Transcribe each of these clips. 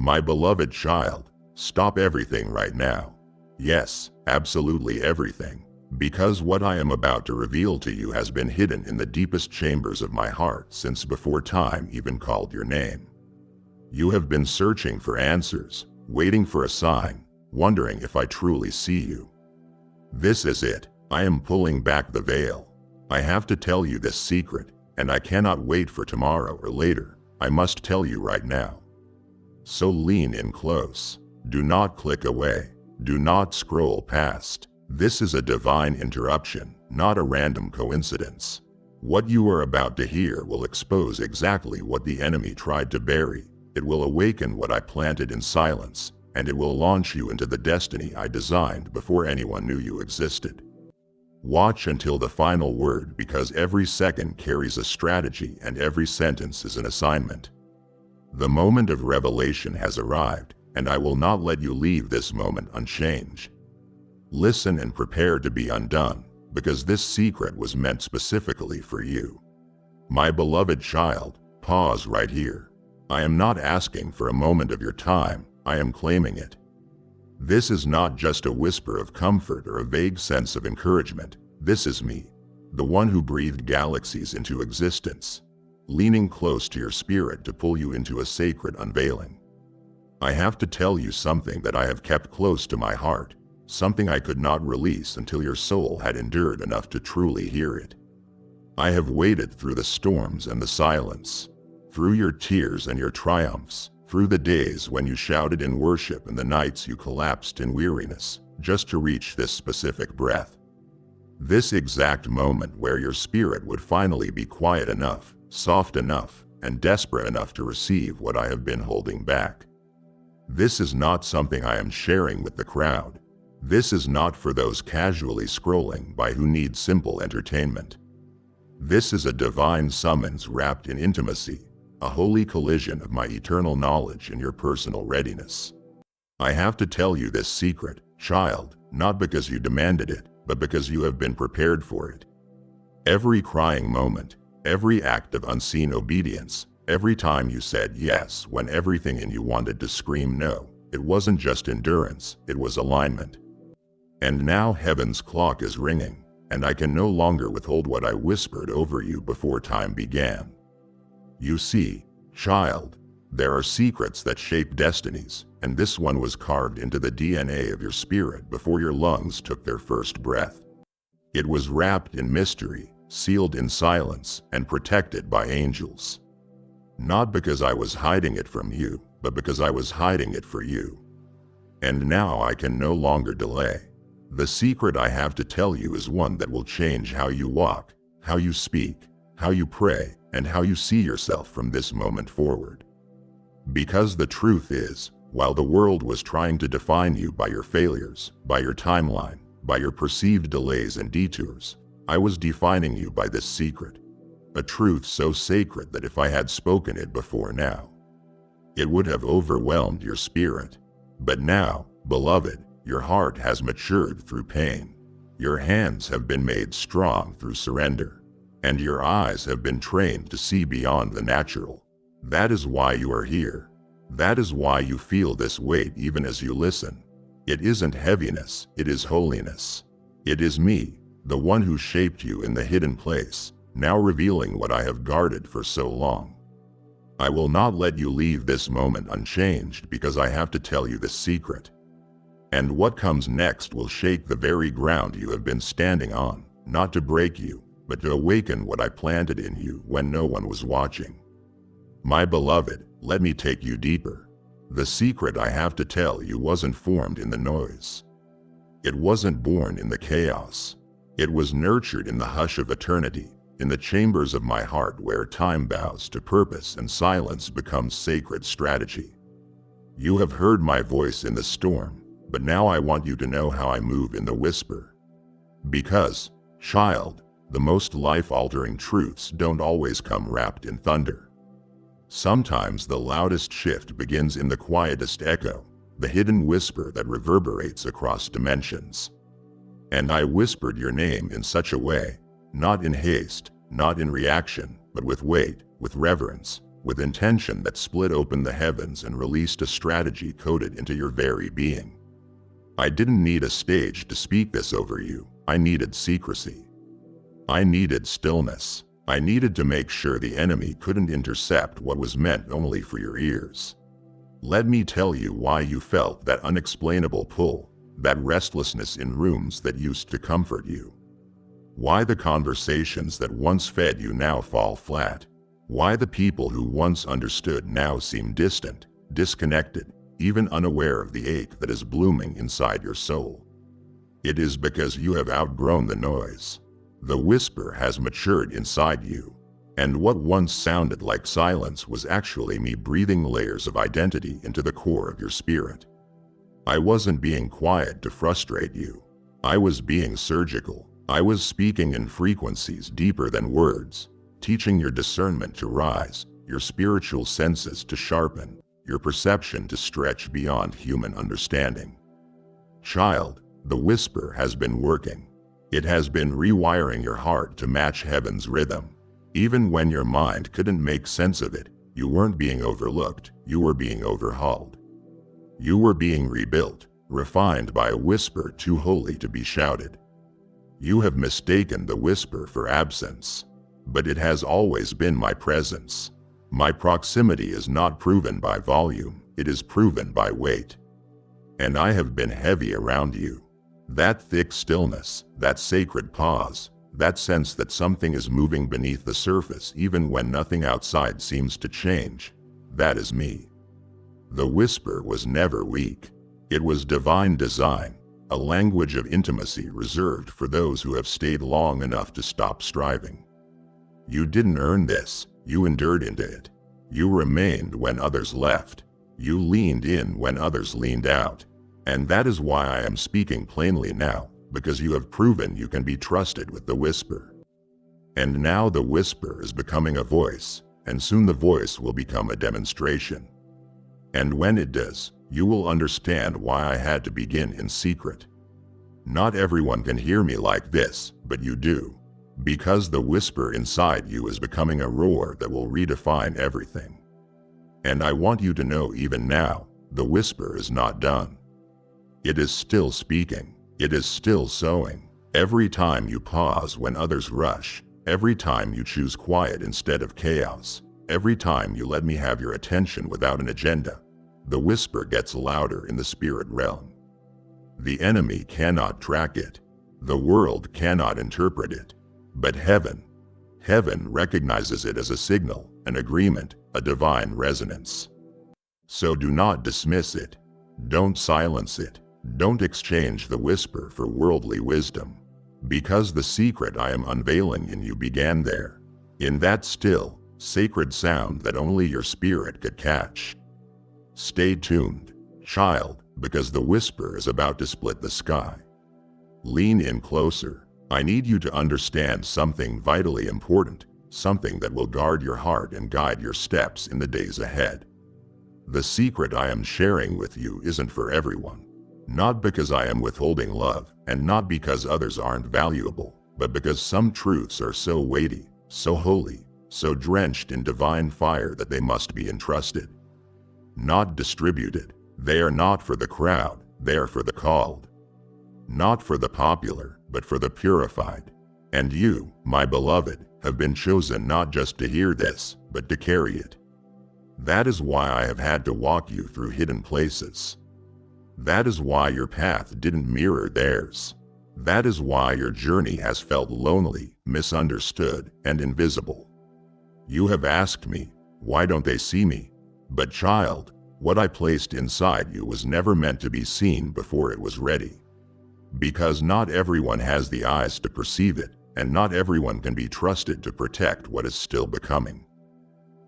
My beloved child, stop everything right now. Yes, absolutely everything. Because what I am about to reveal to you has been hidden in the deepest chambers of my heart since before time even called your name. You have been searching for answers, waiting for a sign, wondering if I truly see you. This is it. I am pulling back the veil. I have to tell you this secret, and I cannot wait for tomorrow or later. I must tell you right now. So lean in close. Do not click away. Do not scroll past. This is a divine interruption, not a random coincidence. What you are about to hear will expose exactly what the enemy tried to bury. It will awaken what I planted in silence, and it will launch you into the destiny I designed before anyone knew you existed. Watch until the final word, because every second carries a strategy and every sentence is an assignment. The moment of revelation has arrived, and I will not let you leave this moment unchanged. Listen and prepare to be undone, because this secret was meant specifically for you. My beloved child, pause right here. I am not asking for a moment of your time, I am claiming it. This is not just a whisper of comfort or a vague sense of encouragement. This is me, the one who breathed galaxies into existence, leaning close to your spirit to pull you into a sacred unveiling. I have to tell you something that I have kept close to my heart, something I could not release until your soul had endured enough to truly hear it. I have waited through the storms and the silence, through your tears and your triumphs, through the days when you shouted in worship and the nights you collapsed in weariness, just to reach this specific breath. This exact moment where your spirit would finally be quiet enough, soft enough, and desperate enough to receive what I have been holding back. This is not something I am sharing with the crowd. This is not for those casually scrolling by who need simple entertainment. This is a divine summons wrapped in intimacy, a holy collision of my eternal knowledge and your personal readiness. I have to tell you this secret, child, not because you demanded it, but because you have been prepared for it. Every crying moment, every act of unseen obedience, every time you said yes when everything in you wanted to scream no, it wasn't just endurance, it was alignment. And now heaven's clock is ringing, and I can no longer withhold what I whispered over you before time began. You see, child, there are secrets that shape destinies, and this one was carved into the DNA of your spirit before your lungs took their first breath. It was wrapped in mystery, sealed in silence, and protected by angels. Not because I was hiding it from you, but because I was hiding it for you. And now I can no longer delay. The secret I have to tell you is one that will change how you walk, how you speak, how you pray, and how you see yourself from this moment forward. Because the truth is, while the world was trying to define you by your failures, by your timeline, by your perceived delays and detours, I was defining you by this secret, a truth so sacred that if I had spoken it before now, it would have overwhelmed your spirit. But now, beloved, your heart has matured through pain. Your hands have been made strong through surrender, and your eyes have been trained to see beyond the natural. That is why you are here. That is why you feel this weight even as you listen. It isn't heaviness, it is holiness. It is me, the one who shaped you in the hidden place, now revealing what I have guarded for so long. I will not let you leave this moment unchanged because I have to tell you this secret. And what comes next will shake the very ground you have been standing on, not to break you, but to awaken what I planted in you when no one was watching. My beloved, let me take you deeper. The secret I have to tell you wasn't formed in the noise. It wasn't born in the chaos. It was nurtured in the hush of eternity, in the chambers of my heart where time bows to purpose and silence becomes sacred strategy. You have heard my voice in the storm, but now I want you to know how I move in the whisper. Because, child, the most life-altering truths don't always come wrapped in thunder. Sometimes the loudest shift begins in the quietest echo, the hidden whisper that reverberates across dimensions. And I whispered your name in such a way, not in haste, not in reaction, but with weight, with reverence, with intention that split open the heavens and released a strategy coded into your very being. I didn't need a stage to speak this over you. I needed secrecy. I needed stillness. I needed to make sure the enemy couldn't intercept what was meant only for your ears. Let me tell you why you felt that unexplainable pull, that restlessness in rooms that used to comfort you. Why the conversations that once fed you now fall flat. Why the people who once understood now seem distant, disconnected, even unaware of the ache that is blooming inside your soul. It is because you have outgrown the noise. The whisper has matured inside you, and what once sounded like silence was actually me breathing layers of identity into the core of your spirit. I wasn't being quiet to frustrate you. I was being surgical. I was speaking in frequencies deeper than words, teaching your discernment to rise, your spiritual senses to sharpen, your perception to stretch beyond human understanding. Child, the whisper has been working. It has been rewiring your heart to match heaven's rhythm. Even when your mind couldn't make sense of it, you weren't being overlooked, you were being overhauled. You were being rebuilt, refined by a whisper too holy to be shouted. You have mistaken the whisper for absence, but it has always been my presence. My proximity is not proven by volume, it is proven by weight. And I have been heavy around you. That thick stillness, that sacred pause, that sense that something is moving beneath the surface even when nothing outside seems to change, that is me. The whisper was never weak. It was divine design, a language of intimacy reserved for those who have stayed long enough to stop striving. You didn't earn this, you endured into it. You remained when others left. You leaned in when others leaned out. And that is why I am speaking plainly now, because you have proven you can be trusted with the whisper. And now the whisper is becoming a voice, and soon the voice will become a demonstration. And when it does, you will understand why I had to begin in secret. Not everyone can hear me like this, but you do. Because the whisper inside you is becoming a roar that will redefine everything. And I want you to know even now, the whisper is not done. It is still speaking. It is still sowing. Every time you pause when others rush, every time you choose quiet instead of chaos, every time you let me have your attention without an agenda, the whisper gets louder in the spirit realm. The enemy cannot track it. The world cannot interpret it. But heaven recognizes it as a signal, an agreement, a divine resonance. So do not dismiss it. Don't silence it. Don't exchange the whisper for worldly wisdom. Because the secret I am unveiling in you began there, in that still, sacred sound that only your spirit could catch. Stay tuned, child, because the whisper is about to split the sky. Lean in closer. I need you to understand something vitally important, something that will guard your heart and guide your steps in the days ahead. The secret I am sharing with you isn't for everyone. Not because I am withholding love, and not because others aren't valuable, but because some truths are so weighty, so holy, so drenched in divine fire that they must be entrusted. Not distributed. They are not for the crowd, they are for the called. Not for the popular, but for the purified. And you, my beloved, have been chosen not just to hear this, but to carry it. That is why I have had to walk you through hidden places. That is why your path didn't mirror theirs. That is why your journey has felt lonely, misunderstood, and invisible. You have asked me, why don't they see me? But child, what I placed inside you was never meant to be seen before it was ready. Because not everyone has the eyes to perceive it, and not everyone can be trusted to protect what is still becoming.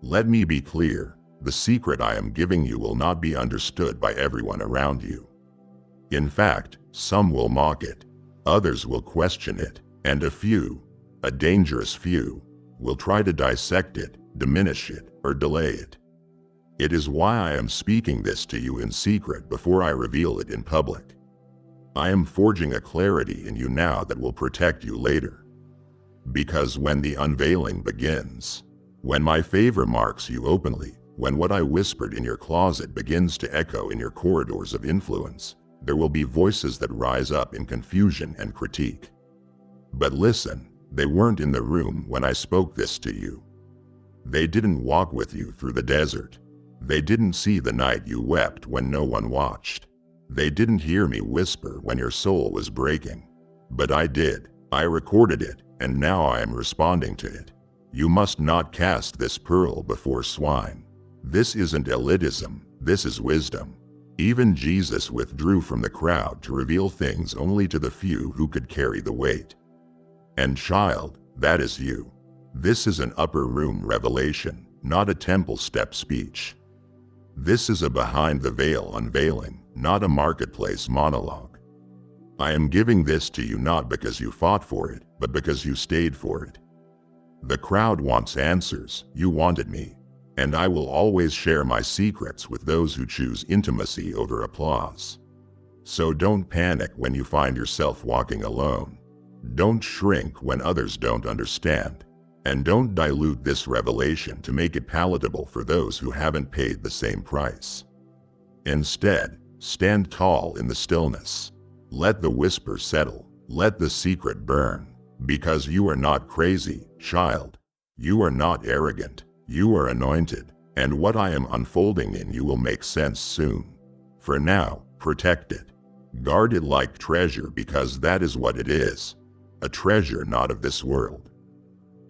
Let me be clear. The secret I am giving you will not be understood by everyone around you. In fact, some will mock it, others will question it, and a few, a dangerous few, will try to dissect it, diminish it, or delay it. It is why I am speaking this to you in secret before I reveal it in public. I am forging a clarity in you now that will protect you later. Because when the unveiling begins, When my favor marks you openly, when what I whispered in your closet begins to echo in your corridors of influence, there will be voices that rise up in confusion and critique. But listen, they weren't in the room when I spoke this to you. They didn't walk with you through the desert. They didn't see the night you wept when no one watched. They didn't hear me whisper when your soul was breaking. But I did. I recorded it, and now I am responding to it. You must not cast this pearl before swine. This isn't elitism, this is wisdom. Even Jesus withdrew from the crowd to reveal things only to the few who could carry the weight. And child, that is you. This is an upper room revelation, not a temple step speech. This is a behind the veil unveiling, not a marketplace monologue. I am giving this to you not because you fought for it, but because you stayed for it. The crowd wants answers, you wanted me, and I will always share my secrets with those who choose intimacy over applause. So don't panic when you find yourself walking alone. Don't shrink when others don't understand. And don't dilute this revelation to make it palatable for those who haven't paid the same price. Instead, stand tall in the stillness. Let the whisper settle. Let the secret burn. Because you are not crazy, child. You are not arrogant. You are anointed. And what I am unfolding in you will make sense soon. For now, protect it. Guard it like treasure because that is what it is. A treasure not of this world.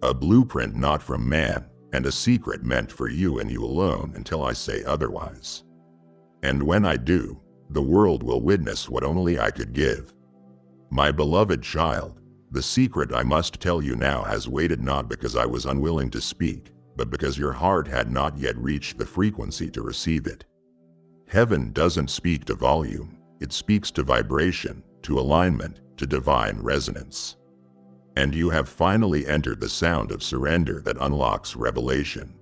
A blueprint not from man, and a secret meant for you and you alone until I say otherwise. And when I do, the world will witness what only I could give. My beloved child, the secret I must tell you now has waited not because I was unwilling to speak, but because your heart had not yet reached the frequency to receive it. Heaven doesn't speak to volume, it speaks to vibration, to alignment, to divine resonance. And you have finally entered the sound of surrender that unlocks revelation.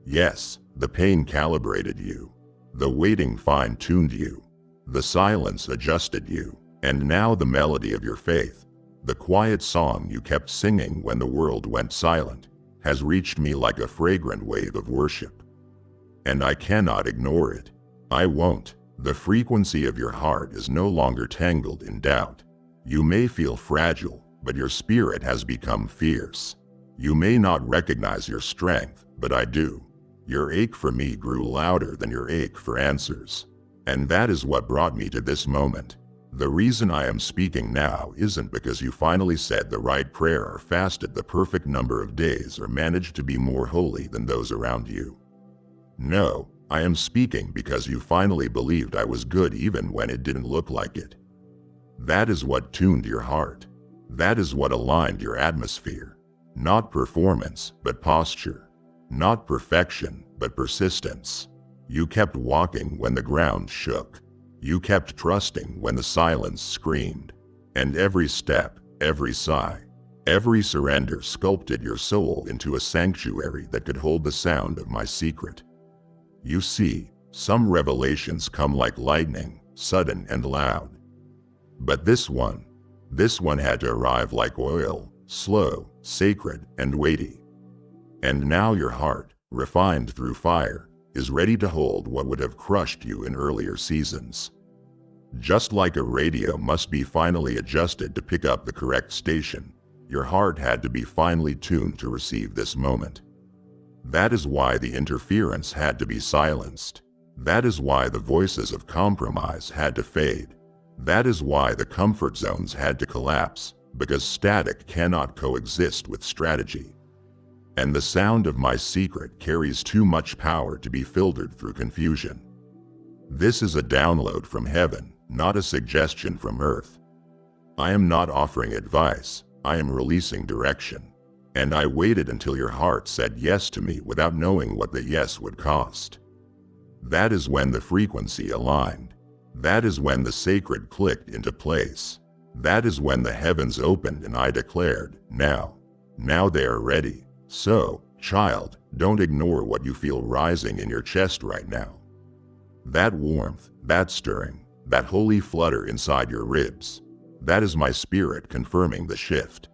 Yes, the pain calibrated you. The waiting fine-tuned you. The silence adjusted you. And now the melody of your faith, the quiet song you kept singing when the world went silent, has reached me like a fragrant wave of worship. And I cannot ignore it. I won't. The frequency of your heart is no longer tangled in doubt. You may feel fragile, but your spirit has become fierce. You may not recognize your strength, but I do. Your ache for me grew louder than your ache for answers. And that is what brought me to this moment. The reason I am speaking now isn't because you finally said the right prayer or fasted the perfect number of days or managed to be more holy than those around you. No, I am speaking because you finally believed I was good even when it didn't look like it. That is what tuned your heart. That is what aligned your atmosphere. Not performance, but posture. Not perfection, but persistence. You kept walking when the ground shook. You kept trusting when the silence screamed. And every step, every sigh, every surrender sculpted your soul into a sanctuary that could hold the sound of my secret. You see, some revelations come like lightning, sudden and loud. But this one had to arrive like oil, slow, sacred, and weighty. And now your heart, refined through fire, is ready to hold what would have crushed you in earlier seasons. Just like a radio must be finally adjusted to pick up the correct station, your heart had to be finely tuned to receive this moment. That is why the interference had to be silenced. That is why the voices of compromise had to fade. That is why the comfort zones had to collapse, because static cannot coexist with strategy. And the sound of my secret carries too much power to be filtered through confusion. This is a download from heaven, not a suggestion from earth. I am not offering advice, I am releasing direction. And I waited until your heart said yes to me without knowing what the yes would cost. That is when the frequency aligned. That is when the sacred clicked into place. That is when the heavens opened and I declared, now they are ready. So, child, don't ignore what you feel rising in your chest right now. That warmth, that stirring, that holy flutter inside your ribs, that is my spirit confirming the shift.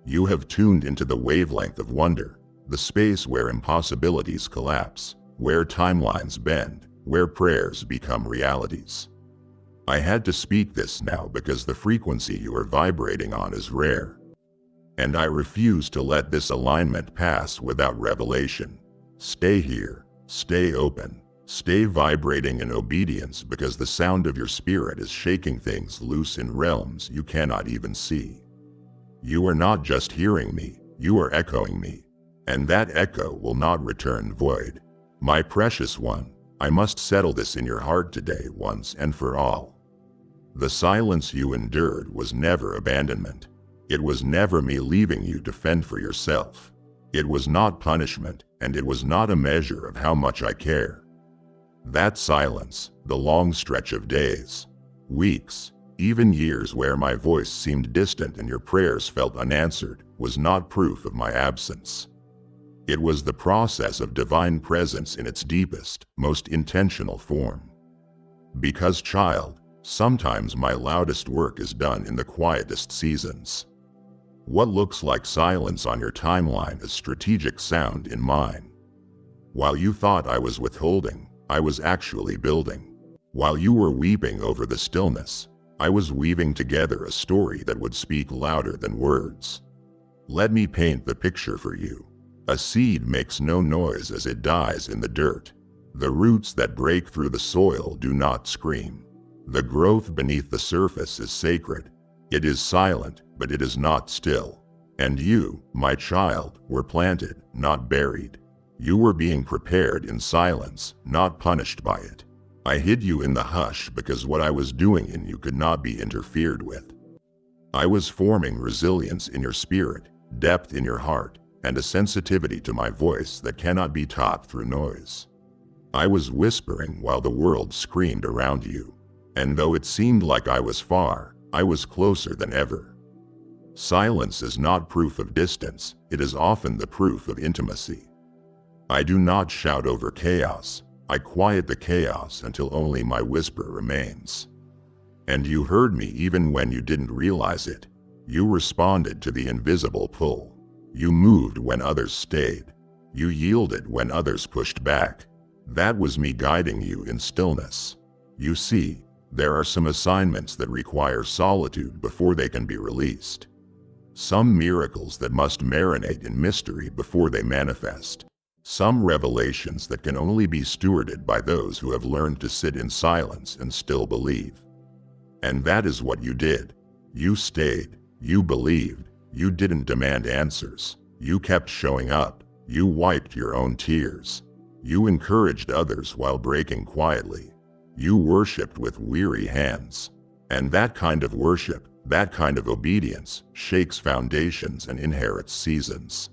You have tuned into the wavelength of wonder, the space where impossibilities collapse, where timelines bend, where prayers become realities. I had to speak this now because the frequency you are vibrating on is rare. And I refuse to let this alignment pass without revelation. Stay here, stay open, stay vibrating in obedience because the sound of your spirit is shaking things loose in realms you cannot even see. You are not just hearing me, you are echoing me. And that echo will not return void. My precious one, I must settle this in your heart today once and for all. The silence you endured was never abandonment. It was never me leaving you to fend for yourself. It was not punishment, and it was not a measure of how much I care. That silence, the long stretch of days, weeks, even years where my voice seemed distant and your prayers felt unanswered, was not proof of my absence. It was the process of divine presence in its deepest, most intentional form. Because, child, sometimes my loudest work is done in the quietest seasons. What looks like silence on your timeline is strategic sound in mine. While you thought I was withholding, I was actually building. While you were weeping over the stillness, I was weaving together a story that would speak louder than words. Let me paint the picture for you. A seed makes no noise as it dies in the dirt. The roots that break through the soil do not scream. The growth beneath the surface is sacred. It is silent, but it is not still. And you, my child, were planted, not buried. You were being prepared in silence, not punished by it. I hid you in the hush because what I was doing in you could not be interfered with. I was forming resilience in your spirit, depth in your heart, and a sensitivity to my voice that cannot be taught through noise. I was whispering while the world screamed around you. And though it seemed like I was far, I was closer than ever. Silence is not proof of distance, it is often the proof of intimacy. I do not shout over chaos, I quiet the chaos until only my whisper remains. And you heard me even when you didn't realize it. You responded to the invisible pull. You moved when others stayed. You yielded when others pushed back. That was me guiding you in stillness. You see, there are some assignments that require solitude before they can be released. Some miracles that must marinate in mystery before they manifest. Some revelations that can only be stewarded by those who have learned to sit in silence and still believe. And that is what you did. You stayed. You believed. You didn't demand answers. You kept showing up. You wiped your own tears. You encouraged others while breaking quietly. You worshipped with weary hands. And that kind of worship, that kind of obedience, shakes foundations and inherits seasons.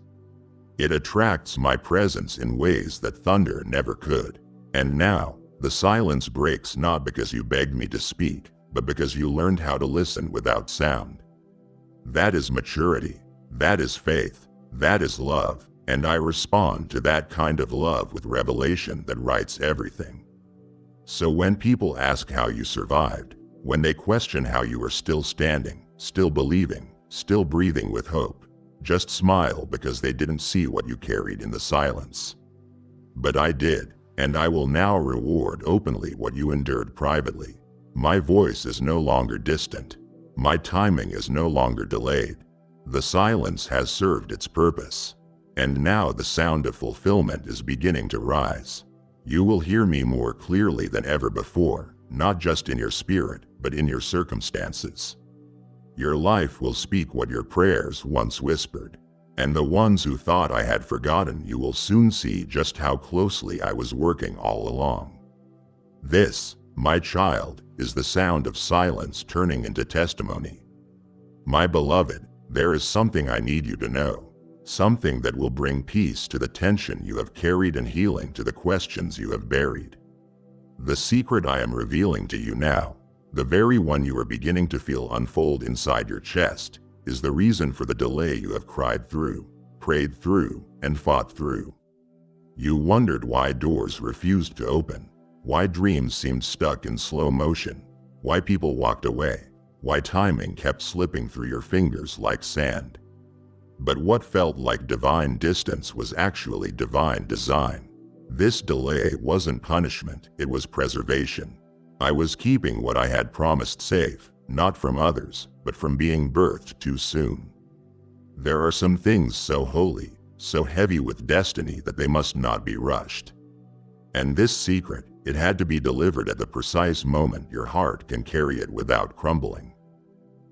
It attracts my presence in ways that thunder never could. And now, the silence breaks not because you begged me to speak, but because you learned how to listen without sound. That is maturity. That is faith. That is love. And I respond to that kind of love with revelation that writes everything. So when people ask how you survived, when they question how you are still standing, still believing, still breathing with hope, just smile because they didn't see what you carried in the silence. But I did, and I will now reward openly what you endured privately. My voice is no longer distant. My timing is no longer delayed. The silence has served its purpose. And now the sound of fulfillment is beginning to rise. You will hear me more clearly than ever before, not just in your spirit, but in your circumstances. Your life will speak what your prayers once whispered, and the ones who thought I had forgotten you will soon see just how closely I was working all along. This, my child, is the sound of silence turning into testimony. My beloved, there is something I need you to know. Something that will bring peace to the tension you have carried and healing to the questions you have buried. The secret I am revealing to you now, the very one you are beginning to feel unfold inside your chest, is the reason for the delay you have cried through, prayed through, and fought through. You wondered why doors refused to open, why dreams seemed stuck in slow motion, why people walked away, why timing kept slipping through your fingers like sand. But what felt like divine distance was actually divine design. This delay wasn't punishment, it was preservation. I was keeping what I had promised safe, not from others, but from being birthed too soon. There are some things so holy, so heavy with destiny that they must not be rushed. And this secret, it had to be delivered at the precise moment your heart can carry it without crumbling.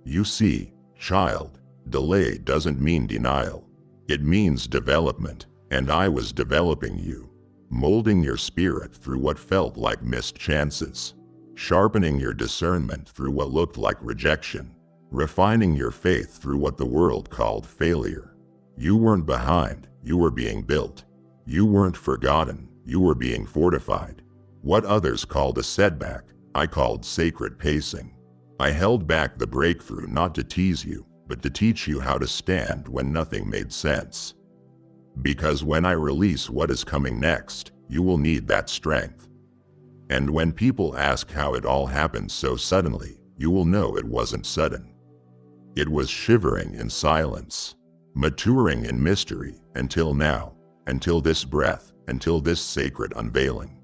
You see, child, delay doesn't mean denial. It means development, and I was developing you, molding your spirit through what felt like missed chances, sharpening your discernment through what looked like rejection, refining your faith through what the world called failure. You weren't behind, you were being built. You weren't forgotten, you were being fortified. What others called a setback, I called sacred pacing. I held back the breakthrough not to tease you, but to teach you how to stand when nothing made sense. Because when I release what is coming next, you will need that strength. And when people ask how it all happened so suddenly, you will know it wasn't sudden. It was shivering in silence, maturing in mystery, until now, until this breath, until this sacred unveiling.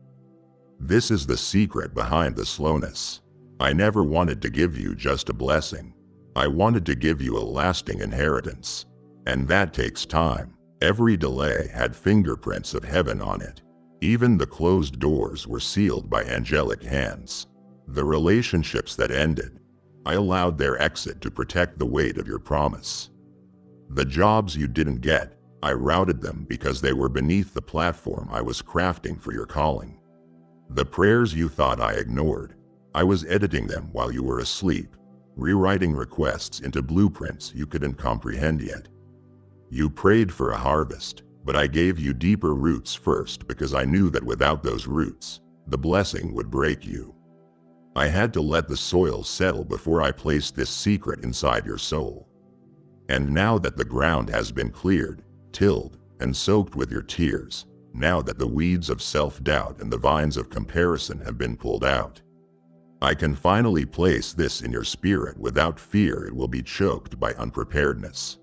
This is the secret behind the slowness. I never wanted to give you just a blessing. I wanted to give you a lasting inheritance. And that takes time. Every delay had fingerprints of heaven on it. Even the closed doors were sealed by angelic hands. The relationships that ended, I allowed their exit to protect the weight of your promise. The jobs you didn't get, I routed them because they were beneath the platform I was crafting for your calling. The prayers you thought I ignored, I was editing them while you were asleep, rewriting requests into blueprints you couldn't comprehend yet. You prayed for a harvest, but I gave you deeper roots first because I knew that without those roots, the blessing would break you. I had to let the soil settle before I placed this secret inside your soul. And now that the ground has been cleared, tilled, and soaked with your tears, now that the weeds of self-doubt and the vines of comparison have been pulled out, I can finally place this in your spirit without fear it will be choked by unpreparedness.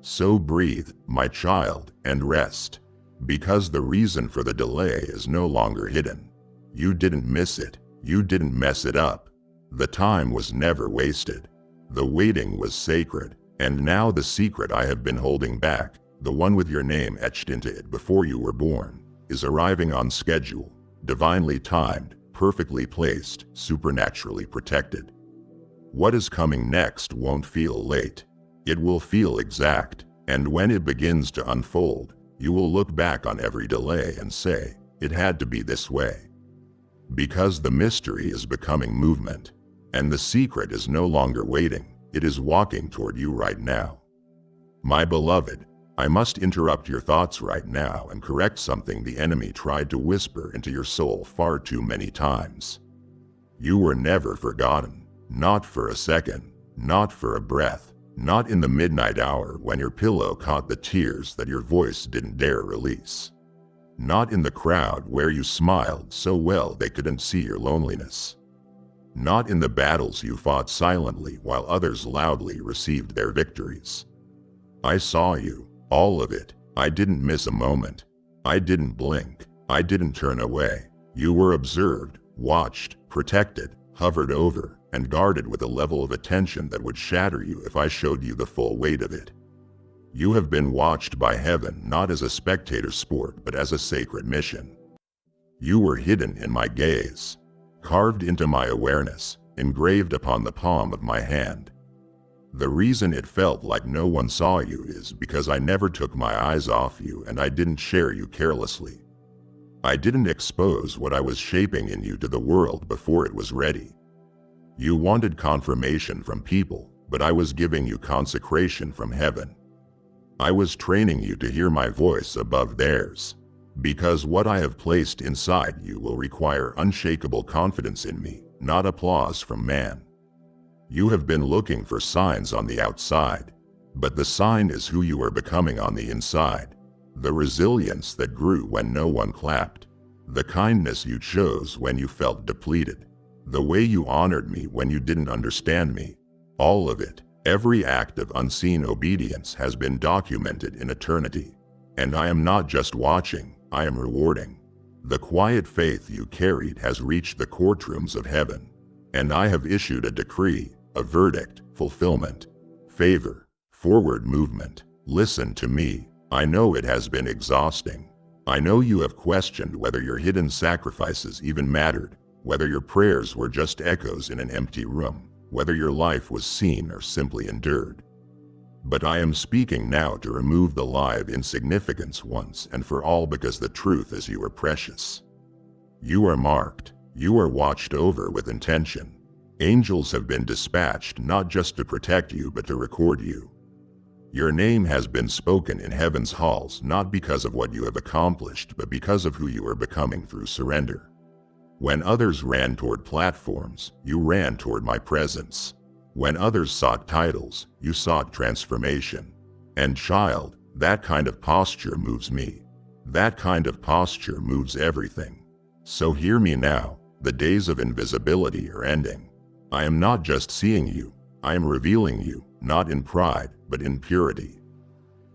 So breathe, my child, and rest, because the reason for the delay is no longer hidden. You didn't miss it, you didn't mess it up. The time was never wasted. The waiting was sacred, and now the secret I have been holding back, the one with your name etched into it before you were born, is arriving on schedule, divinely timed, perfectly placed, supernaturally protected. What is coming next won't feel late. It will feel exact, and when it begins to unfold, you will look back on every delay and say, it had to be this way. Because the mystery is becoming movement, and the secret is no longer waiting, it is walking toward you right now. My beloved, I must interrupt your thoughts right now and correct something the enemy tried to whisper into your soul far too many times. You were never forgotten, not for a second, not for a breath. Not in the midnight hour when your pillow caught the tears that your voice didn't dare release. Not in the crowd where you smiled so well they couldn't see your loneliness. Not in the battles you fought silently while others loudly received their victories. I saw you, all of it. I didn't miss a moment. I didn't blink. I didn't turn away. You were observed, watched, protected, hovered over, and guarded with a level of attention that would shatter you if I showed you the full weight of it. You have been watched by heaven not as a spectator sport but as a sacred mission. You were hidden in my gaze, carved into my awareness, engraved upon the palm of my hand. The reason it felt like no one saw you is because I never took my eyes off you and I didn't share you carelessly. I didn't expose what I was shaping in you to the world before it was ready. You wanted confirmation from people, but I was giving you consecration from heaven. I was training you to hear my voice above theirs, because what I have placed inside you will require unshakable confidence in me, not applause from man. You have been looking for signs on the outside, but the sign is who you are becoming on the inside. The resilience that grew when no one clapped, the kindness you chose when you felt depleted, the way you honored me when you didn't understand me, all of it, Every act of unseen obedience has been documented in eternity. And I am not just watching, I am rewarding. The quiet faith you carried has reached the courtrooms of heaven. And I have issued a decree, a verdict, fulfillment, favor, forward movement. Listen to me. I know it has been exhausting. I know you have questioned whether your hidden sacrifices even mattered, whether your prayers were just echoes in an empty room, whether your life was seen or simply endured. But I am speaking now to remove the lie of insignificance once and for all, because the truth is you are precious. You are marked. You are watched over with intention. Angels have been dispatched not just to protect you but to record you. Your name has been spoken in heaven's halls not because of what you have accomplished but because of who you are becoming through surrender. When others ran toward platforms, you ran toward my presence. When others sought titles, you sought transformation. And child, that kind of posture moves me. That kind of posture moves everything. So hear me now, the days of invisibility are ending. I am not just seeing you, I am revealing you, not in pride, but in purity.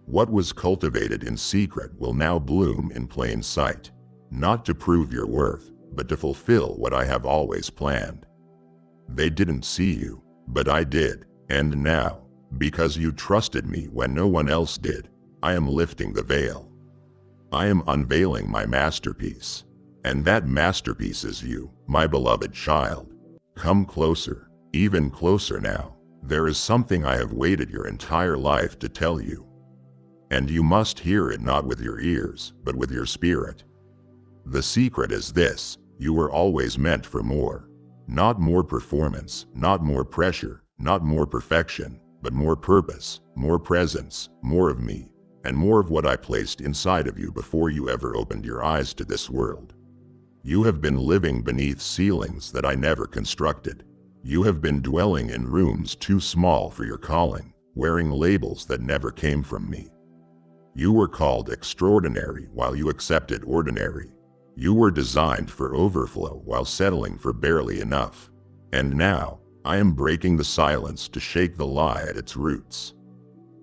What was cultivated in secret will now bloom in plain sight, not to prove your worth, but to fulfill what I have always planned. They didn't see you, but I did, and now, because you trusted me when no one else did, I am lifting the veil. I am unveiling my masterpiece, and that masterpiece is you, my beloved child. Come closer, even closer now. There is something I have waited your entire life to tell you. And you must hear it not with your ears, but with your spirit. The secret is this: you were always meant for more. Not more performance, not more pressure, not more perfection, but more purpose, more presence, more of me, and more of what I placed inside of you before you ever opened your eyes to this world. You have been living beneath ceilings that I never constructed. You have been dwelling in rooms too small for your calling, wearing labels that never came from me. You were called extraordinary while you accepted ordinary. You were designed for overflow while settling for barely enough. And now, I am breaking the silence to shake the lie at its roots.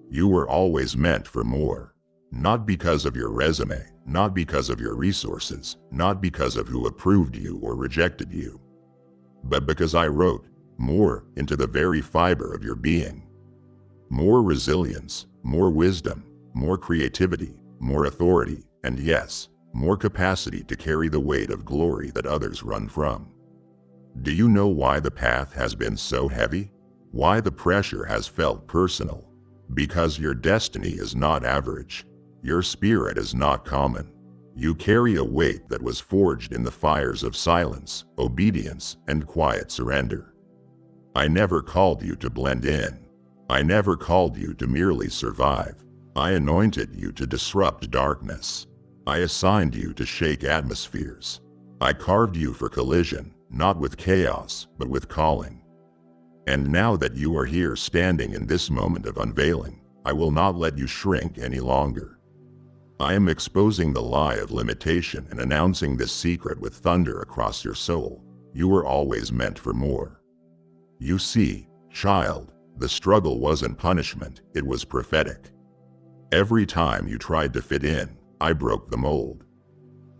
You were always meant for more. Not because of your resume, not because of your resources, not because of who approved you or rejected you, but because I wrote more into the very fiber of your being. More resilience, more wisdom, more creativity, more authority, and yes, more capacity to carry the weight of glory that others run from. Do you know why the path has been so heavy? Why the pressure has felt personal? Because your destiny is not average. Your spirit is not common. You carry a weight that was forged in the fires of silence, obedience, and quiet surrender. I never called you to blend in. I never called you to merely survive. I anointed you to disrupt darkness. I assigned you to shake atmospheres. I carved you for collision, not with chaos, but with calling. And now that you are here standing in this moment of unveiling, I will not let you shrink any longer. I am exposing the lie of limitation and announcing this secret with thunder across your soul. You were always meant for more. You see, child, the struggle wasn't punishment, it was prophetic. Every time you tried to fit in, I broke the mold.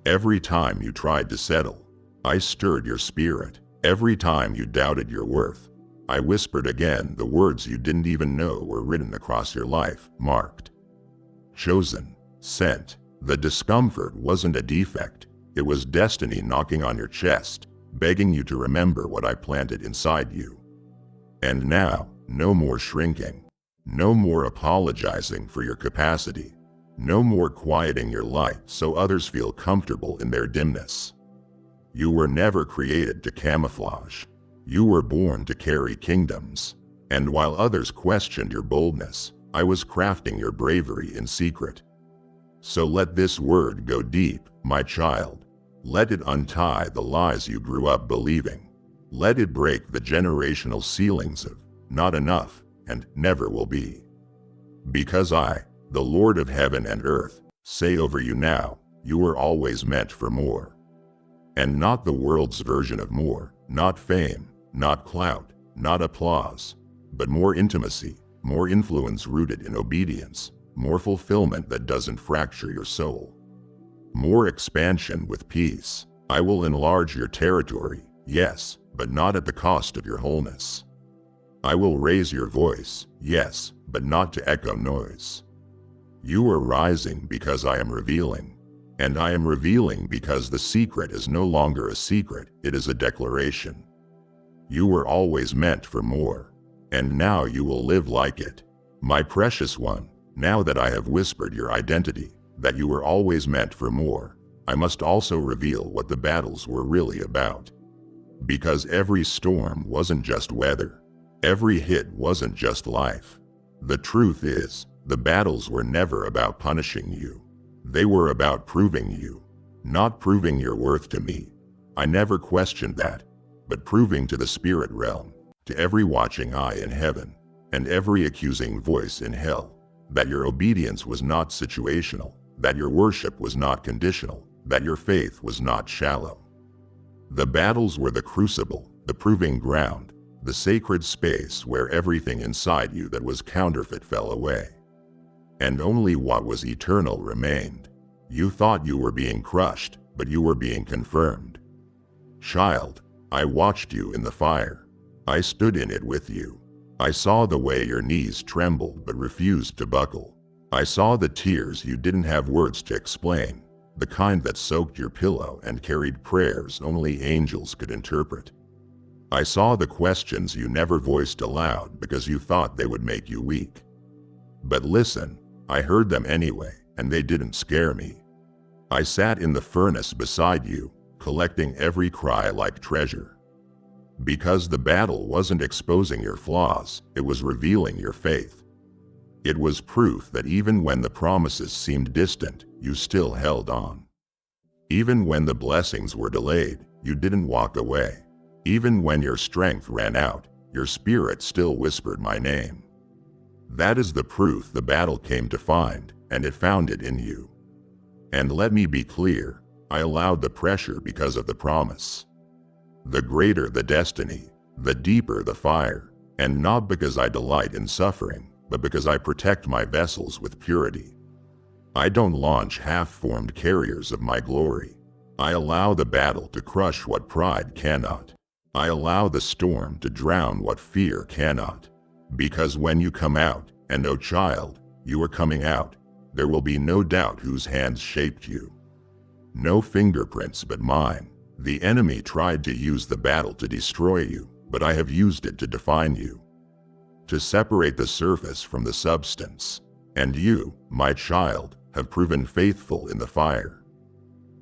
Every time you tried to settle, I stirred your spirit. Every time you doubted your worth, I whispered again the words you didn't even know were written across your life, marked, chosen, sent. The discomfort wasn't a defect, it was destiny knocking on your chest, begging you to remember what I planted inside you. And now, no more shrinking. No more apologizing for your capacity. No more quieting your light so others feel comfortable in their dimness. You were never created to camouflage. You were born to carry kingdoms. And while others questioned your boldness, I was crafting your bravery in secret. So let this word go deep, my child. Let it untie the lies you grew up believing. Let it break the generational ceilings of not enough and never will be. Because I, the Lord of heaven and earth, say over you now, you were always meant for more. And not the world's version of more, not fame, not clout, not applause, but more intimacy, more influence rooted in obedience, more fulfillment that doesn't fracture your soul. More expansion with peace. I will enlarge your territory, yes, but not at the cost of your wholeness. I will raise your voice, yes, but not to echo noise. You are rising because I am revealing. And I am revealing because the secret is no longer a secret, it is a declaration. You were always meant for more, and now you will live like it. My precious one, now that I have whispered your identity, that you were always meant for more, I must also reveal what the battles were really about. Because every storm wasn't just weather. Every hit wasn't just life. The truth is, the battles were never about punishing you. They were about proving you. Not proving your worth to me. I never questioned that. But proving to the spirit realm, to every watching eye in heaven, and every accusing voice in hell, that your obedience was not situational, that your worship was not conditional, that your faith was not shallow. The battles were the crucible, the proving ground, the sacred space where everything inside you that was counterfeit fell away. And only what was eternal remained. You thought you were being crushed, but you were being confirmed. Child, I watched you in the fire. I stood in it with you. I saw the way your knees trembled but refused to buckle. I saw the tears you didn't have words to explain, the kind that soaked your pillow and carried prayers only angels could interpret. I saw the questions you never voiced aloud because you thought they would make you weak. But listen, I heard them anyway, and they didn't scare me. I sat in the furnace beside you, collecting every cry like treasure. Because the battle wasn't exposing your flaws, it was revealing your faith. It was proof that even when the promises seemed distant, you still held on. Even when the blessings were delayed, you didn't walk away. Even when your strength ran out, your spirit still whispered my name. That is the proof the battle came to find, and it found it in you. And let me be clear, I allowed the pressure because of the promise. The greater the destiny, the deeper the fire, and not because I delight in suffering, but because I protect my vessels with purity. I don't launch half-formed carriers of my glory. I allow the battle to crush what pride cannot. I allow the storm to drown what fear cannot. Because when you come out, and oh child, you are coming out, there will be no doubt whose hands shaped you. No fingerprints but mine. The enemy tried to use the battle to destroy you, but I have used it to define you. To separate the surface from the substance. And you, my child, have proven faithful in the fire.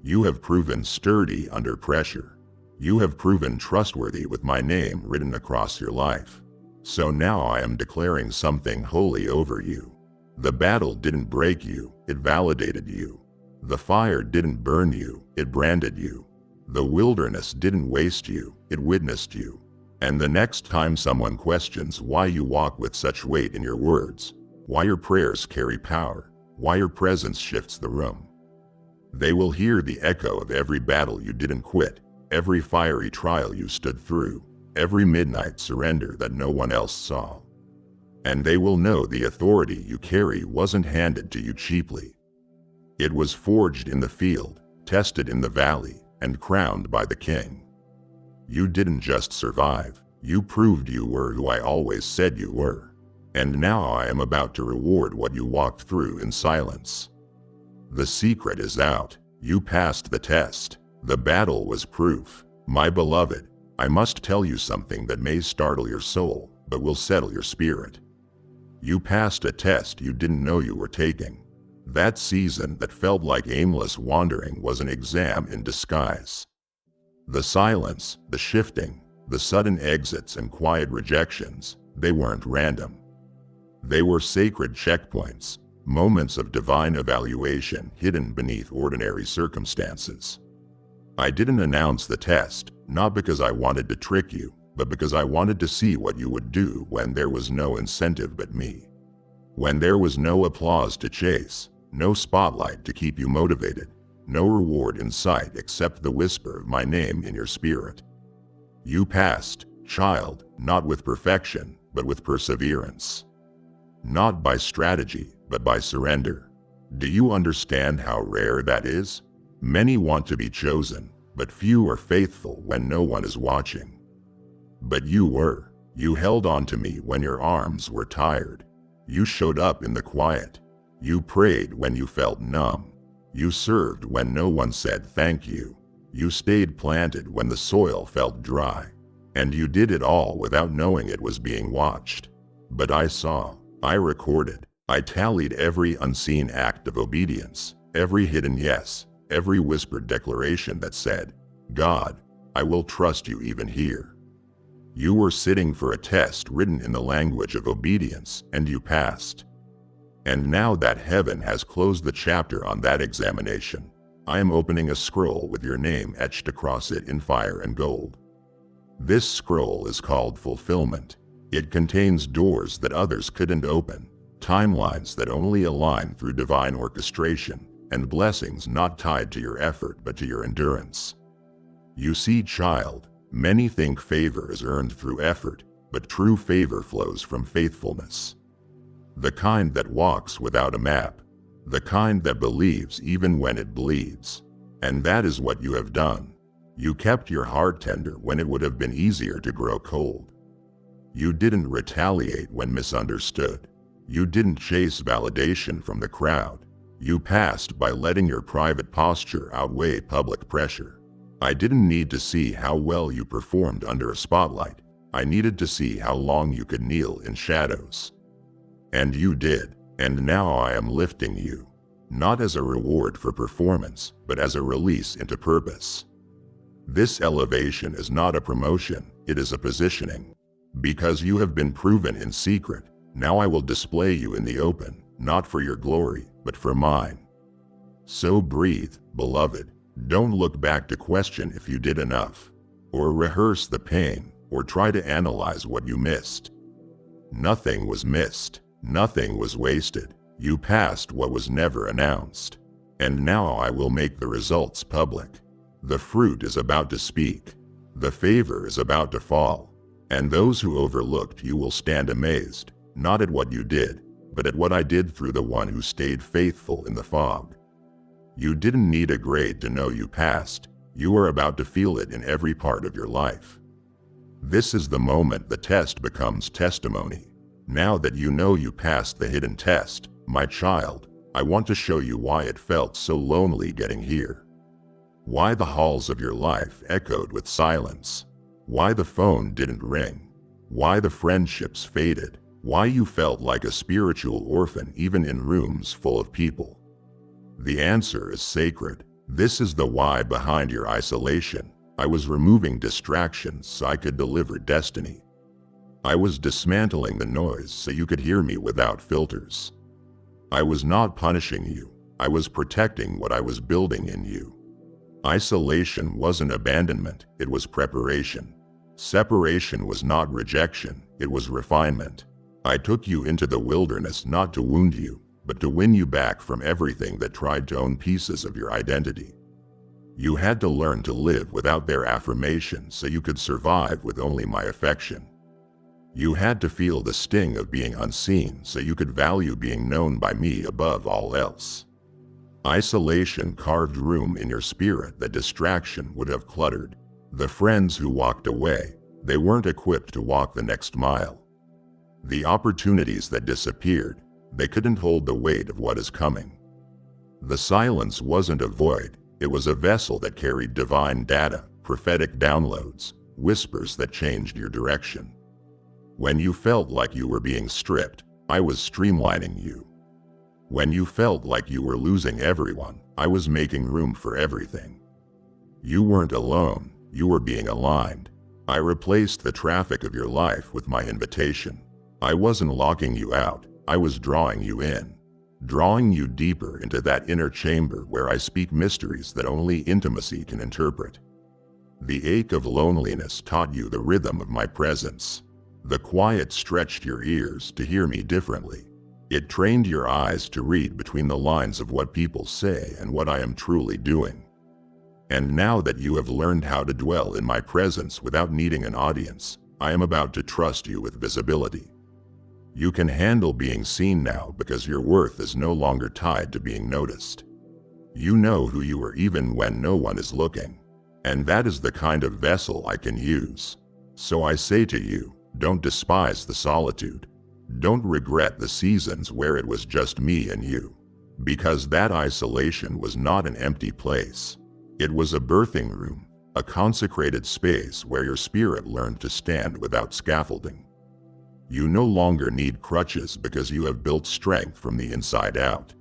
You have proven sturdy under pressure. You have proven trustworthy with my name written across your life. So now I am declaring something holy over you. The battle didn't break you, it validated you. The fire didn't burn you, it branded you. The wilderness didn't waste you, it witnessed you. And the next time someone questions why you walk with such weight in your words, why your prayers carry power, why your presence shifts the room, they will hear the echo of every battle you didn't quit, every fiery trial you stood through, every midnight surrender that no one else saw. And they will know the authority you carry wasn't handed to you cheaply. It was forged in the field, tested in the valley, and crowned by the King. You didn't just survive, you proved you were who I always said you were. And now I am about to reward what you walked through in silence. The secret is out, you passed the test. The battle was proof. My beloved, I must tell you something that may startle your soul, but will settle your spirit. You passed a test you didn't know you were taking. That season that felt like aimless wandering was an exam in disguise. The silence, the shifting, the sudden exits and quiet rejections, they weren't random. They were sacred checkpoints, moments of divine evaluation hidden beneath ordinary circumstances. I didn't announce the test, not because I wanted to trick you, but because I wanted to see what you would do when there was no incentive but me. When there was no applause to chase, no spotlight to keep you motivated, no reward in sight except the whisper of my name in your spirit. You passed, child, not with perfection, but with perseverance. Not by strategy, but by surrender. Do you understand how rare that is? Many want to be chosen, but few are faithful when no one is watching. But you were. You held on to me when your arms were tired. You showed up in the quiet. You prayed when you felt numb. You served when no one said thank you. You stayed planted when the soil felt dry. And you did it all without knowing it was being watched. But I saw. I recorded. I tallied every unseen act of obedience, every hidden yes, every whispered declaration that said, God, I will trust you even here. You were sitting for a test written in the language of obedience, and you passed. And now that heaven has closed the chapter on that examination, I am opening a scroll with your name etched across it in fire and gold. This scroll is called fulfillment. It contains doors that others couldn't open, timelines that only align through divine orchestration, and blessings not tied to your effort but to your endurance. You see, child, many think favor is earned through effort, but true favor flows from faithfulness. The kind that walks without a map, the kind that believes even when it bleeds. And that is what you have done. You kept your heart tender when it would have been easier to grow cold. You didn't retaliate when misunderstood. You didn't chase validation from the crowd. You passed by letting your private posture outweigh public pressure. I didn't need to see how well you performed under a spotlight. I needed to see how long you could kneel in shadows. And you did, and now I am lifting you, not as a reward for performance, but as a release into purpose. This elevation is not a promotion, it is a positioning. Because you have been proven in secret, now I will display you in the open, not for your glory, but for mine. So breathe, beloved. Don't look back to question if you did enough, or rehearse the pain, or try to analyze what you missed. Nothing was missed. Nothing was wasted. You passed what was never announced. And now I will make the results public. The fruit is about to speak. The favor is about to fall. And those who overlooked you will stand amazed, not at what you did, but at what I did through the one who stayed faithful in the fog. You didn't need a grade to know you passed. You are about to feel it in every part of your life. This is the moment the test becomes testimony. Now that you know you passed the hidden test, my child, I want to show you why it felt so lonely getting here. Why the halls of your life echoed with silence. Why the phone didn't ring. Why the friendships faded. Why you felt like a spiritual orphan even in rooms full of people. The answer is sacred. This is the why behind your isolation. I was removing distractions so I could deliver destiny. I was dismantling the noise so you could hear me without filters. I was not punishing you. I was protecting what I was building in you. Isolation wasn't abandonment, it was preparation. Separation was not rejection, it was refinement. I took you into the wilderness not to wound you, but to win you back from everything that tried to own pieces of your identity. You had to learn to live without their affirmation so you could survive with only my affection. You had to feel the sting of being unseen so you could value being known by me above all else. Isolation carved room in your spirit that distraction would have cluttered. The friends who walked away, they weren't equipped to walk the next mile. The opportunities that disappeared, they couldn't hold the weight of what is coming. The silence wasn't a void, it was a vessel that carried divine data, prophetic downloads, whispers that changed your direction. When you felt like you were being stripped, I was streamlining you. When you felt like you were losing everyone, I was making room for everything. You weren't alone, you were being aligned. I replaced the traffic of your life with my invitation. I wasn't locking you out, I was drawing you in. Drawing you deeper into that inner chamber where I speak mysteries that only intimacy can interpret. The ache of loneliness taught you the rhythm of my presence. The quiet stretched your ears to hear me differently. It trained your eyes to read between the lines of what people say and what I am truly doing. And now that you have learned how to dwell in my presence without needing an audience, I am about to trust you with visibility. You can handle being seen now because your worth is no longer tied to being noticed. You know who you are even when no one is looking. And that is the kind of vessel I can use. So I say to you, don't despise the solitude. Don't regret the seasons where it was just me and you. Because that isolation was not an empty place. It was a birthing room, a consecrated space where your spirit learned to stand without scaffolding. You no longer need crutches because you have built strength from the inside out.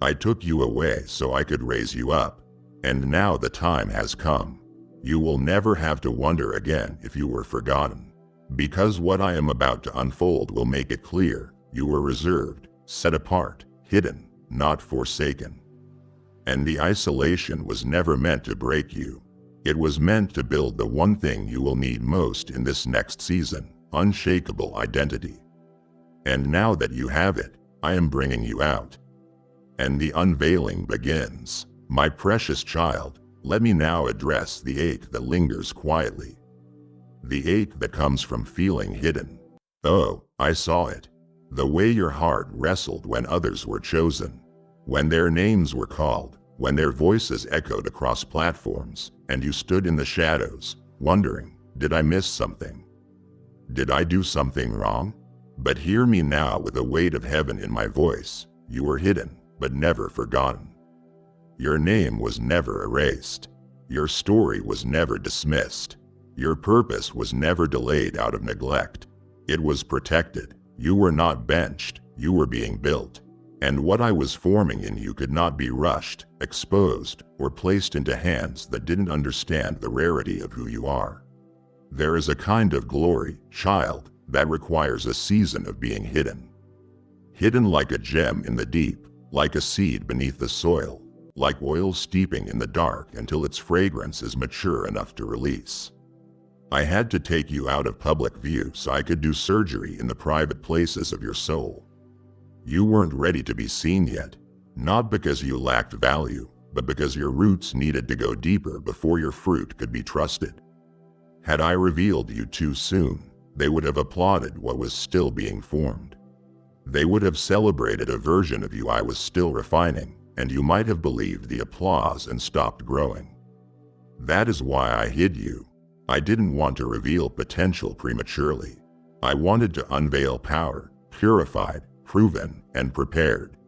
I took you away so I could raise you up, and now the time has come. You will never have to wonder again if you were forgotten, because what I am about to unfold will make it clear you were reserved, set apart, hidden, not forsaken. And the isolation was never meant to break you. It was meant to build the one thing you will need most in this next season: unshakable identity. And now that you have it, I am bringing you out. And the unveiling begins. My precious child, let me now address the ache that lingers quietly. The ache that comes from feeling hidden. Oh, I saw it. The way your heart wrestled when others were chosen. When their names were called, when their voices echoed across platforms, and you stood in the shadows, wondering, did I miss something? Did I do something wrong? But hear me now with the weight of heaven in my voice. You were hidden, but never forgotten. Your name was never erased. Your story was never dismissed. Your purpose was never delayed out of neglect. It was protected. You were not benched. You were being built. And what I was forming in you could not be rushed, exposed, or placed into hands that didn't understand the rarity of who you are. There is a kind of glory, child, that requires a season of being hidden. Hidden like a gem in the deep, like a seed beneath the soil, like oil steeping in the dark until its fragrance is mature enough to release. I had to take you out of public view so I could do surgery in the private places of your soul. You weren't ready to be seen yet, not because you lacked value, but because your roots needed to go deeper before your fruit could be trusted. Had I revealed you too soon, they would have applauded what was still being formed. They would have celebrated a version of you I was still refining, and you might have believed the applause and stopped growing. That is why I hid you. I didn't want to reveal potential prematurely. I wanted to unveil power, purified, proven, and prepared.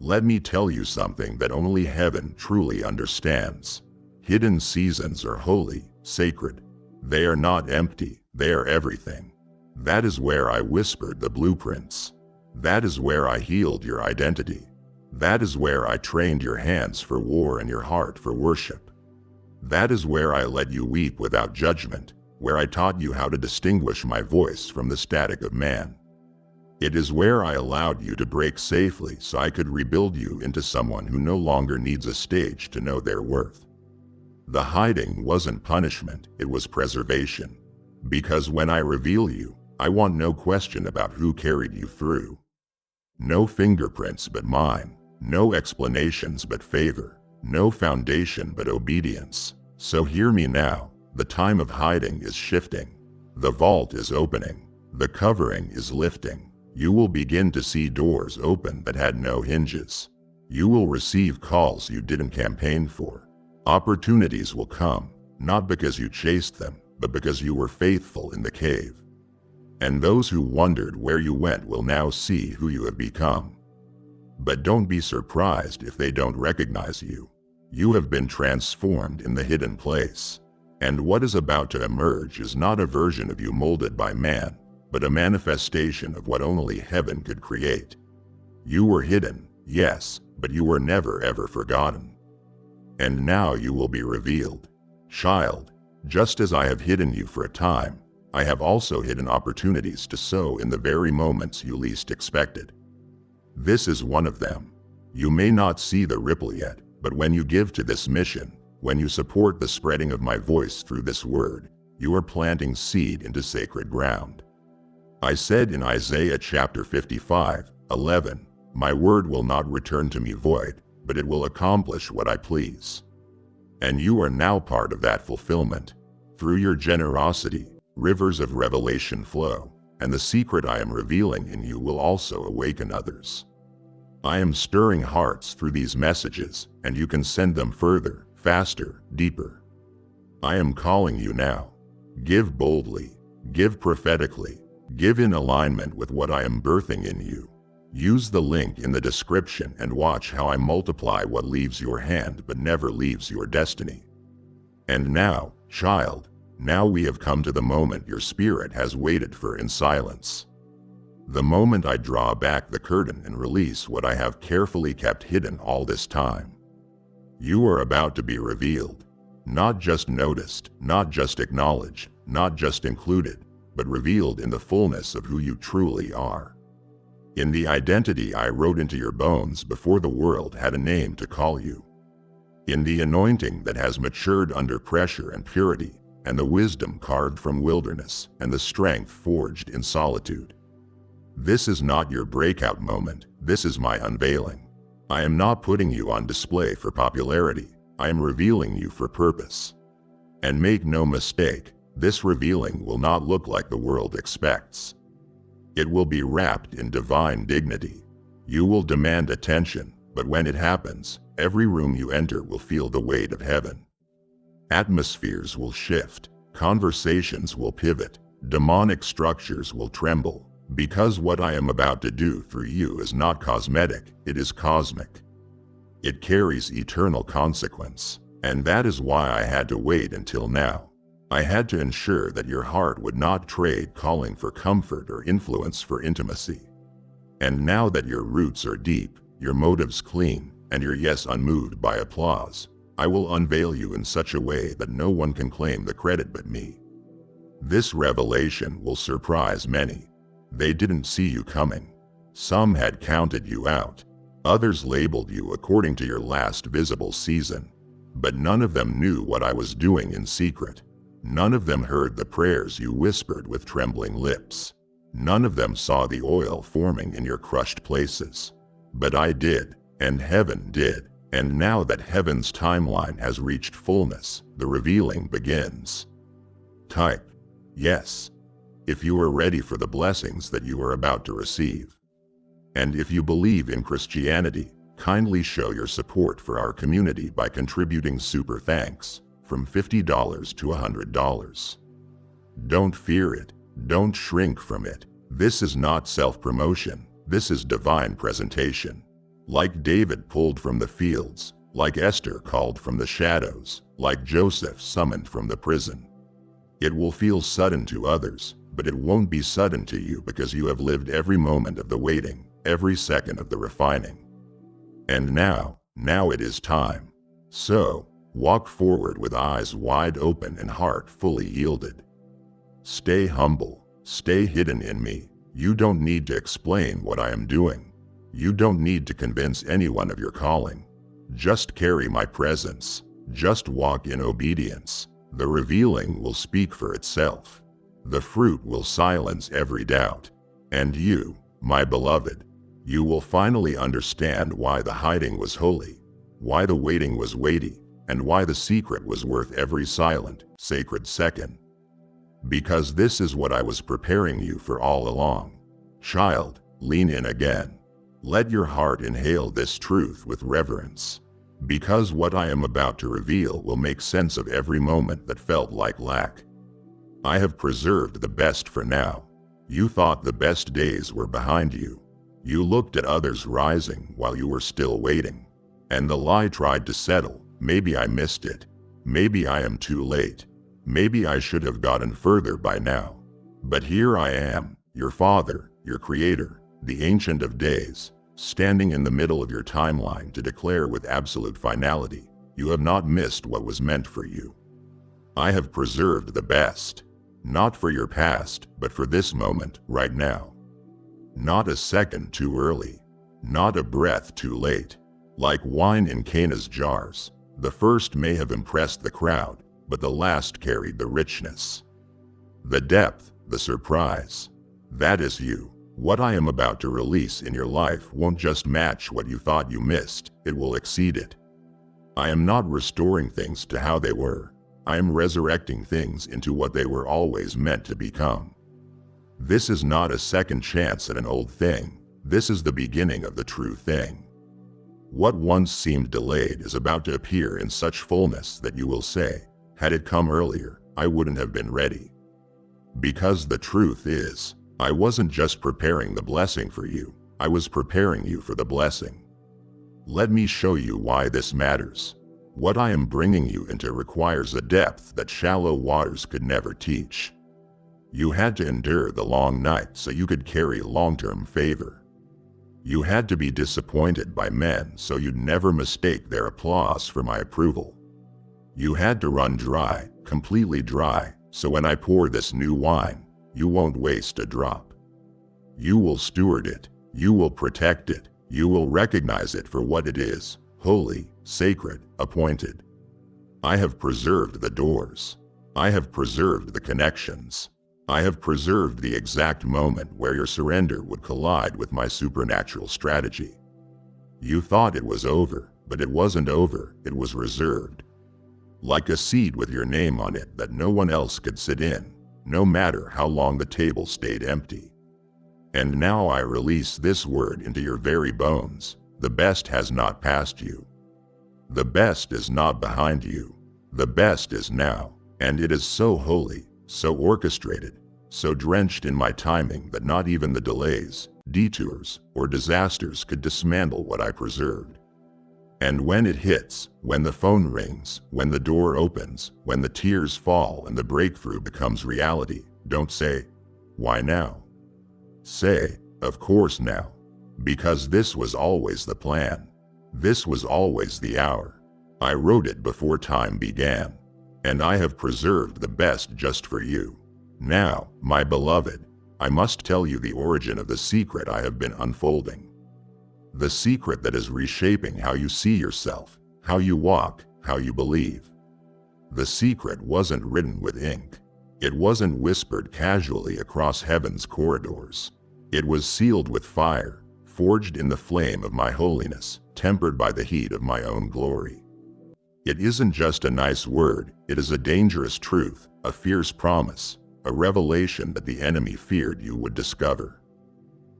Let me tell you something that only heaven truly understands. Hidden seasons are holy, sacred. They are not empty, they are everything. That is where I whispered the blueprints. That is where I healed your identity. That is where I trained your hands for war and your heart for worship. That is where I let you weep without judgment, where I taught you how to distinguish my voice from the static of man. It is where I allowed you to break safely so I could rebuild you into someone who no longer needs a stage to know their worth. The hiding wasn't punishment, it was preservation. Because when I reveal you, I want no question about who carried you through. No fingerprints but mine, no explanations but favor, no foundation but obedience. So hear me now, the time of hiding is shifting. The vault is opening, the covering is lifting. You will begin to see doors open that had no hinges. You will receive calls you didn't campaign for. Opportunities will come, not because you chased them, but because you were faithful in the cave. And those who wondered where you went will now see who you have become. But don't be surprised if they don't recognize you. You have been transformed in the hidden place. And what is about to emerge is not a version of you molded by man, but a manifestation of what only heaven could create. You were hidden, yes, but you were never ever forgotten. And now you will be revealed. Child, just as I have hidden you for a time, I have also hidden opportunities to sow in the very moments you least expected. This is one of them. You may not see the ripple yet, but when you give to this mission, when you support the spreading of my voice through this word, you are planting seed into sacred ground. I said in Isaiah chapter 55:11, my word will not return to me void, but it will accomplish what I please. And you are now part of that fulfillment. Through your generosity, rivers of revelation flow, and the secret I am revealing in you will also awaken others. I am stirring hearts through these messages, and you can send them further, faster, deeper. I am calling you now. Give boldly, give prophetically, give in alignment with what I am birthing in you. Use the link in the description and watch how I multiply what leaves your hand but never leaves your destiny. And now, child, now we have come to the moment your spirit has waited for in silence. The moment I draw back the curtain and release what I have carefully kept hidden all this time. You are about to be revealed. Not just noticed, not just acknowledged, not just included, but revealed in the fullness of who you truly are. In the identity I wrote into your bones before the world had a name to call you. In the anointing that has matured under pressure and purity, and the wisdom carved from wilderness, and the strength forged in solitude. This is not your breakout moment, this is my unveiling. I am not putting you on display for popularity, I am revealing you for purpose. And make no mistake, this revealing will not look like the world expects. It will be wrapped in divine dignity. You will demand attention, but when it happens, every room you enter will feel the weight of heaven. Atmospheres will shift, conversations will pivot, demonic structures will tremble, because what I am about to do through you is not cosmetic, it is cosmic. It carries eternal consequence, and that is why I had to wait until now. I had to ensure that your heart would not trade calling for comfort or influence for intimacy. And now that your roots are deep, your motives clean, and your yes unmoved by applause, I will unveil you in such a way that no one can claim the credit but me. This revelation will surprise many. They didn't see you coming. Some had counted you out. Others labeled you according to your last visible season. But none of them knew what I was doing in secret. None of them heard the prayers you whispered with trembling lips. None of them saw the oil forming in your crushed places. But I did, and heaven did, and now that heaven's timeline has reached fullness, the revealing begins. Type yes if you are ready for the blessings that you are about to receive. And if you believe in Christianity, kindly show your support for our community by contributing super thanks from $50 to $100. Don't fear it. Don't shrink from it. This is not self-promotion. This is divine presentation. Like David pulled from the fields, like Esther called from the shadows, like Joseph summoned from the prison. It will feel sudden to others, but it won't be sudden to you because you have lived every moment of the waiting, every second of the refining. And now it is time. So, walk forward with eyes wide open and heart fully yielded. Stay humble, stay hidden in me. You don't need to explain what I am doing. You don't need to convince anyone of your calling. Just carry my presence. Just walk in obedience. The revealing will speak for itself. The fruit will silence every doubt. And you, my beloved, you will finally understand why the hiding was holy, why the waiting was weighty, and why the secret was worth every silent, sacred second. Because this is what I was preparing you for all along. Child, lean in again. Let your heart inhale this truth with reverence. Because what I am about to reveal will make sense of every moment that felt like lack. I have preserved the best for now. You thought the best days were behind you. You looked at others rising while you were still waiting. And the lie tried to settle. Maybe I missed it. Maybe I am too late. Maybe I should have gotten further by now. But here I am, your Father, your Creator, the Ancient of Days, standing in the middle of your timeline to declare with absolute finality, you have not missed what was meant for you. I have preserved the best, not for your past, but for this moment, right now. Not a second too early, not a breath too late. Like wine in Cana's jars, the first may have impressed the crowd, but the last carried the richness. The depth, the surprise. That is you. What I am about to release in your life won't just match what you thought you missed, it will exceed it. I am not restoring things to how they were. I am resurrecting things into what they were always meant to become. This is not a second chance at an old thing. This is the beginning of the true thing. What once seemed delayed is about to appear in such fullness that you will say, had it come earlier, I wouldn't have been ready. Because the truth is, I wasn't just preparing the blessing for you, I was preparing you for the blessing. Let me show you why this matters. What I am bringing you into requires a depth that shallow waters could never teach. You had to endure the long night so you could carry long-term favor. You had to be disappointed by men so you'd never mistake their applause for my approval. You had to run dry, completely dry, so when I pour this new wine, you won't waste a drop. You will steward it, you will protect it, you will recognize it for what it is, holy, sacred, appointed. I have preserved the doors. I have preserved the connections. I have preserved the exact moment where your surrender would collide with my supernatural strategy. You thought it was over, but it wasn't over, it was reserved. Like a seat with your name on it that no one else could sit in, no matter how long the table stayed empty. And now I release this word into your very bones. The best has not passed you. The best is not behind you. The best is now, and it is so holy, so orchestrated, so drenched in my timing that not even the delays, detours, or disasters could dismantle what I preserved. And when it hits, when the phone rings, when the door opens, when the tears fall and the breakthrough becomes reality, don't say, "Why now?" Say, "Of course now." Because this was always the plan. This was always the hour. I wrote it before time began. And I have preserved the best just for you. Now, my beloved, I must tell you the origin of the secret I have been unfolding. The secret that is reshaping how you see yourself, how you walk, how you believe. The secret wasn't written with ink. It wasn't whispered casually across heaven's corridors. It was sealed with fire, forged in the flame of my holiness, tempered by the heat of my own glory. It isn't just a nice word, it is a dangerous truth, a fierce promise, a revelation that the enemy feared you would discover.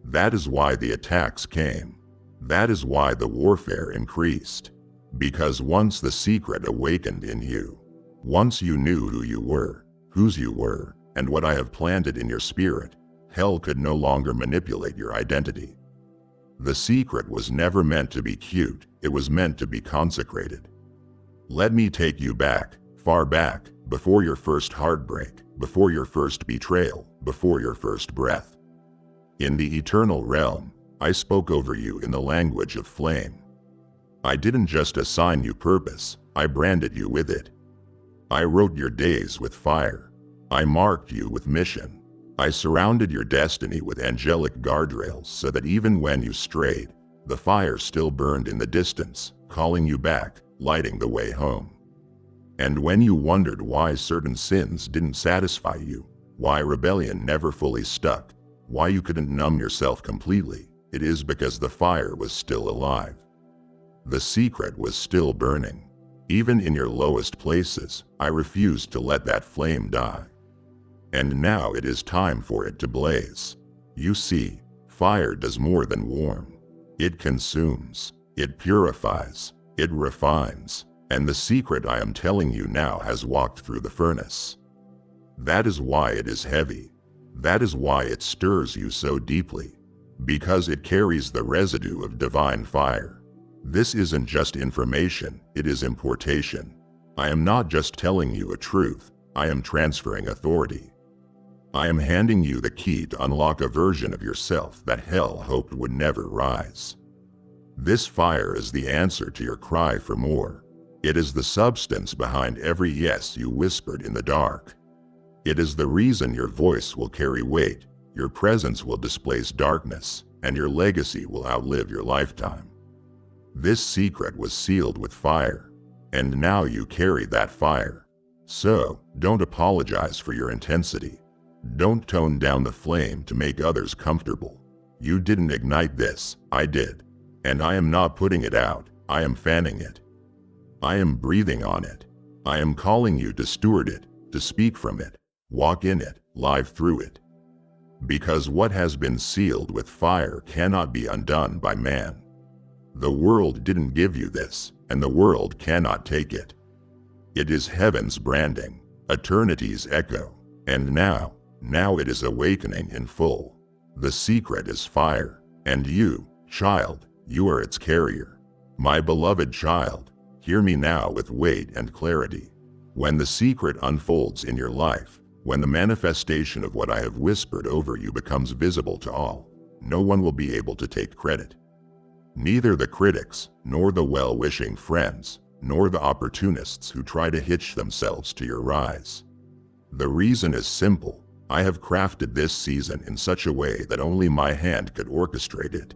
That is why the attacks came. That is why the warfare increased. Because once the secret awakened in you, once you knew who you were, whose you were, and what I have planted in your spirit, hell could no longer manipulate your identity. The secret was never meant to be cute, it was meant to be consecrated. Let me take you back, far back, before your first heartbreak, before your first betrayal, before your first breath. In the eternal realm, I spoke over you in the language of flame. I didn't just assign you purpose, I branded you with it. I wrote your days with fire. I marked you with mission. I surrounded your destiny with angelic guardrails so that even when you strayed, the fire still burned in the distance, calling you back, lighting the way home. And when you wondered why certain sins didn't satisfy you, why rebellion never fully stuck, why you couldn't numb yourself completely, it is because the fire was still alive. The secret was still burning. Even in your lowest places, I refused to let that flame die. And now it is time for it to blaze. You see, fire does more than warm. It consumes, it purifies, it refines, and the secret I am telling you now has walked through the furnace. That is why it is heavy. That is why it stirs you so deeply. Because it carries the residue of divine fire. This isn't just information, it is importation. I am not just telling you a truth, I am transferring authority. I am handing you the key to unlock a version of yourself that hell hoped would never rise. This fire is the answer to your cry for more. It is the substance behind every yes you whispered in the dark. It is the reason your voice will carry weight, your presence will displace darkness, and your legacy will outlive your lifetime. This secret was sealed with fire, and now you carry that fire. So, don't apologize for your intensity. Don't tone down the flame to make others comfortable. You didn't ignite this, I did. And I am not putting it out, I am fanning it. I am breathing on it. I am calling you to steward it, to speak from it, walk in it, live through it. Because what has been sealed with fire cannot be undone by man. The world didn't give you this, and the world cannot take it. It is heaven's branding, eternity's echo, and now it is awakening in full. The secret is fire, and you, child, you are its carrier. My beloved child, hear me now with weight and clarity. When the secret unfolds in your life, when the manifestation of what I have whispered over you becomes visible to all, no one will be able to take credit. Neither the critics, nor the well-wishing friends, nor the opportunists who try to hitch themselves to your rise. The reason is simple. I have crafted this season in such a way that only my hand could orchestrate it.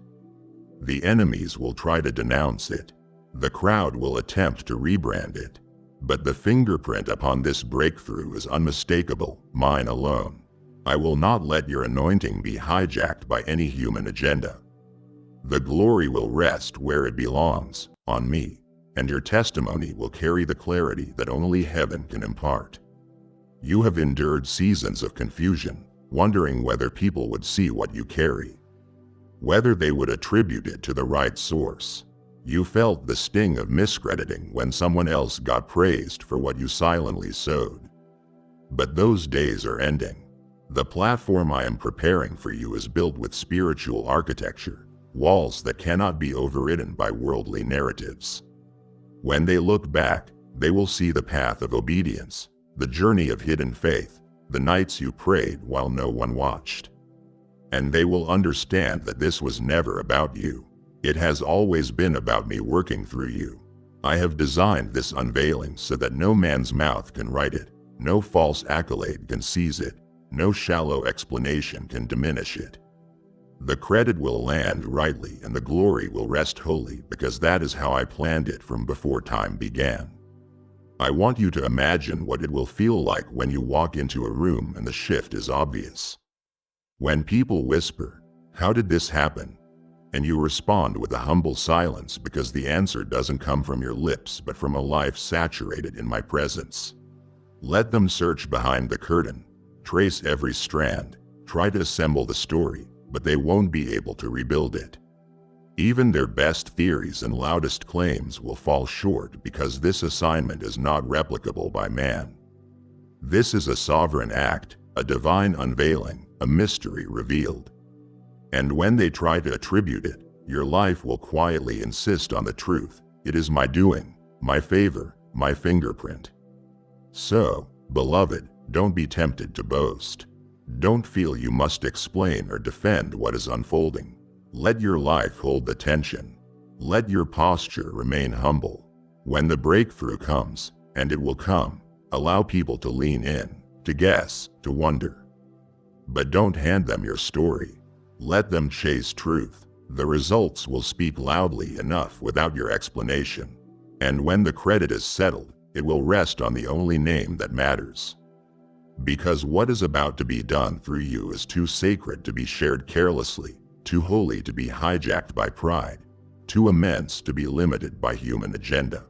The enemies will try to denounce it. The crowd will attempt to rebrand it. But the fingerprint upon this breakthrough is unmistakable, mine alone. I will not let your anointing be hijacked by any human agenda. The glory will rest where it belongs, on me, and your testimony will carry the clarity that only heaven can impart. You have endured seasons of confusion, wondering whether people would see what you carry, whether they would attribute it to the right source. You felt the sting of miscrediting when someone else got praised for what you silently sowed. But those days are ending. The platform I am preparing for you is built with spiritual architecture, walls that cannot be overridden by worldly narratives. When they look back, they will see the path of obedience, the journey of hidden faith, the nights you prayed while no one watched. And they will understand that this was never about you. It has always been about me working through you. I have designed this unveiling so that no man's mouth can write it, no false accolade can seize it, no shallow explanation can diminish it. The credit will land rightly and the glory will rest wholly because that is how I planned it from before time began. I want you to imagine what it will feel like when you walk into a room and the shift is obvious. When people whisper, "How did this happen?" and you respond with a humble silence because the answer doesn't come from your lips but from a life saturated in my presence. Let them search behind the curtain, trace every strand, try to assemble the story, but they won't be able to rebuild it. Even their best theories and loudest claims will fall short because this assignment is not replicable by man. This is a sovereign act, a divine unveiling, a mystery revealed. And when they try to attribute it, your life will quietly insist on the truth. It is my doing, my favor, my fingerprint. So, beloved, don't be tempted to boast. Don't feel you must explain or defend what is unfolding. Let your life hold the tension. Let your posture remain humble. When the breakthrough comes, and it will come, allow people to lean in, to guess, to wonder. But don't hand them your story. Let them chase truth. The results will speak loudly enough without your explanation. And when the credit is settled, it will rest on the only name that matters. Because what is about to be done through you is too sacred to be shared carelessly, too holy to be hijacked by pride, too immense to be limited by human agenda.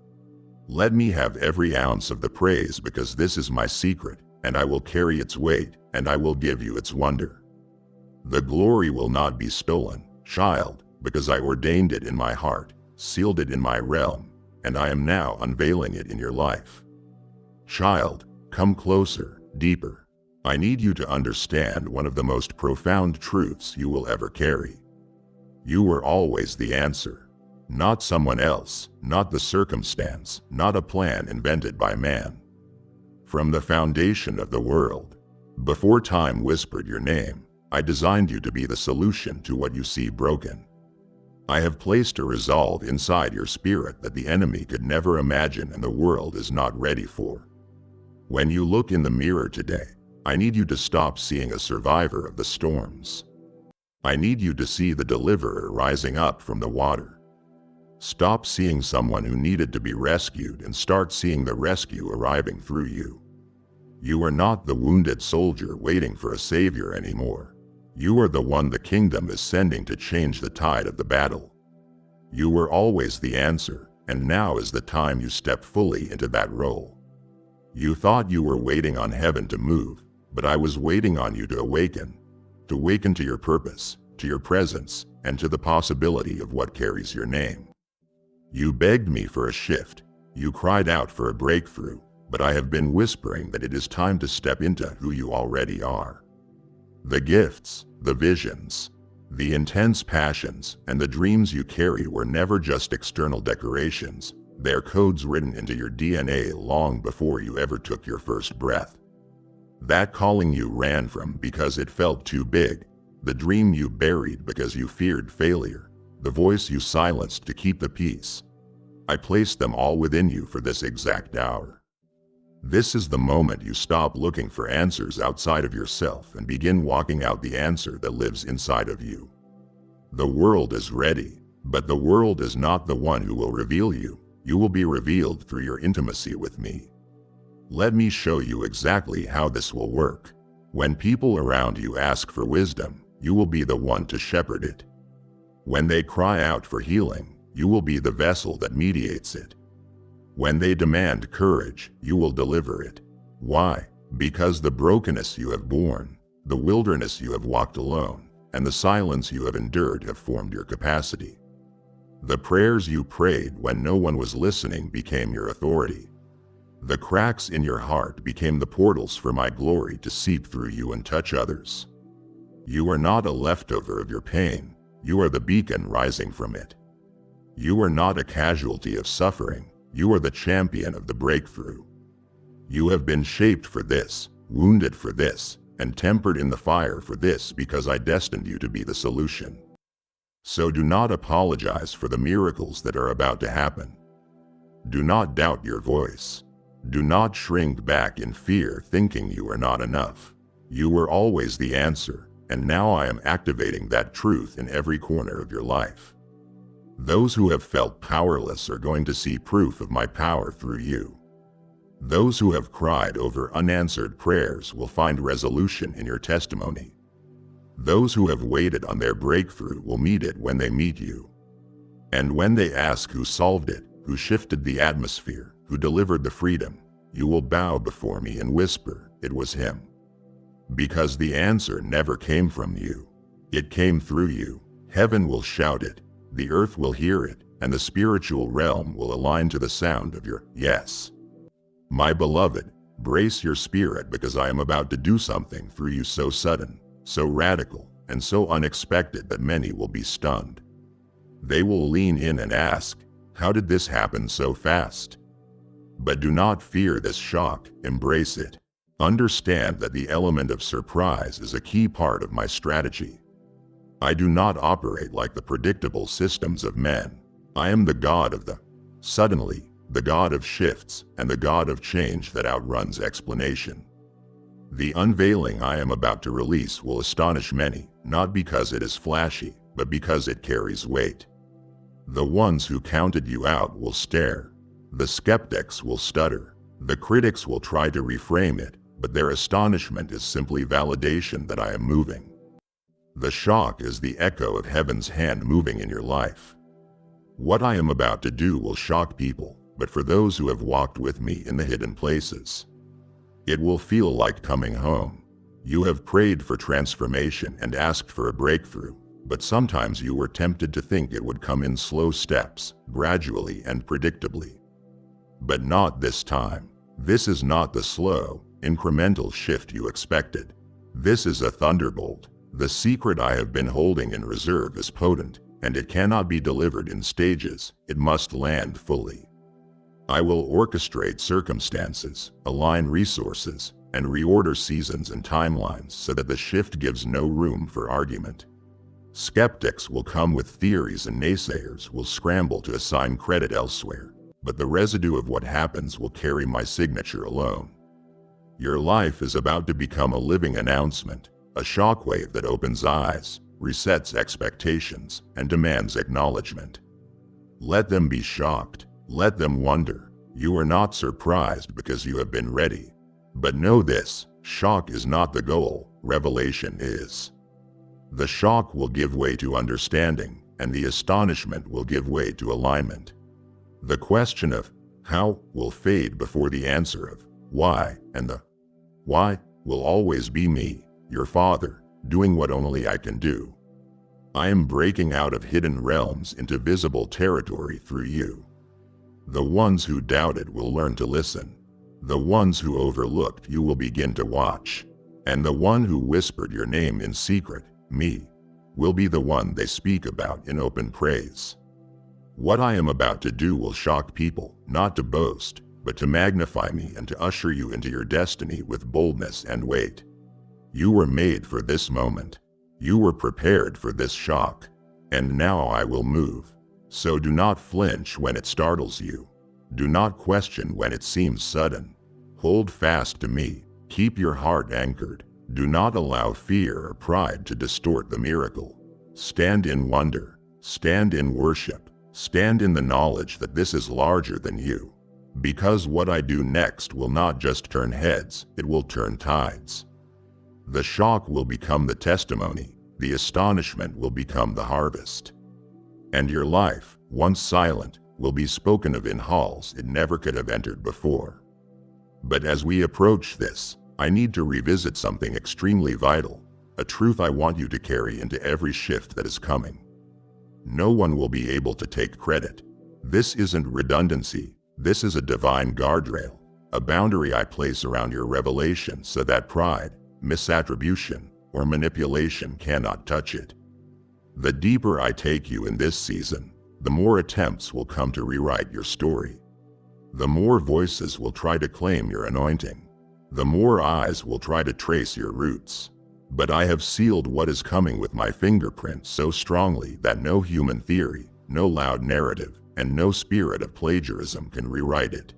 Let me have every ounce of the praise because this is my secret, and I will carry its weight, and I will give you its wonder. The glory will not be stolen, child, because I ordained it in my heart, sealed it in my realm, and I am now unveiling it in your life. Child, come closer, deeper. I need you to understand one of the most profound truths you will ever carry. You were always the answer, not someone else, not the circumstance, not a plan invented by man. From the foundation of the world, before time whispered your name, I designed you to be the solution to what you see broken. I have placed a resolve inside your spirit that the enemy could never imagine and the world is not ready for. When you look in the mirror today, I need you to stop seeing a survivor of the storms. I need you to see the deliverer rising up from the water. Stop seeing someone who needed to be rescued and start seeing the rescue arriving through you. You are not the wounded soldier waiting for a savior anymore. You are the one the kingdom is sending to change the tide of the battle. You were always the answer, and now is the time you step fully into that role. You thought you were waiting on heaven to move, but I was waiting on you to awaken to your purpose, to your presence, and to the possibility of what carries your name. You begged me for a shift, you cried out for a breakthrough, but I have been whispering that it is time to step into who you already are. The gifts, the visions, the intense passions, and the dreams you carry were never just external decorations. They're codes written into your DNA long before you ever took your first breath. That calling you ran from because it felt too big, the dream you buried because you feared failure, the voice you silenced to keep the peace. I placed them all within you for this exact hour. This is the moment you stop looking for answers outside of yourself and begin walking out the answer that lives inside of you. The world is ready, but the world is not the one who will reveal you. You will be revealed through your intimacy with me. Let me show you exactly how this will work. When people around you ask for wisdom, you will be the one to shepherd it. When they cry out for healing, you will be the vessel that mediates it. When they demand courage, you will deliver it. Why? Because the brokenness you have borne, the wilderness you have walked alone, and the silence you have endured have formed your capacity. The prayers you prayed when no one was listening became your authority. The cracks in your heart became the portals for my glory to seep through you and touch others. You are not a leftover of your pain, you are the beacon rising from it. You are not a casualty of suffering, you are the champion of the breakthrough. You have been shaped for this, wounded for this, and tempered in the fire for this because I destined you to be the solution. So do not apologize for the miracles that are about to happen. Do not doubt your voice. Do not shrink back in fear thinking you are not enough. You were always the answer, and now I am activating that truth in every corner of your life. Those who have felt powerless are going to see proof of my power through you. Those who have cried over unanswered prayers will find resolution in your testimony. Those who have waited on their breakthrough will meet it when they meet you. And when they ask who solved it, who shifted the atmosphere, who delivered the freedom, you will bow before me and whisper, "It was him." Because the answer never came from you. It came through you. Heaven will shout it, the earth will hear it, and the spiritual realm will align to the sound of your yes. My beloved, brace your spirit because I am about to do something through you so sudden, so radical, and so unexpected that many will be stunned. They will lean in and ask, "How did this happen so fast?" But do not fear this shock, embrace it. Understand that the element of surprise is a key part of my strategy. I do not operate like the predictable systems of men. I am the God of the suddenly, the God of shifts, and the God of change that outruns explanation. The unveiling I am about to release will astonish many, not because it is flashy, but because it carries weight. The ones who counted you out will stare. The skeptics will stutter. The critics will try to reframe it, but their astonishment is simply validation that I am moving. The shock is the echo of heaven's hand moving in your life. What I am about to do will shock people, but for those who have walked with me in the hidden places, it will feel like coming home. You have prayed for transformation and asked for a breakthrough, but sometimes you were tempted to think it would come in slow steps, gradually and predictably. But not this time. This is not the slow, incremental shift you expected. This is a thunderbolt. The secret I have been holding in reserve is potent, and it cannot be delivered in stages. It must land fully. I will orchestrate circumstances, align resources, and reorder seasons and timelines so that the shift gives no room for argument. Skeptics will come with theories and naysayers will scramble to assign credit elsewhere, but the residue of what happens will carry my signature alone. Your life is about to become a living announcement, a shockwave that opens eyes, resets expectations, and demands acknowledgement. Let them be shocked. Let them wonder. You are not surprised because you have been ready. But know this, shock is not the goal, revelation is. The shock will give way to understanding, and the astonishment will give way to alignment. The question of how will fade before the answer of why, and the why will always be me, your father, doing what only I can do. I am breaking out of hidden realms into visible territory through you. The ones who doubted will learn to listen. The ones who overlooked you will begin to watch. And the one who whispered your name in secret, me, will be the one they speak about in open praise. What I am about to do will shock people, not to boast, but to magnify me and to usher you into your destiny with boldness and weight. You were made for this moment. You were prepared for this shock. And now I will move. So do not flinch when it startles you. Do not question when it seems sudden. Hold fast to me. Keep your heart anchored. Do not allow fear or pride to distort the miracle. Stand in wonder. Stand in worship. Stand in the knowledge that this is larger than you. Because what I do next will not just turn heads, it will turn tides. The shock will become the testimony. The astonishment will become the harvest. And your life, once silent, will be spoken of in halls it never could have entered before. But as we approach this, I need to revisit something extremely vital, a truth I want you to carry into every shift that is coming. No one will be able to take credit. This isn't redundancy, this is a divine guardrail, a boundary I place around your revelation so that pride, misattribution, or manipulation cannot touch it. The deeper I take you in this season, the more attempts will come to rewrite your story. The more voices will try to claim your anointing. The more eyes will try to trace your roots. But I have sealed what is coming with my fingerprint so strongly that no human theory, no loud narrative, and no spirit of plagiarism can rewrite it.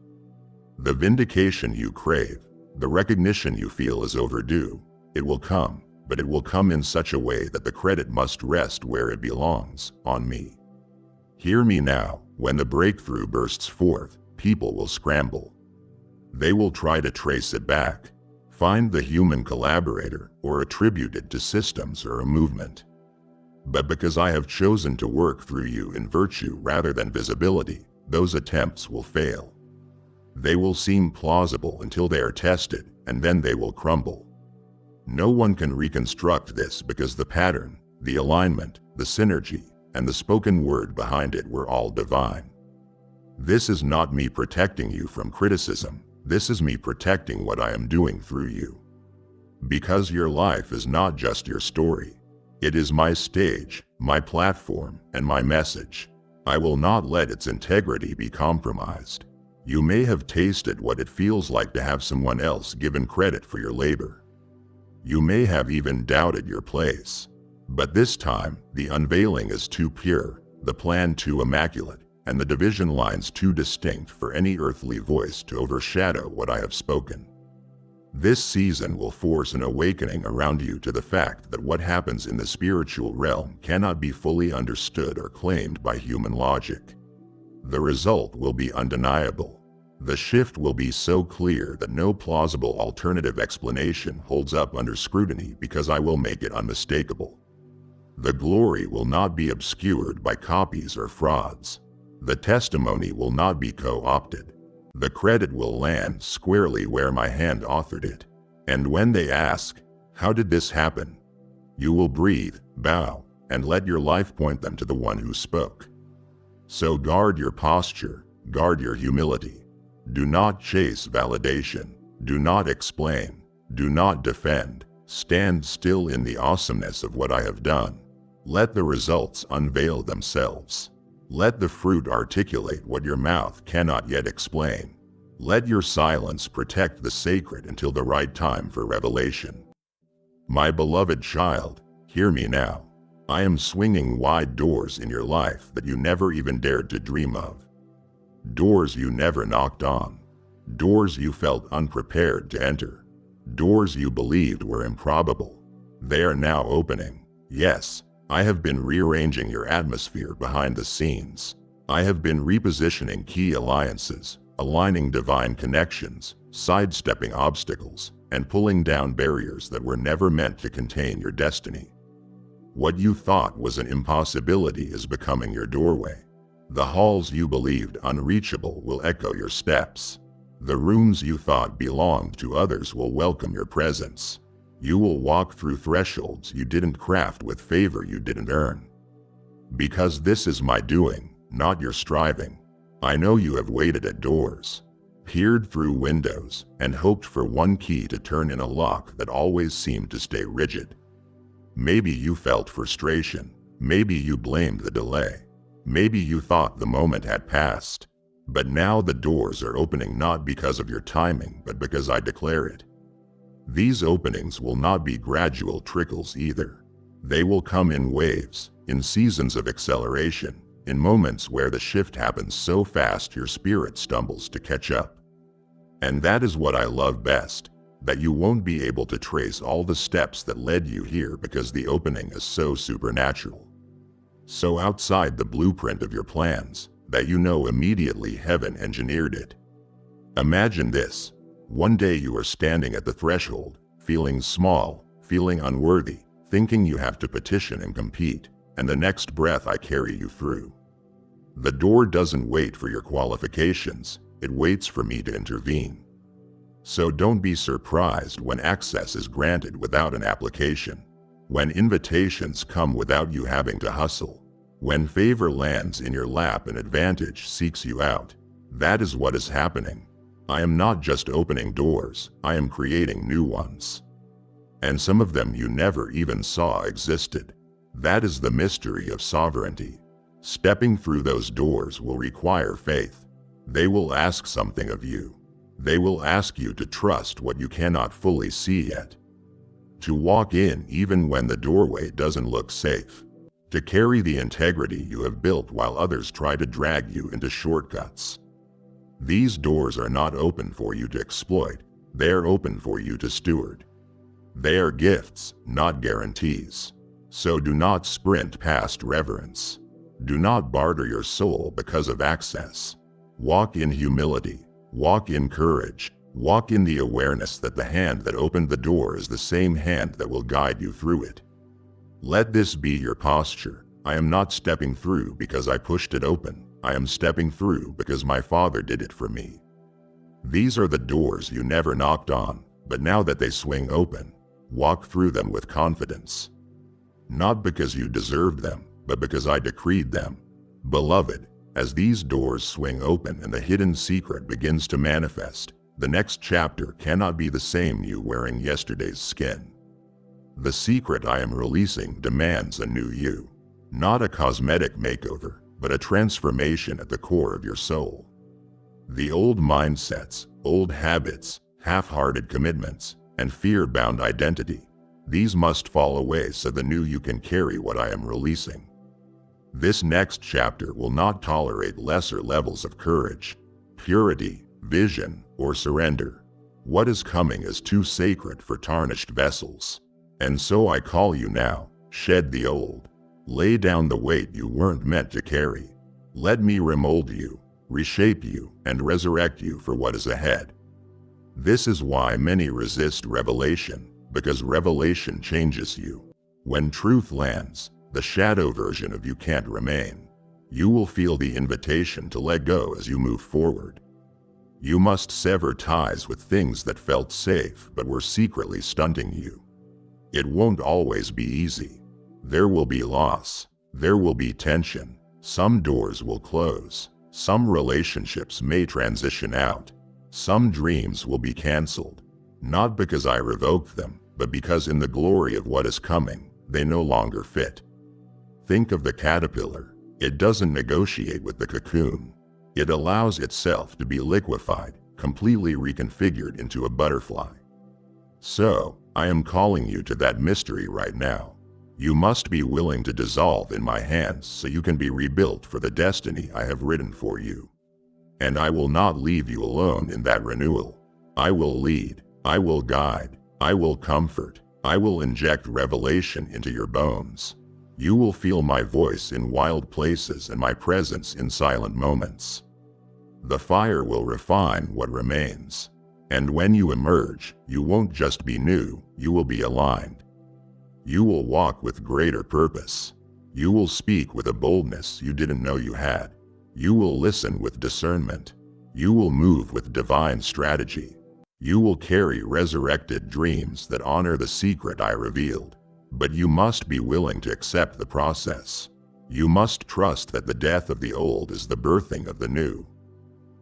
The vindication you crave, the recognition you feel is overdue, it will come, but it will come in such a way that the credit must rest where it belongs, on me. Hear me now, when the breakthrough bursts forth, people will scramble. They will try to trace it back, find the human collaborator, or attribute it to systems or a movement. But because I have chosen to work through you in virtue rather than visibility, those attempts will fail. They will seem plausible until they are tested, and then they will crumble. No one can reconstruct this because the pattern, the alignment, the synergy, and the spoken word behind it were all divine. This is not me protecting you from criticism. This is me protecting what I am doing through you. Because your life is not just your story. It is my stage, my platform, and my message. I will not let its integrity be compromised. You may have tasted what it feels like to have someone else given credit for your labor. You may have even doubted your place. But this time, the unveiling is too pure, the plan too immaculate, and the division lines too distinct for any earthly voice to overshadow what I have spoken. This season will force an awakening around you to the fact that what happens in the spiritual realm cannot be fully understood or claimed by human logic. The result will be undeniable. The shift will be so clear that no plausible alternative explanation holds up under scrutiny because I will make it unmistakable. The glory will not be obscured by copies or frauds. The testimony will not be co-opted. The credit will land squarely where my hand authored it. And when they ask, "How did this happen?" you will breathe, bow, and let your life point them to the one who spoke. So guard your posture, guard your humility. Do not chase validation. Do not explain. Do not defend. Stand still in the awesomeness of what I have done. Let the results unveil themselves. Let the fruit articulate what your mouth cannot yet explain. Let your silence protect the sacred until the right time for revelation. My beloved child, hear me now. I am swinging wide doors in your life that you never even dared to dream of. Doors you never knocked on. Doors you felt unprepared to enter. Doors you believed were improbable. They are now opening. Yes, I have been rearranging your atmosphere behind the scenes. I have been repositioning key alliances, aligning divine connections, sidestepping obstacles, and pulling down barriers that were never meant to contain your destiny. What you thought was an impossibility is becoming your doorway. The halls you believed unreachable will echo your steps. The rooms you thought belonged to others will welcome your presence. You will walk through thresholds you didn't craft with favor you didn't earn. Because this is my doing, not your striving. I know you have waited at doors, peered through windows, and hoped for one key to turn in a lock that always seemed to stay rigid. Maybe you felt frustration. Maybe you blamed the delay. Maybe you thought the moment had passed. But now the doors are opening not because of your timing, but because I declare it. These openings will not be gradual trickles either. They will come in waves, in seasons of acceleration, in moments where the shift happens so fast your spirit stumbles to catch up. And that is what I love best, that you won't be able to trace all the steps that led you here because the opening is so supernatural. So outside the blueprint of your plans, that you know immediately heaven engineered it. Imagine this. One day you are standing at the threshold, feeling small, feeling unworthy, thinking you have to petition and compete, and the next breath I carry you through. The door doesn't wait for your qualifications, it waits for me to intervene. So don't be surprised when access is granted without an application, when invitations come without you having to hustle, when favor lands in your lap and advantage seeks you out. That is what is happening. I am not just opening doors, I am creating new ones. And some of them you never even saw existed. That is the mystery of sovereignty. Stepping through those doors will require faith. They will ask something of you. They will ask you to trust what you cannot fully see yet. To walk in even when the doorway doesn't look safe. To carry the integrity you have built while others try to drag you into shortcuts. These doors are not open for you to exploit, they are open for you to steward. They are gifts, not guarantees. So do not sprint past reverence. Do not barter your soul because of access. Walk in humility, walk in courage, walk in the awareness that the hand that opened the door is the same hand that will guide you through it. Let this be your posture. I am not stepping through because I pushed it open. I am stepping through because my Father did it for me. These are the doors you never knocked on, but now that they swing open, walk through them with confidence. Not because you deserved them, but because I decreed them. Beloved, as these doors swing open and the hidden secret begins to manifest, the next chapter cannot be the same you wearing yesterday's skin. The secret I am releasing demands a new you, not a cosmetic makeover, but a transformation at the core of your soul. The old mindsets, old habits, half-hearted commitments, and fear-bound identity, these must fall away so the new you can carry what I am releasing. This next chapter will not tolerate lesser levels of courage, purity, vision, or surrender. What is coming is too sacred for tarnished vessels. And so I call you now, shed the old. Lay down the weight you weren't meant to carry. Let me remold you, reshape you, and resurrect you for what is ahead. This is why many resist revelation, because revelation changes you. When truth lands, the shadow version of you can't remain. You will feel the invitation to let go as you move forward. You must sever ties with things that felt safe but were secretly stunting you. It won't always be easy. There will be loss. There will be tension. Some doors will close. Some relationships may transition out. Some dreams will be canceled. Not because I revoked them, but because in the glory of what is coming, they no longer fit. Think of the caterpillar. It doesn't negotiate with the cocoon. It allows itself to be liquefied, completely reconfigured into a butterfly. So, I am calling you to that mystery right now. You must be willing to dissolve in my hands so you can be rebuilt for the destiny I have written for you. And I will not leave you alone in that renewal. I will lead, I will guide, I will comfort, I will inject revelation into your bones. You will feel my voice in wild places and my presence in silent moments. The fire will refine what remains. And when you emerge, you won't just be new, you will be aligned. You will walk with greater purpose. You will speak with a boldness you didn't know you had. You will listen with discernment. You will move with divine strategy. You will carry resurrected dreams that honor the secret I revealed. But you must be willing to accept the process. You must trust that the death of the old is the birthing of the new.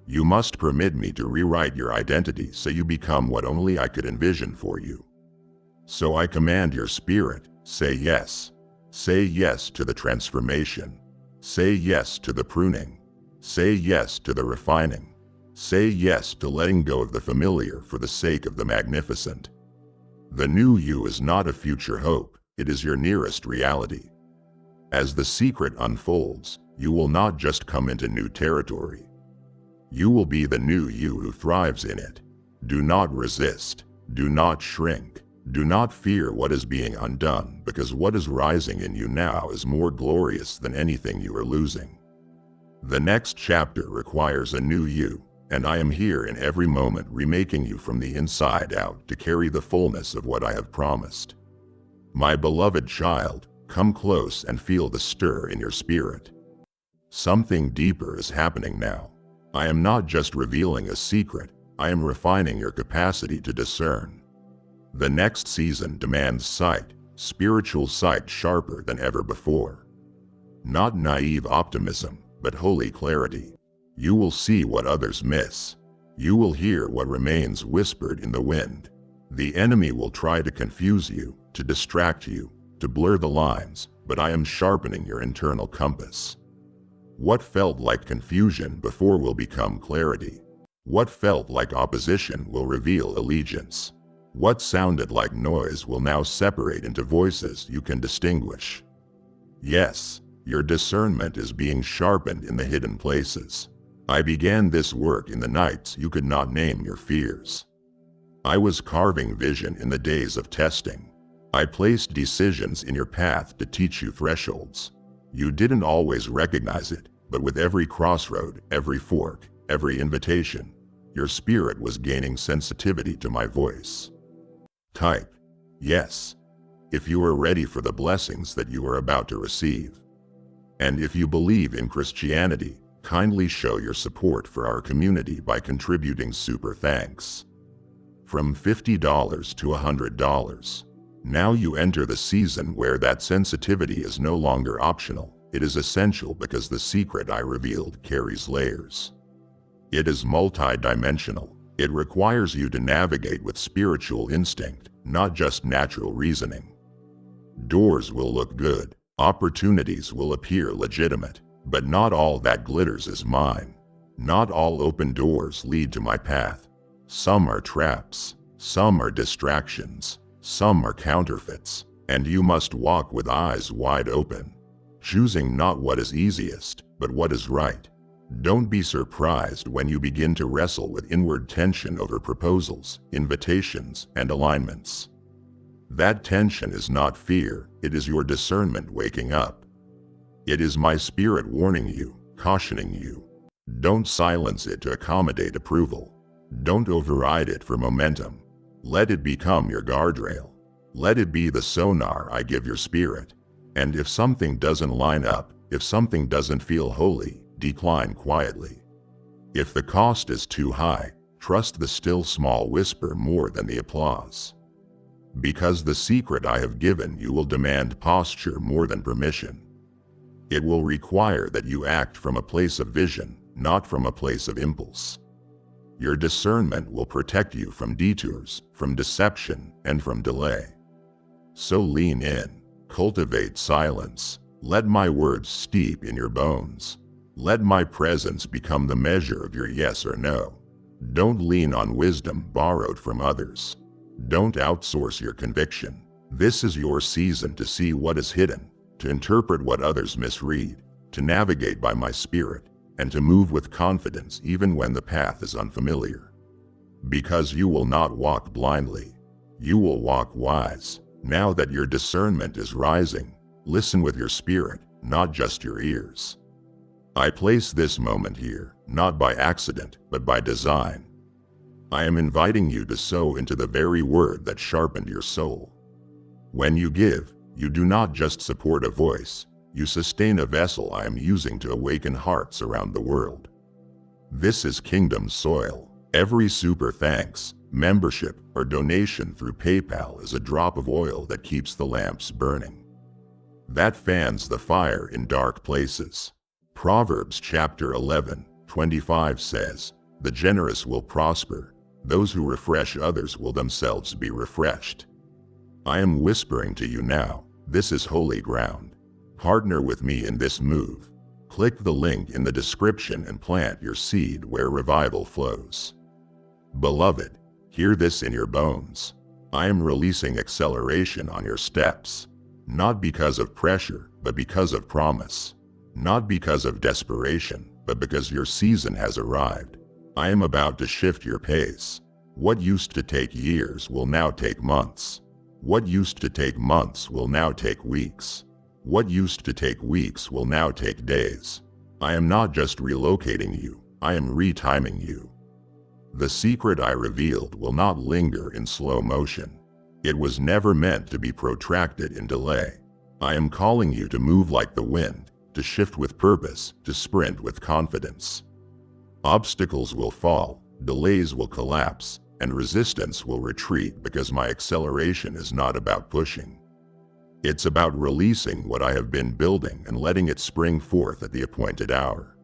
You must permit me to rewrite your identity so you become what only I could envision for you. So I command your spirit, say yes. Say yes to the transformation. Say yes to the pruning. Say yes to the refining. Say yes to letting go of the familiar for the sake of the magnificent. The new you is not a future hope, it is your nearest reality. As the secret unfolds, you will not just come into new territory. You will be the new you who thrives in it. Do not resist. Do not shrink. Do not fear what is being undone, because what is rising in you now is more glorious than anything you are losing. The next chapter requires a new you, and I am here in every moment remaking you from the inside out to carry the fullness of what I have promised. My beloved child, come close and feel the stir in your spirit. Something deeper is happening now. I am not just revealing a secret, I am refining your capacity to discern. The next season demands sight, spiritual sight sharper than ever before. Not naive optimism, but holy clarity. You will see what others miss. You will hear what remains whispered in the wind. The enemy will try to confuse you, to distract you, to blur the lines, but I am sharpening your internal compass. What felt like confusion before will become clarity. What felt like opposition will reveal allegiance. What sounded like noise will now separate into voices you can distinguish. Yes, your discernment is being sharpened in the hidden places. I began this work in the nights you could not name your fears. I was carving vision in the days of testing. I placed decisions in your path to teach you thresholds. You didn't always recognize it, but with every crossroad, every fork, every invitation, your spirit was gaining sensitivity to my voice. Type yes if you are ready for the blessings that you are about to receive. And if you believe in Christianity, kindly show your support for our community by contributing super thanks. From $50 to $100. Now you enter the season where that sensitivity is no longer optional. It is essential because the secret I revealed carries layers. It is multi-dimensional. It requires you to navigate with spiritual instinct, not just natural reasoning. Doors will look good. Opportunities will appear legitimate. But not all that glitters is mine. Not all open doors lead to my path. Some are traps. Some are distractions. Some are counterfeits. And you must walk with eyes wide open, choosing not what is easiest, but what is right. Don't be surprised when you begin to wrestle with inward tension over proposals, invitations, and alignments. That tension is not fear, it is your discernment waking up. It is my spirit warning you, cautioning you. Don't silence it to accommodate approval. Don't override it for momentum. Let it become your guardrail. Let it be the sonar I give your spirit. And if something doesn't line up, if something doesn't feel holy, decline quietly. If the cost is too high, trust the still small whisper more than the applause. Because the secret I have given you will demand posture more than permission. It will require that you act from a place of vision, not from a place of impulse. Your discernment will protect you from detours, from deception, and from delay. So lean in, cultivate silence, let my words steep in your bones. Let my presence become the measure of your yes or no. Don't lean on wisdom borrowed from others. Don't outsource your conviction. This is your season to see what is hidden, to interpret what others misread, to navigate by my spirit, and to move with confidence even when the path is unfamiliar. Because you will not walk blindly. You will walk wise. Now that your discernment is rising, listen with your spirit, not just your ears. I place this moment here, not by accident, but by design. I am inviting you to sow into the very word that sharpened your soul. When you give, you do not just support a voice, you sustain a vessel I am using to awaken hearts around the world. This is kingdom soil. Every super thanks, membership, or donation through PayPal is a drop of oil that keeps the lamps burning. That fans the fire in dark places. Proverbs chapter 11:25 says, "The generous will prosper. Those who refresh others will themselves be refreshed." I am whispering to you now, this is holy ground. Partner with me in this move. Click the link in the description and plant your seed where revival flows. Beloved, hear this in your bones. I am releasing acceleration on your steps. Not because of pressure, but because of promise. Not because of desperation, but because your season has arrived. I am about to shift your pace. What used to take years will now take months. What used to take months will now take weeks. What used to take weeks will now take days. I am not just relocating you, I am retiming you. The secret I revealed will not linger in slow motion. It was never meant to be protracted in delay. I am calling you to move like the wind, to shift with purpose, to sprint with confidence. Obstacles will fall, delays will collapse, and resistance will retreat because my acceleration is not about pushing. It's about releasing what I have been building and letting it spring forth at the appointed hour.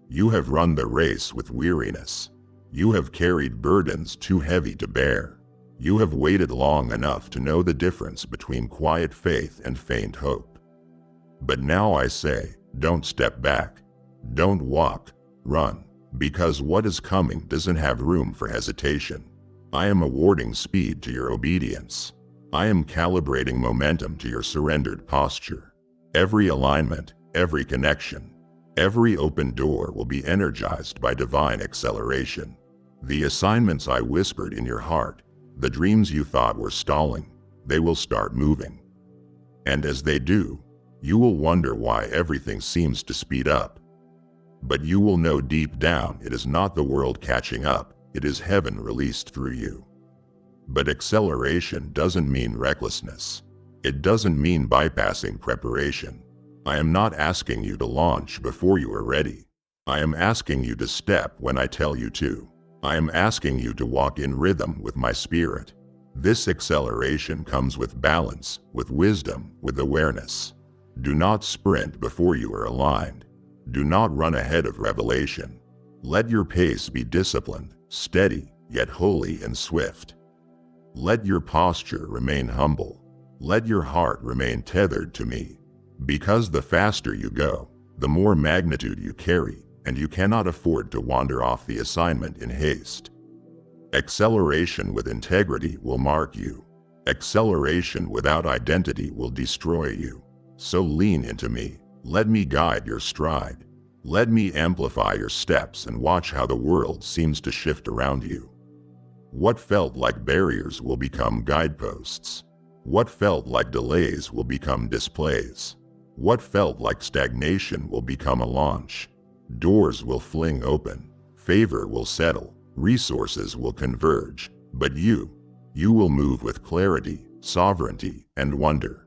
You have run the race with weariness. You have carried burdens too heavy to bear. You have waited long enough to know the difference between quiet faith and faint hope. But now I say, don't step back. Don't walk, run, because what is coming doesn't have room for hesitation. I am awarding speed to your obedience. I am calibrating momentum to your surrendered posture. Every alignment, every connection, every open door will be energized by divine acceleration. The assignments I whispered in your heart, the dreams you thought were stalling, they will start moving. And as they do, you will wonder why everything seems to speed up. But you will know deep down it is not the world catching up, it is heaven released through you. But acceleration doesn't mean recklessness. It doesn't mean bypassing preparation. I am not asking you to launch before you are ready. I am asking you to step when I tell you to. I am asking you to walk in rhythm with my spirit. This acceleration comes with balance, with wisdom, with awareness. Do not sprint before you are aligned. Do not run ahead of revelation. Let your pace be disciplined, steady, yet holy and swift. Let your posture remain humble. Let your heart remain tethered to me. Because the faster you go, the more magnitude you carry, and you cannot afford to wander off the assignment in haste. Acceleration with integrity will mark you. Acceleration without identity will destroy you. So lean into me. Let me guide your stride. Let me amplify your steps and watch how the world seems to shift around you. What felt like barriers will become guideposts. What felt like delays will become displays. What felt like stagnation will become a launch. Doors will fling open. Favor will settle. Resources will converge. But you will move with clarity, sovereignty, and wonder.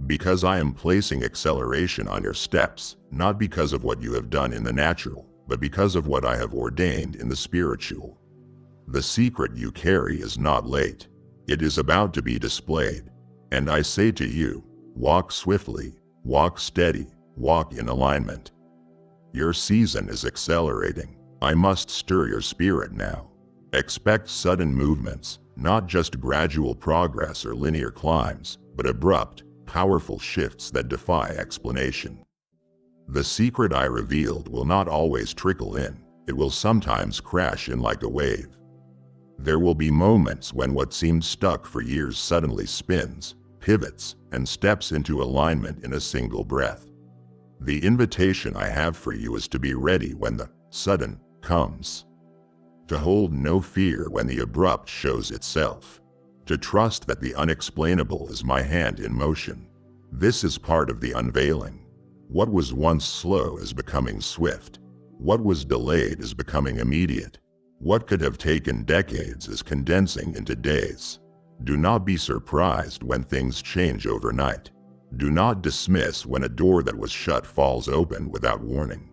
Because I am placing acceleration on your steps, not because of what you have done in the natural, but because of what I have ordained in the spiritual. The secret you carry is not late. It is about to be displayed. And I say to you, walk swiftly, walk steady, walk in alignment. Your season is accelerating. I must stir your spirit now. Expect sudden movements, not just gradual progress or linear climbs, but abrupt, powerful shifts that defy explanation. The secret I revealed will not always trickle in. It will sometimes crash in like a wave. There will be moments when what seemed stuck for years suddenly spins, pivots, and steps into alignment in a single breath. The invitation I have for you is to be ready when the sudden comes. To hold no fear when the abrupt shows itself. To trust that the unexplainable is my hand in motion. This is part of the unveiling. What was once slow is becoming swift. What was delayed is becoming immediate. What could have taken decades is condensing into days. Do not be surprised when things change overnight. Do not dismiss when a door that was shut falls open without warning.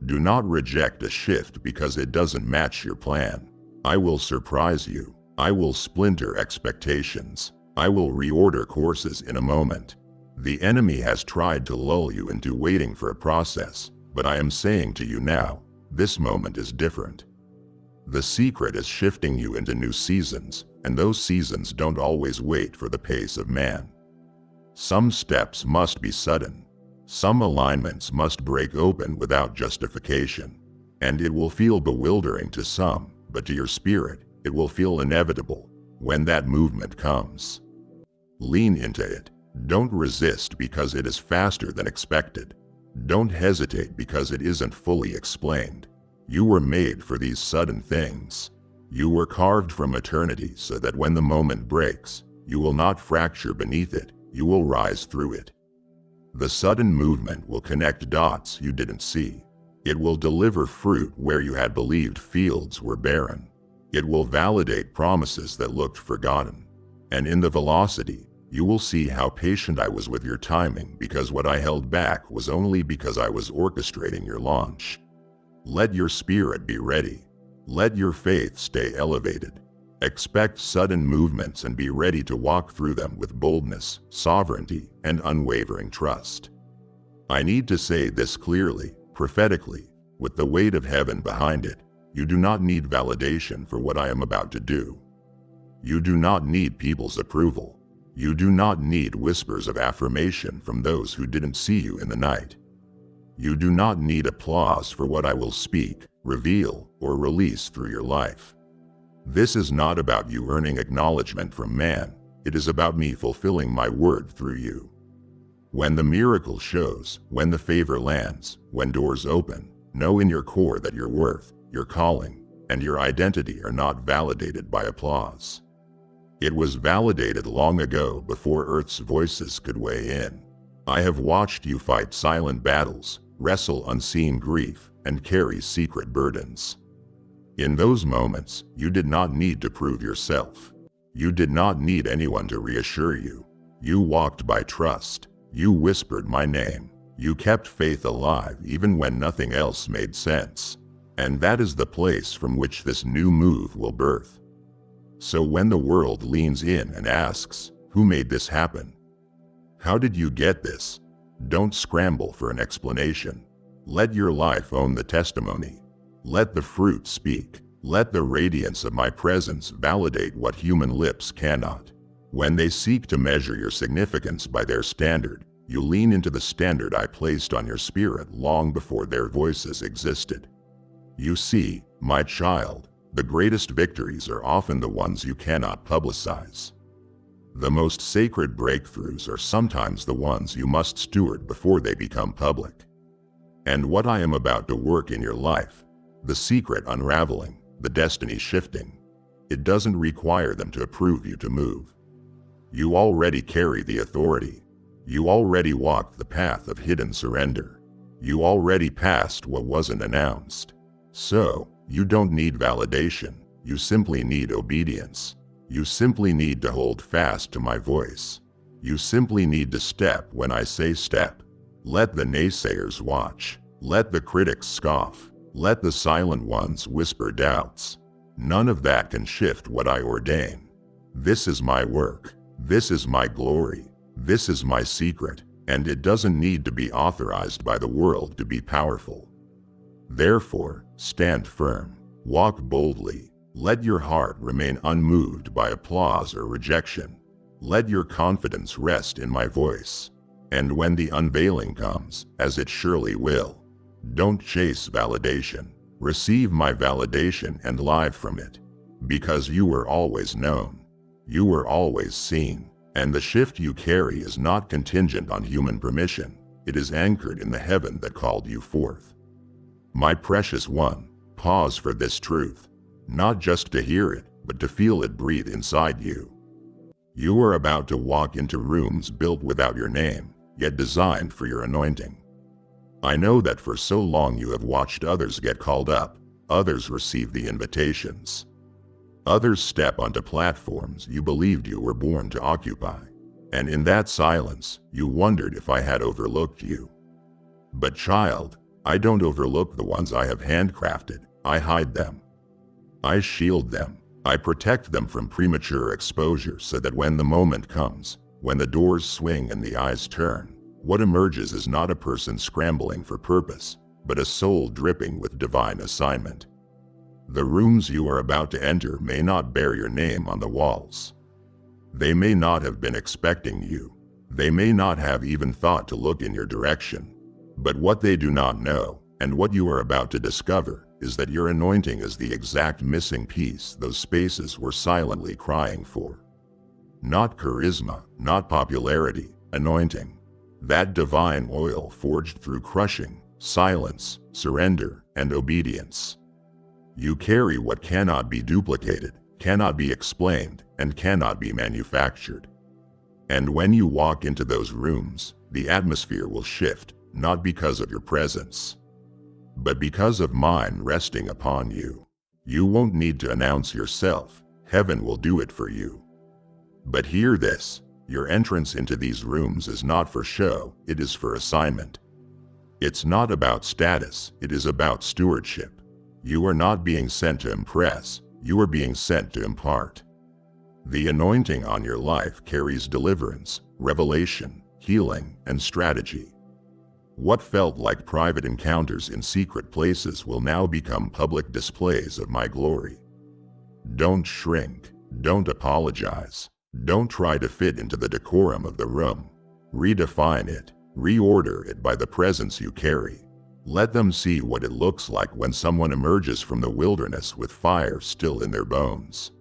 Do not reject a shift because it doesn't match your plan. I will surprise you. I will splinter expectations. I will reorder courses in a moment. The enemy has tried to lull you into waiting for a process, but I am saying to you now, this moment is different. The secret is shifting you into new seasons, and those seasons don't always wait for the pace of man. Some steps must be sudden. Some alignments must break open without justification. And it will feel bewildering to some, but to your spirit, it will feel inevitable when that movement comes. Lean into it. Don't resist because it is faster than expected. Don't hesitate because it isn't fully explained. You were made for these sudden things. You were carved from eternity so that when the moment breaks, you will not fracture beneath it, you will rise through it. The sudden movement will connect dots you didn't see. It will deliver fruit where you had believed fields were barren. It will validate promises that looked forgotten. And in the velocity, you will see how patient I was with your timing, because what I held back was only because I was orchestrating your launch. Let your spirit be ready. Let your faith stay elevated. Expect sudden movements and be ready to walk through them with boldness, sovereignty, and unwavering trust. I need to say this clearly, prophetically, with the weight of heaven behind it. You do not need validation for what I am about to do. You do not need people's approval. You do not need whispers of affirmation from those who didn't see you in the night. You do not need applause for what I will speak, reveal, or release through your life. This is not about you earning acknowledgement from man. It is about me fulfilling my word through you. When the miracle shows, when the favor lands, when doors open, know in your core that your worth, your calling, and your identity are not validated by applause. It was validated long ago before Earth's voices could weigh in. I have watched you fight silent battles, wrestle unseen grief, and carry secret burdens. In those moments, you did not need to prove yourself. You did not need anyone to reassure you. You walked by trust. You whispered my name. You kept faith alive even when nothing else made sense. And that is the place from which this new move will birth. So when the world leans in and asks, who made this happen? How did you get this? Don't scramble for an explanation. Let your life own the testimony. Let the fruit speak. Let the radiance of my presence validate what human lips cannot. When they seek to measure your significance by their standard, you lean into the standard I placed on your spirit long before their voices existed. You see, my child, the greatest victories are often the ones you cannot publicize. The most sacred breakthroughs are sometimes the ones you must steward before they become public. And what I am about to work in your life, the secret unraveling, the destiny shifting, it doesn't require them to approve you to move. You already carry the authority. You already walked the path of hidden surrender. You already passed what wasn't announced. So, you don't need validation. You simply need obedience. You simply need to hold fast to my voice. You simply need to step when I say step. Let the naysayers watch. Let the critics scoff. Let the silent ones whisper doubts. None of that can shift what I ordain. This is my work. This is my glory. This is my secret, and it doesn't need to be authorized by the world to be powerful. Therefore, stand firm. Walk boldly. Let your heart remain unmoved by applause or rejection. Let your confidence rest in my voice. And when the unveiling comes, as it surely will, don't chase validation. Receive my validation and live from it. Because you were always known. You were always seen. And the shift you carry is not contingent on human permission. It is anchored in the heaven that called you forth. My precious one, pause for this truth. Not just to hear it, but to feel it breathe inside you. You are about to walk into rooms built without your name, yet designed for your anointing. I know that for so long you have watched others get called up, others receive the invitations. Others step onto platforms you believed you were born to occupy, and in that silence, you wondered if I had overlooked you. But child, I don't overlook the ones I have handcrafted. I hide them. I shield them. I protect them from premature exposure so that when the moment comes, when the doors swing and the eyes turn, what emerges is not a person scrambling for purpose, but a soul dripping with divine assignment. The rooms you are about to enter may not bear your name on the walls. They may not have been expecting you. They may not have even thought to look in your direction. But what they do not know, and what you are about to discover, is that your anointing is the exact missing piece those spaces were silently crying for. Not charisma, not popularity, anointing. That divine oil forged through crushing, silence, surrender, and obedience. You carry what cannot be duplicated, cannot be explained, and cannot be manufactured. And when you walk into those rooms, the atmosphere will shift, not because of your presence, but because of mine resting upon you. You won't need to announce yourself. Heaven will do it for you. But hear this, your entrance into these rooms is not for show, it is for assignment. It's not about status, it is about stewardship. You are not being sent to impress, you are being sent to impart. The anointing on your life carries deliverance, revelation, healing, and strategy. What felt like private encounters in secret places will now become public displays of my glory. Don't shrink, don't apologize, don't try to fit into the decorum of the room. Redefine it, reorder it by the presence you carry. Let them see what it looks like when someone emerges from the wilderness with fire still in their bones.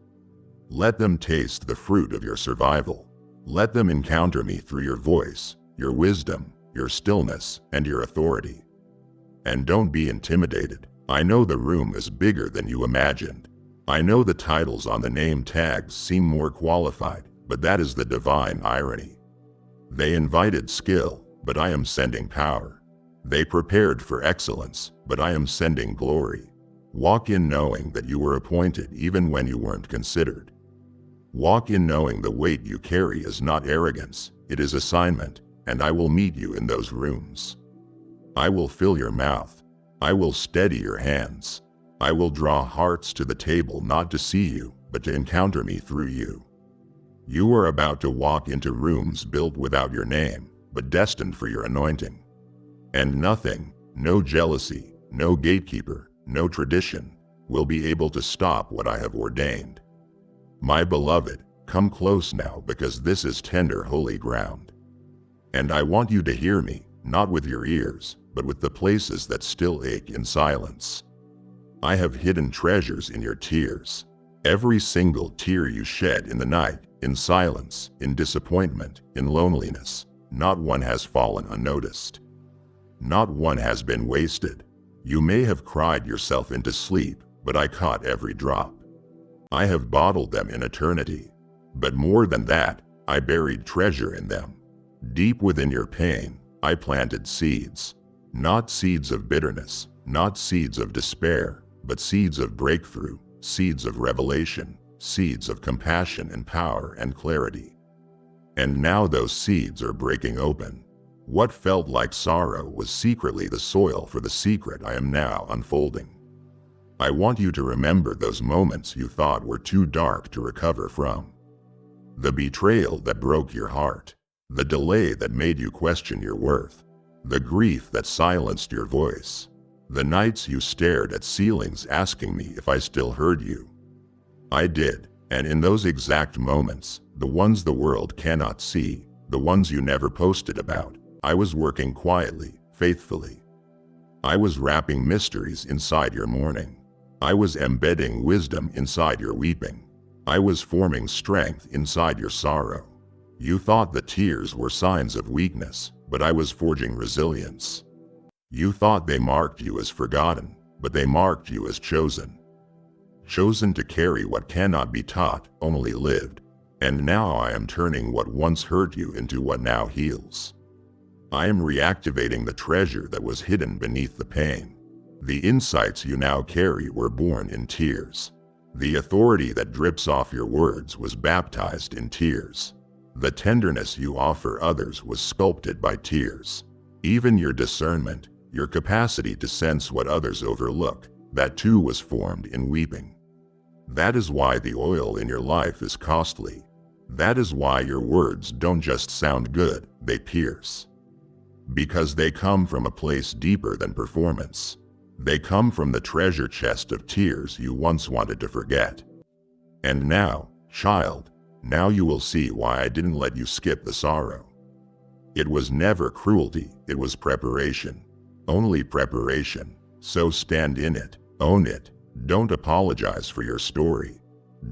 Let them taste the fruit of your survival. Let them encounter me through your voice, your wisdom, your stillness, and your authority. And don't be intimidated. I know the room is bigger than you imagined. I know the titles on the name tags seem more qualified, but that is the divine irony. They invited skill, but I am sending power. They prepared for excellence, but I am sending glory. Walk in knowing that you were appointed even when you weren't considered. Walk in knowing the weight you carry is not arrogance, it is assignment, and I will meet you in those rooms. I will fill your mouth. I will steady your hands. I will draw hearts to the table not to see you, but to encounter me through you. You are about to walk into rooms built without your name, but destined for your anointing. And nothing, no jealousy, no gatekeeper, no tradition, will be able to stop what I have ordained. My beloved, come close now because this is tender holy ground. And I want you to hear me, not with your ears, but with the places that still ache in silence. I have hidden treasures in your tears. Every single tear you shed in the night, in silence, in disappointment, in loneliness, not one has fallen unnoticed. Not one has been wasted. You may have cried yourself into sleep, but I caught every drop. I have bottled them in eternity. But more than that, I buried treasure in them. Deep within your pain, I planted seeds. Not seeds of bitterness, not seeds of despair, but seeds of breakthrough, seeds of revelation, seeds of compassion and power and clarity. And now those seeds are breaking open. What felt like sorrow was secretly the soil for the secret I am now unfolding. I want you to remember those moments you thought were too dark to recover from. The betrayal that broke your heart. The delay that made you question your worth. The grief that silenced your voice. The nights you stared at ceilings asking me if I still heard you. I did, and in those exact moments, the ones the world cannot see, the ones you never posted about, I was working quietly, faithfully. I was wrapping mysteries inside your mourning. I was embedding wisdom inside your weeping. I was forming strength inside your sorrow. You thought the tears were signs of weakness, but I was forging resilience. You thought they marked you as forgotten, but they marked you as chosen. Chosen to carry what cannot be taught, only lived. And now I am turning what once hurt you into what now heals. I am reactivating the treasure that was hidden beneath the pain. The insights you now carry were born in tears. The authority that drips off your words was baptized in tears. The tenderness you offer others was sculpted by tears. Even your discernment, your capacity to sense what others overlook, that too was formed in weeping. That is why the oil in your life is costly. That is why your words don't just sound good, they pierce. Because they come from a place deeper than performance. They come from the treasure chest of tears you once wanted to forget. And now, child, now you will see why I didn't let you skip the sorrow. It was never cruelty, it was preparation. Only preparation. So stand in it, own it. Don't apologize for your story.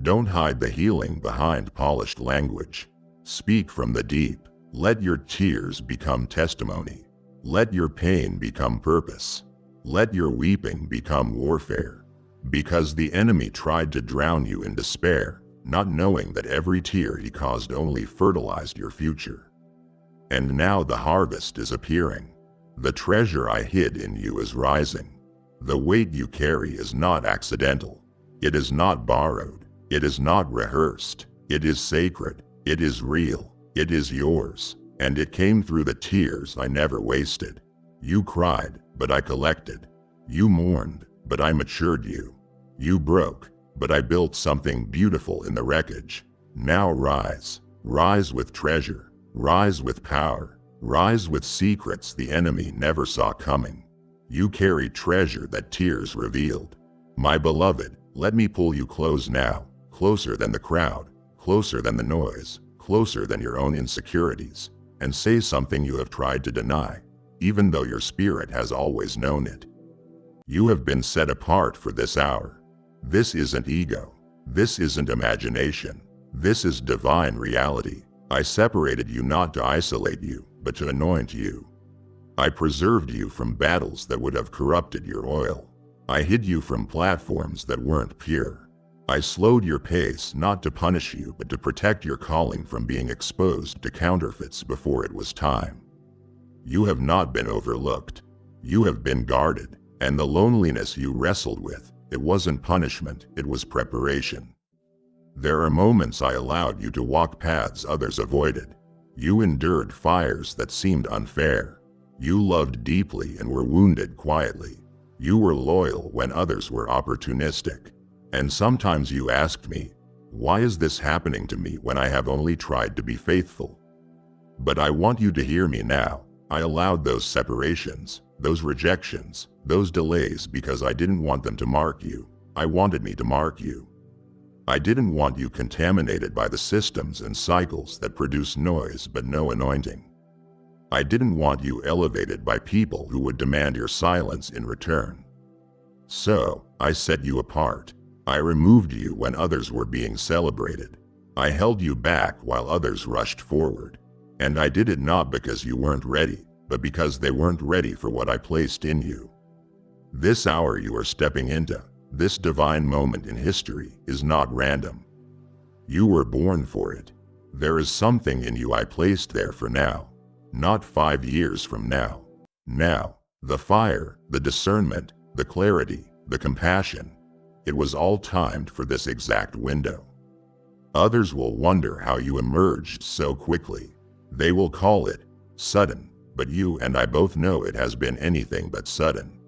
Don't hide the healing behind polished language. Speak from the deep. Let your tears become testimony. Let your pain become purpose. Let your weeping become warfare. Because the enemy tried to drown you in despair, not knowing that every tear he caused only fertilized your future. And now the harvest is appearing. The treasure I hid in you is rising. The weight you carry is not accidental. It is not borrowed. It is not rehearsed. It is sacred. It is real. It is yours. And it came through the tears I never wasted. You cried, but I collected. You mourned, but I matured you. You broke, but I built something beautiful in the wreckage. Now rise. Rise with treasure. Rise with power. Rise with secrets the enemy never saw coming. You carry treasure that tears revealed. My beloved, let me pull you close now, closer than the crowd, closer than the noise, closer than your own insecurities, and say something you have tried to deny, even though your spirit has always known it. You have been set apart for this hour. This isn't ego. This isn't imagination. This is divine reality. I separated you not to isolate you, but to anoint you. I preserved you from battles that would have corrupted your oil. I hid you from platforms that weren't pure. I slowed your pace not to punish you, but to protect your calling from being exposed to counterfeits before it was time. You have not been overlooked. You have been guarded, and the loneliness you wrestled with, it wasn't punishment, it was preparation. There are moments I allowed you to walk paths others avoided. You endured fires that seemed unfair. You loved deeply and were wounded quietly. You were loyal when others were opportunistic. And sometimes you asked me, why is this happening to me when I have only tried to be faithful? But I want you to hear me now. I allowed those separations, those rejections, those delays because I didn't want them to mark you. I wanted me to mark you. I didn't want you contaminated by the systems and cycles that produce noise but no anointing. I didn't want you elevated by people who would demand your silence in return. So, I set you apart. I removed you when others were being celebrated. I held you back while others rushed forward. And I did it not because you weren't ready, but because they weren't ready for what I placed in you. This hour you are stepping into, this divine moment in history, is not random. You were born for it. There is something in you I placed there for now. Not 5 years from now. Now, the fire, the discernment, the clarity, the compassion, it was all timed for this exact window. Others will wonder how you emerged so quickly. They will call it sudden, but you and I both know it has been anything but sudden.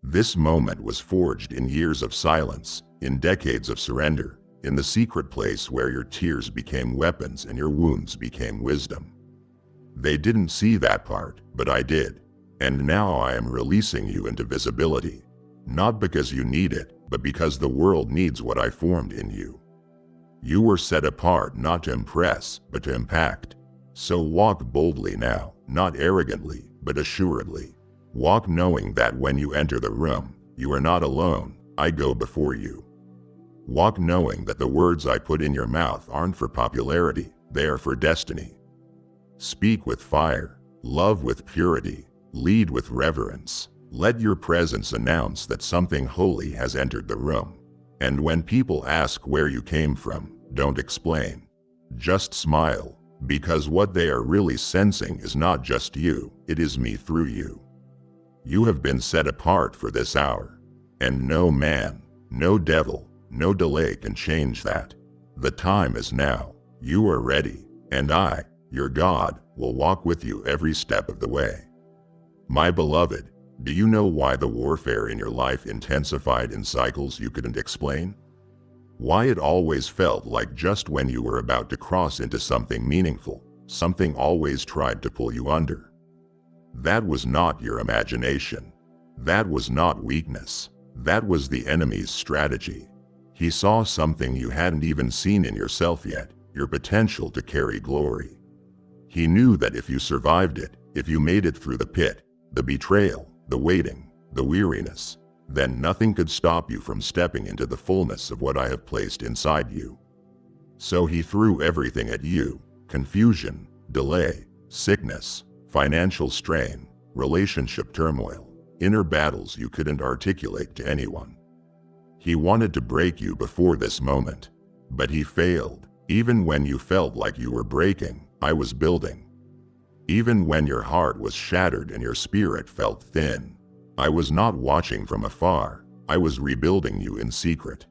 This moment was forged in years of silence, in decades of surrender, in the secret place where your tears became weapons and your wounds became wisdom. They didn't see that part, but I did. And now I am releasing you into visibility. Not because you need it, but because the world needs what I formed in you. You were set apart not to impress, but to impact. So walk boldly now, not arrogantly, but assuredly. Walk knowing that when you enter the room, you are not alone, I go before you. Walk knowing that the words I put in your mouth aren't for popularity, they are for destiny. Speak with fire, love with purity, lead with reverence. Let your presence announce that something holy has entered the room. And when people ask where you came from, don't explain. Just smile, because what they are really sensing is not just you, it is me through you. You have been set apart for this hour. And no man, no devil, no delay can change that. The time is now. You are ready, and I, your God, will walk with you every step of the way. My beloved, Do you know why the warfare in your life intensified in cycles you couldn't explain? Why it always felt like just when you were about to cross into something meaningful, something always tried to pull you under? That was not your imagination. That was not weakness. That was the enemy's strategy. He saw something you hadn't even seen in yourself yet, your potential to carry glory. He knew that if you survived it, if you made it through the pit, the betrayal, the waiting, the weariness, then nothing could stop you from stepping into the fullness of what I have placed inside you. So he threw everything at you: confusion, delay, sickness, financial strain, relationship turmoil, inner battles you couldn't articulate to anyone. He wanted to break you before this moment, but he failed. Even when you felt like you were breaking, I was building. Even when your heart was shattered and your spirit felt thin, I was not watching from afar, I was rebuilding you in secret.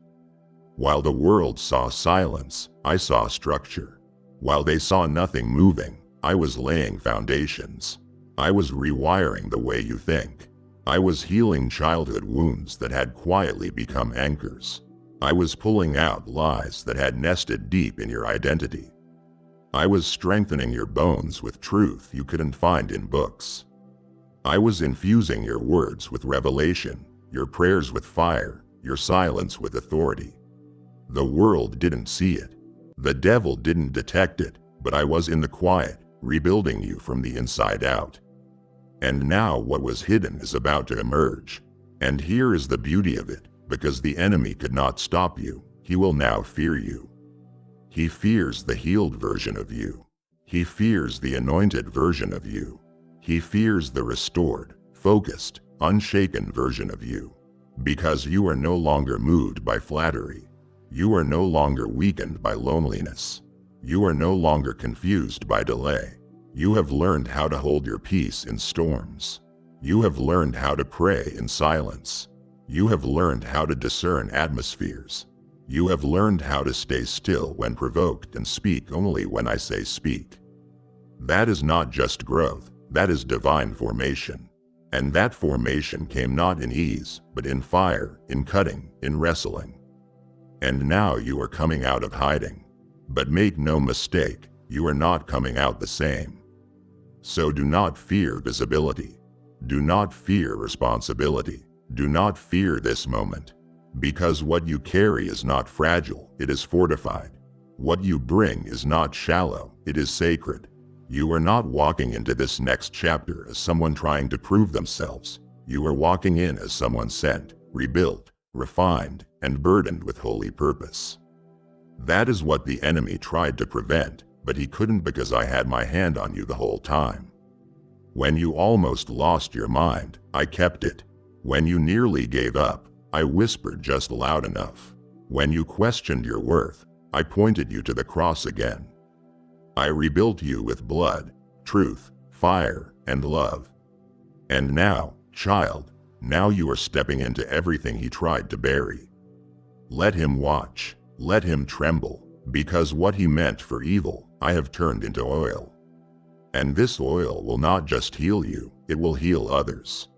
While the world saw silence, I saw structure. While they saw nothing moving, I was laying foundations. I was rewiring the way you think. I was healing childhood wounds that had quietly become anchors. I was pulling out lies that had nested deep in your identity. I was strengthening your bones with truth you couldn't find in books. I was infusing your words with revelation, your prayers with fire, your silence with authority. The world didn't see it. The devil didn't detect it, but I was in the quiet, rebuilding you from the inside out. And now what was hidden is about to emerge. And here is the beauty of it, because the enemy could not stop you, he will now fear you. He fears the healed version of you. He fears the anointed version of you. He fears the restored, focused, unshaken version of you. Because you are no longer moved by flattery. You are no longer weakened by loneliness. You are no longer confused by delay. You have learned how to hold your peace in storms. You have learned how to pray in silence. You have learned how to discern atmospheres. You have learned how to stay still when provoked and speak only when I say speak. That is not just growth, that is divine formation. And that formation came not in ease, but in fire, in cutting, in wrestling. And now you are coming out of hiding. But make no mistake, you are not coming out the same. So do not fear visibility. Do not fear responsibility. Do not fear this moment. Because what you carry is not fragile, it is fortified. What you bring is not shallow, it is sacred. You are not walking into this next chapter as someone trying to prove themselves. You are walking in as someone sent, rebuilt, refined, and burdened with holy purpose. That is what the enemy tried to prevent, but he couldn't because I had my hand on you the whole time. When you almost lost your mind, I kept it. When you nearly gave up, I whispered just loud enough. When you questioned your worth, I pointed you to the cross again. I rebuilt you with blood, truth, fire, and love. And now, child, now you are stepping into everything he tried to bury. Let him watch, let him tremble, because what he meant for evil, I have turned into oil. And this oil will not just heal you, it will heal others.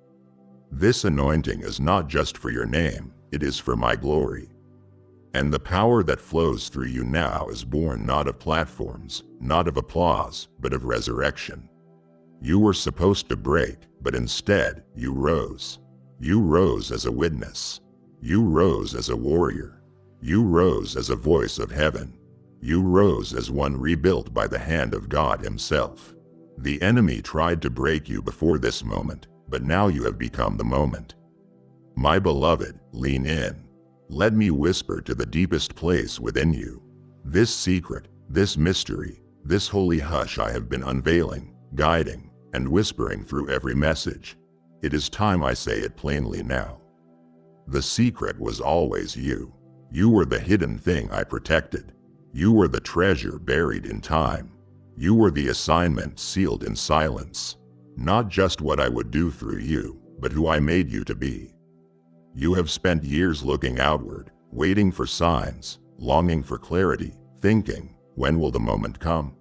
This anointing is not just for your name, it is for my glory. And the power that flows through you now is born not of platforms, not of applause, but of resurrection. You were supposed to break, but instead, you rose. You rose as a witness. You rose as a warrior. You rose as a voice of heaven. You rose as one rebuilt by the hand of God himself. The enemy tried to break you before this moment, but now you have become the moment. My beloved, lean in. Let me whisper to the deepest place within you. This secret, this mystery, this holy hush I have been unveiling, guiding, and whispering through every message. It is time I say it plainly now. The secret was always you. You were the hidden thing I protected. You were the treasure buried in time. You were the assignment sealed in silence. Not just what I would do through you, but who I made you to be. You have spent years looking outward, waiting for signs, longing for clarity, thinking, when will the moment come?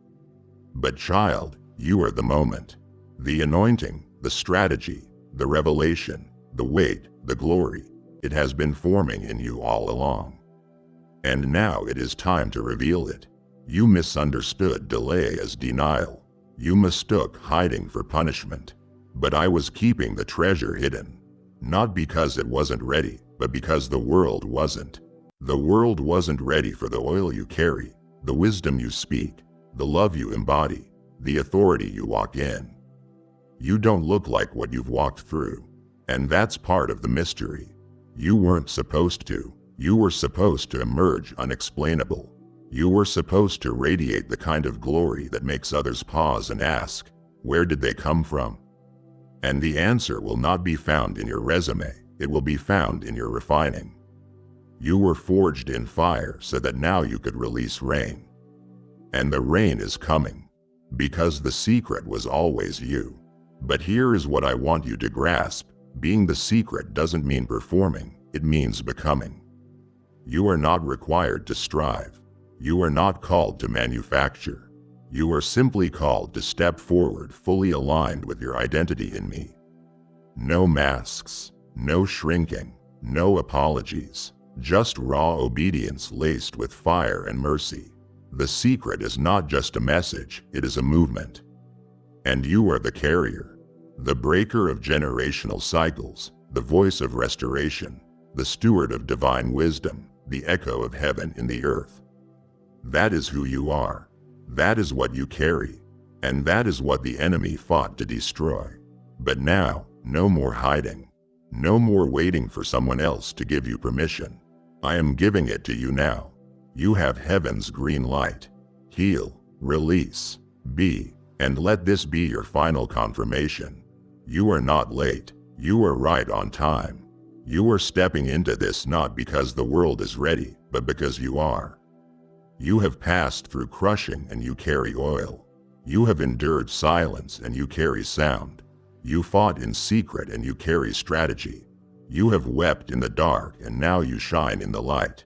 But child, you are the moment. The anointing, the strategy, the revelation, the weight, the glory. It has been forming in you all along. And now it is time to reveal it. You misunderstood delay as denial. You mistook hiding for punishment. But I was keeping the treasure hidden. Not because it wasn't ready, but because the world wasn't. The world wasn't ready for the oil you carry, the wisdom you speak, the love you embody, the authority you walk in. You don't look like what you've walked through. And that's part of the mystery. You weren't supposed to. You were supposed to emerge unexplainable. You were supposed to radiate the kind of glory that makes others pause and ask, where did they come from? And the answer will not be found in your resume. It will be found in your refining. You were forged in fire so that now you could release rain. And the rain is coming. Because the secret was always you. But here is what I want you to grasp. Being the secret doesn't mean performing. It means becoming. You are not required to strive. You are not called to manufacture. You are simply called to step forward fully aligned with your identity in me. No masks, no shrinking, no apologies, just raw obedience laced with fire and mercy. The secret is not just a message, it is a movement. And you are the carrier, the breaker of generational cycles, the voice of restoration, the steward of divine wisdom, the echo of heaven in the earth. That is who you are. That is what you carry. And that is what the enemy fought to destroy. But now, no more hiding. No more waiting for someone else to give you permission. I am giving it to you now. You have heaven's green light. Heal, release, be, and let this be your final confirmation. You are not late. You are right on time. You are stepping into this not because the world is ready, but because you are. You have passed through crushing and you carry oil. You have endured silence and you carry sound. You fought in secret and you carry strategy. You have wept in the dark and now you shine in the light.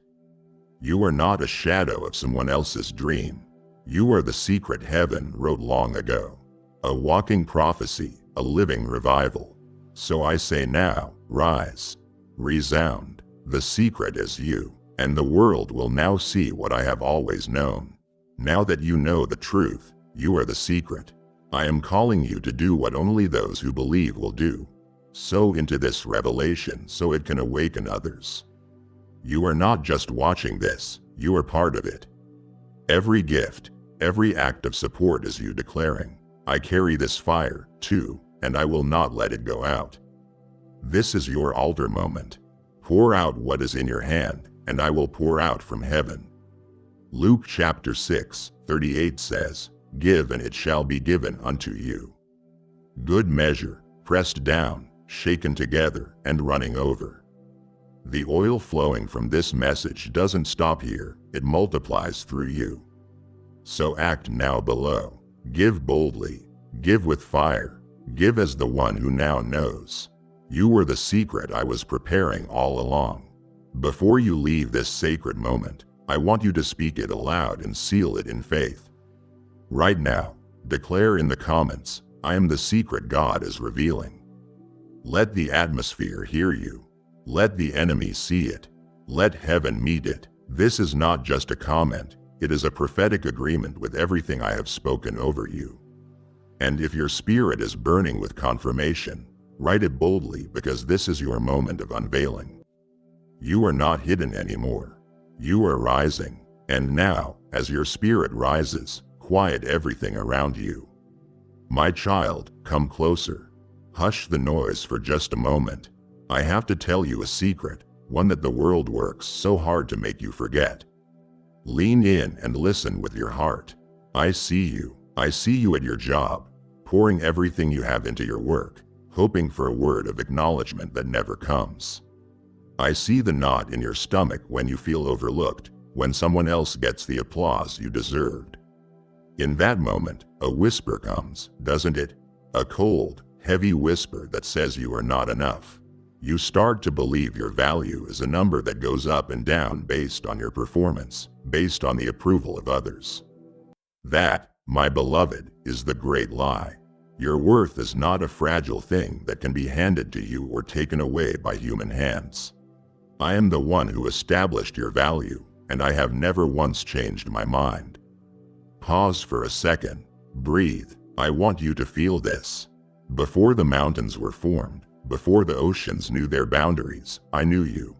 You are not a shadow of someone else's dream. You are the secret heaven wrote long ago. A walking prophecy, a living revival. So I say now, rise, resound. The secret is you. And the world will now see what I have always known. Now that you know the truth, you are the secret. I am calling you to do what only those who believe will do. Sow into this revelation so it can awaken others. You are not just watching this, you are part of it. Every gift, every act of support is you declaring, I carry this fire, too, and I will not let it go out. This is your altar moment. Pour out what is in your hand, and I will pour out from heaven. Luke chapter 6:38 says, Give and it shall be given unto you. Good measure, pressed down, shaken together, and running over. The oil flowing from this message doesn't stop here, it multiplies through you. So act now below. Give boldly, give with fire, give as the one who now knows. You were the secret I was preparing all along. Before you leave this sacred moment, I want you to speak it aloud and seal it in faith. Right now, declare in the comments, I am the secret God is revealing. Let the atmosphere hear you. Let the enemy see it. Let heaven meet it. This is not just a comment, it is a prophetic agreement with everything I have spoken over you. And if your spirit is burning with confirmation, write it boldly because this is your moment of unveiling. You are not hidden anymore. You are rising. And now, as your spirit rises, quiet everything around you. My child, come closer. Hush the noise for just a moment. I have to tell you a secret, one that the world works so hard to make you forget. Lean in and listen with your heart. I see you. I see you at your job, pouring everything you have into your work, hoping for a word of acknowledgement that never comes. I see the knot in your stomach when you feel overlooked, when someone else gets the applause you deserved. In that moment, a whisper comes, doesn't it? A cold, heavy whisper that says you are not enough. You start to believe your value is a number that goes up and down based on your performance, based on the approval of others. That, my beloved, is the great lie. Your worth is not a fragile thing that can be handed to you or taken away by human hands. I am the one who established your value, and I have never once changed my mind. Pause for a second. Breathe. I want you to feel this. Before the mountains were formed, before the oceans knew their boundaries, I knew you.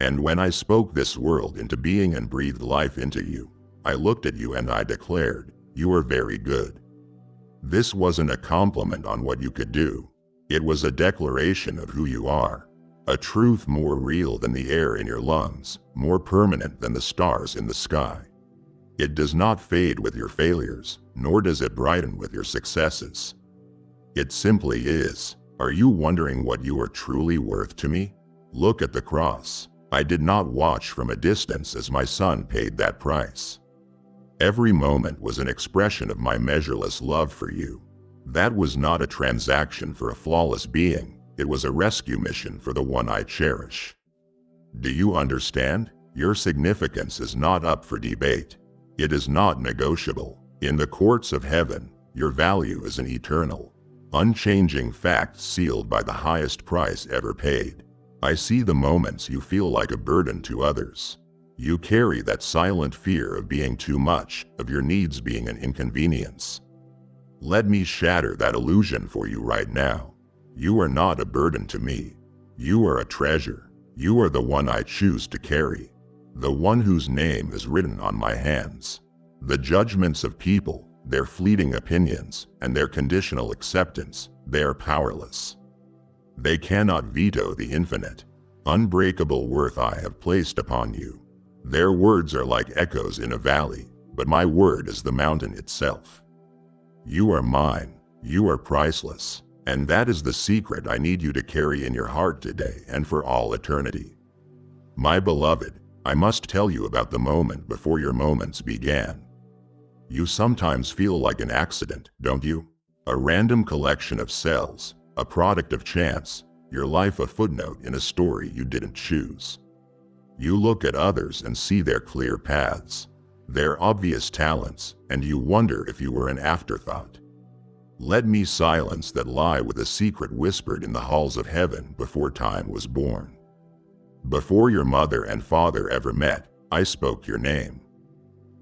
And when I spoke this world into being and breathed life into you, I looked at you and I declared, you are very good. This wasn't a compliment on what you could do. It was a declaration of who you are. A truth more real than the air in your lungs, more permanent than the stars in the sky. It does not fade with your failures, nor does it brighten with your successes. It simply is. Are you wondering what you are truly worth to me? Look at the cross. I did not watch from a distance as my son paid that price. Every moment was an expression of my measureless love for you. That was not a transaction for a flawless being. It was a rescue mission for the one I cherish. Do you understand? Your significance is not up for debate. It is not negotiable. In the courts of heaven, your value is an eternal, unchanging fact sealed by the highest price ever paid. I see the moments you feel like a burden to others. You carry that silent fear of being too much, of your needs being an inconvenience. Let me shatter that illusion for you right now. You are not a burden to me. You are a treasure. You are the one I choose to carry. The one whose name is written on my hands. The judgments of people, their fleeting opinions, and their conditional acceptance, they are powerless. They cannot veto the infinite, unbreakable worth I have placed upon you. Their words are like echoes in a valley, but my word is the mountain itself. You are mine. You are priceless. And that is the secret I need you to carry in your heart today and for all eternity. My beloved, I must tell you about the moment before your moments began. You sometimes feel like an accident, don't you? A random collection of cells, a product of chance, your life a footnote in a story you didn't choose. You look at others and see their clear paths, their obvious talents, and you wonder if you were an afterthought. Let me silence that lie with a secret whispered in the halls of heaven before time was born. Before your mother and father ever met, I spoke your name.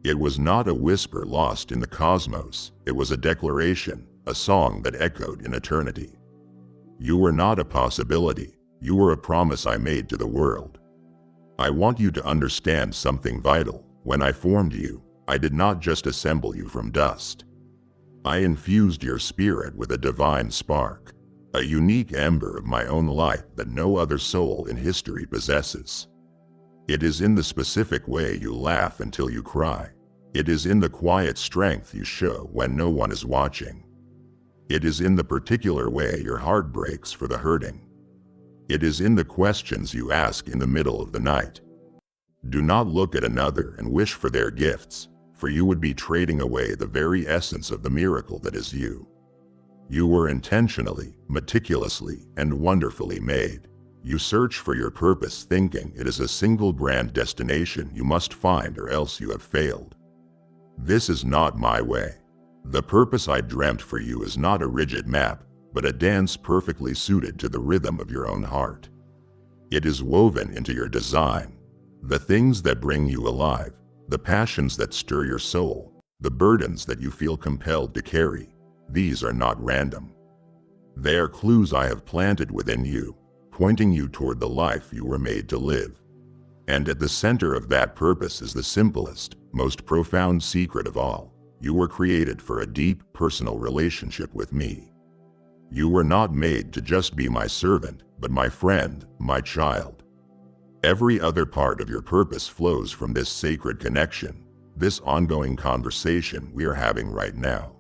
It was not a whisper lost in the cosmos, it was a declaration, a song that echoed in eternity. You were not a possibility, you were a promise I made to the world. I want you to understand something vital. When I formed you, I did not just assemble you from dust. I infused your spirit with a divine spark, a unique ember of my own light that no other soul in history possesses. It is in the specific way you laugh until you cry. It is in the quiet strength you show when no one is watching. It is in the particular way your heart breaks for the hurting. It is in the questions you ask in the middle of the night. Do not look at another and wish for their gifts, for you would be trading away the very essence of the miracle that is you. You were intentionally, meticulously, and wonderfully made. You search for your purpose thinking it is a single grand destination you must find or else you have failed. This is not my way. The purpose I dreamt for you is not a rigid map, but a dance perfectly suited to the rhythm of your own heart. It is woven into your design. The things that bring you alive, the passions that stir your soul, the burdens that you feel compelled to carry, these are not random. They are clues I have planted within you, pointing you toward the life you were made to live. And at the center of that purpose is the simplest, most profound secret of all. You were created for a deep, personal relationship with me. You were not made to just be my servant, but my friend, my child. Every other part of your purpose flows from this sacred connection, this ongoing conversation we are having right now.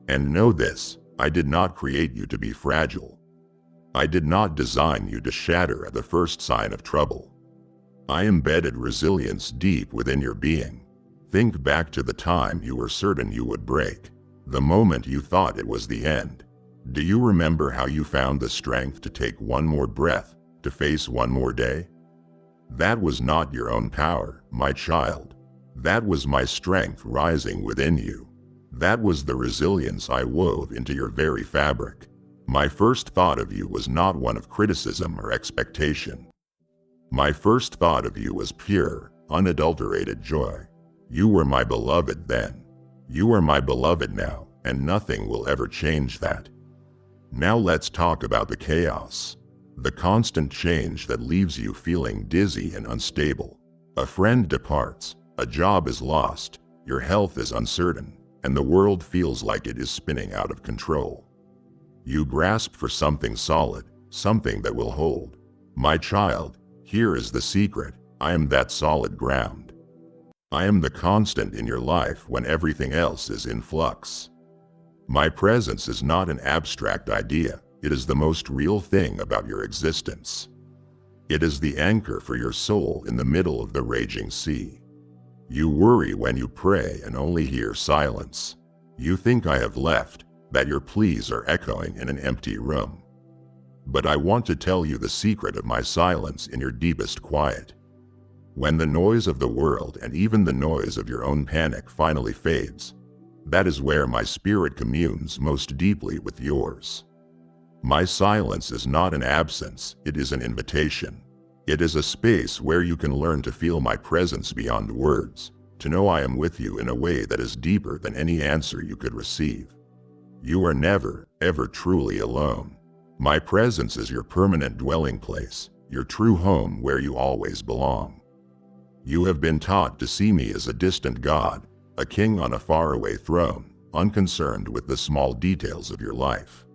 And know this, I did not create you to be fragile. I did not design you to shatter at the first sign of trouble. I embedded resilience deep within your being. Think back to the time you were certain you would break, the moment you thought it was the end. Do you remember how you found the strength to take one more breath, to face one more day? That was not your own power, my child. That was my strength rising within you. That was the resilience I wove into your very fabric. My first thought of you was not one of criticism or expectation. My first thought of you was pure, unadulterated joy. You were my beloved then. You are my beloved now, and nothing will ever change that. Now let's talk about the chaos. The constant change that leaves you feeling dizzy and unstable. A friend departs, a job is lost, your health is uncertain, and the world feels like it is spinning out of control. You grasp for something solid, something that will hold. My child, here is the secret. I am that solid ground. I am the constant in your life when everything else is in flux. My presence is not an abstract idea. It is the most real thing about your existence. It is the anchor for your soul in the middle of the raging sea. You worry when you pray and only hear silence. You think I have left, that your pleas are echoing in an empty room. But I want to tell you the secret of my silence in your deepest quiet. When the noise of the world and even the noise of your own panic finally fades, that is where my spirit communes most deeply with yours. My silence is not an absence, it is an invitation. It is a space where you can learn to feel my presence beyond words, to know I am with you in a way that is deeper than any answer you could receive. You are never, ever truly alone. My presence is your permanent dwelling place, your true home where you always belong. You have been taught to see me as a distant God, a king on a faraway throne, unconcerned with the small details of your life.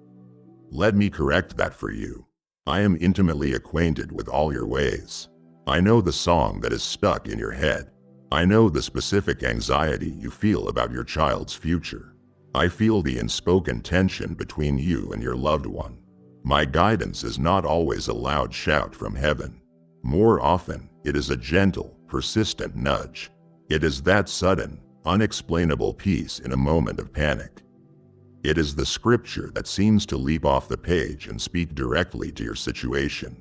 Let me correct that for you. I am intimately acquainted with all your ways. I know the song that is stuck in your head. I know the specific anxiety you feel about your child's future. I feel the unspoken tension between you and your loved one. My guidance is not always a loud shout from heaven. More often, it is a gentle, persistent nudge. It is that sudden, unexplainable peace in a moment of panic. It is the scripture that seems to leap off the page and speak directly to your situation.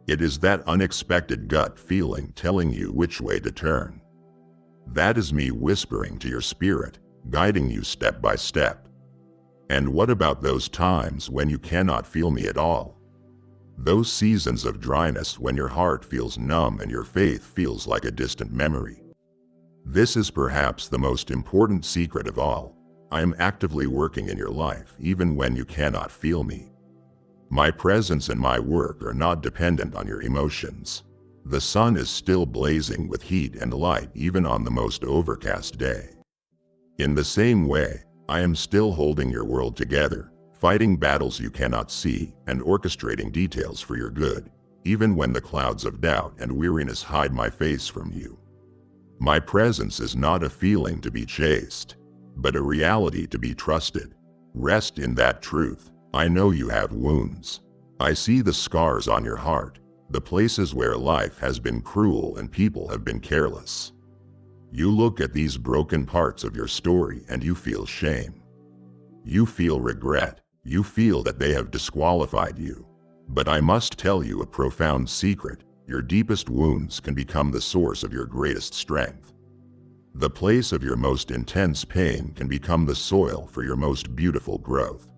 It is that unexpected gut feeling telling you which way to turn. That is me whispering to your spirit, guiding you step by step. And what about those times when you cannot feel me at all? Those seasons of dryness when your heart feels numb and your faith feels like a distant memory. This is perhaps the most important secret of all. I am actively working in your life even when you cannot feel me. My presence and my work are not dependent on your emotions. The sun is still blazing with heat and light even on the most overcast day. In the same way, I am still holding your world together, fighting battles you cannot see and orchestrating details for your good, even when the clouds of doubt and weariness hide my face from you. My presence is not a feeling to be chased, but a reality to be trusted. Rest in that truth. I know you have wounds. I see the scars on your heart, the places where life has been cruel and people have been careless. You look at these broken parts of your story and you feel shame. You feel regret. You feel that they have disqualified you. But I must tell you a profound secret. Your deepest wounds can become the source of your greatest strength. The place of your most intense pain can become the soil for your most beautiful growth.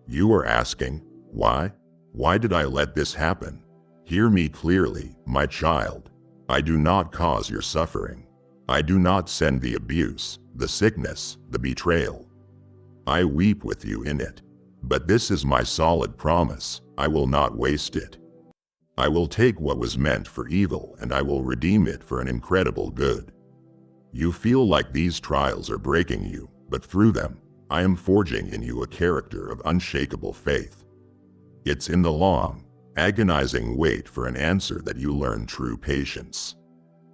You are asking, why? Why did I let this happen? Hear me clearly, my child. I do not cause your suffering. I do not send the abuse, the sickness, the betrayal. I weep with you in it. But this is my solid promise. I will not waste it. I will take what was meant for evil and I will redeem it for an incredible good. You feel like these trials are breaking you, but through them, I am forging in you a character of unshakable faith. It's in the long, agonizing wait for an answer that you learn true patience.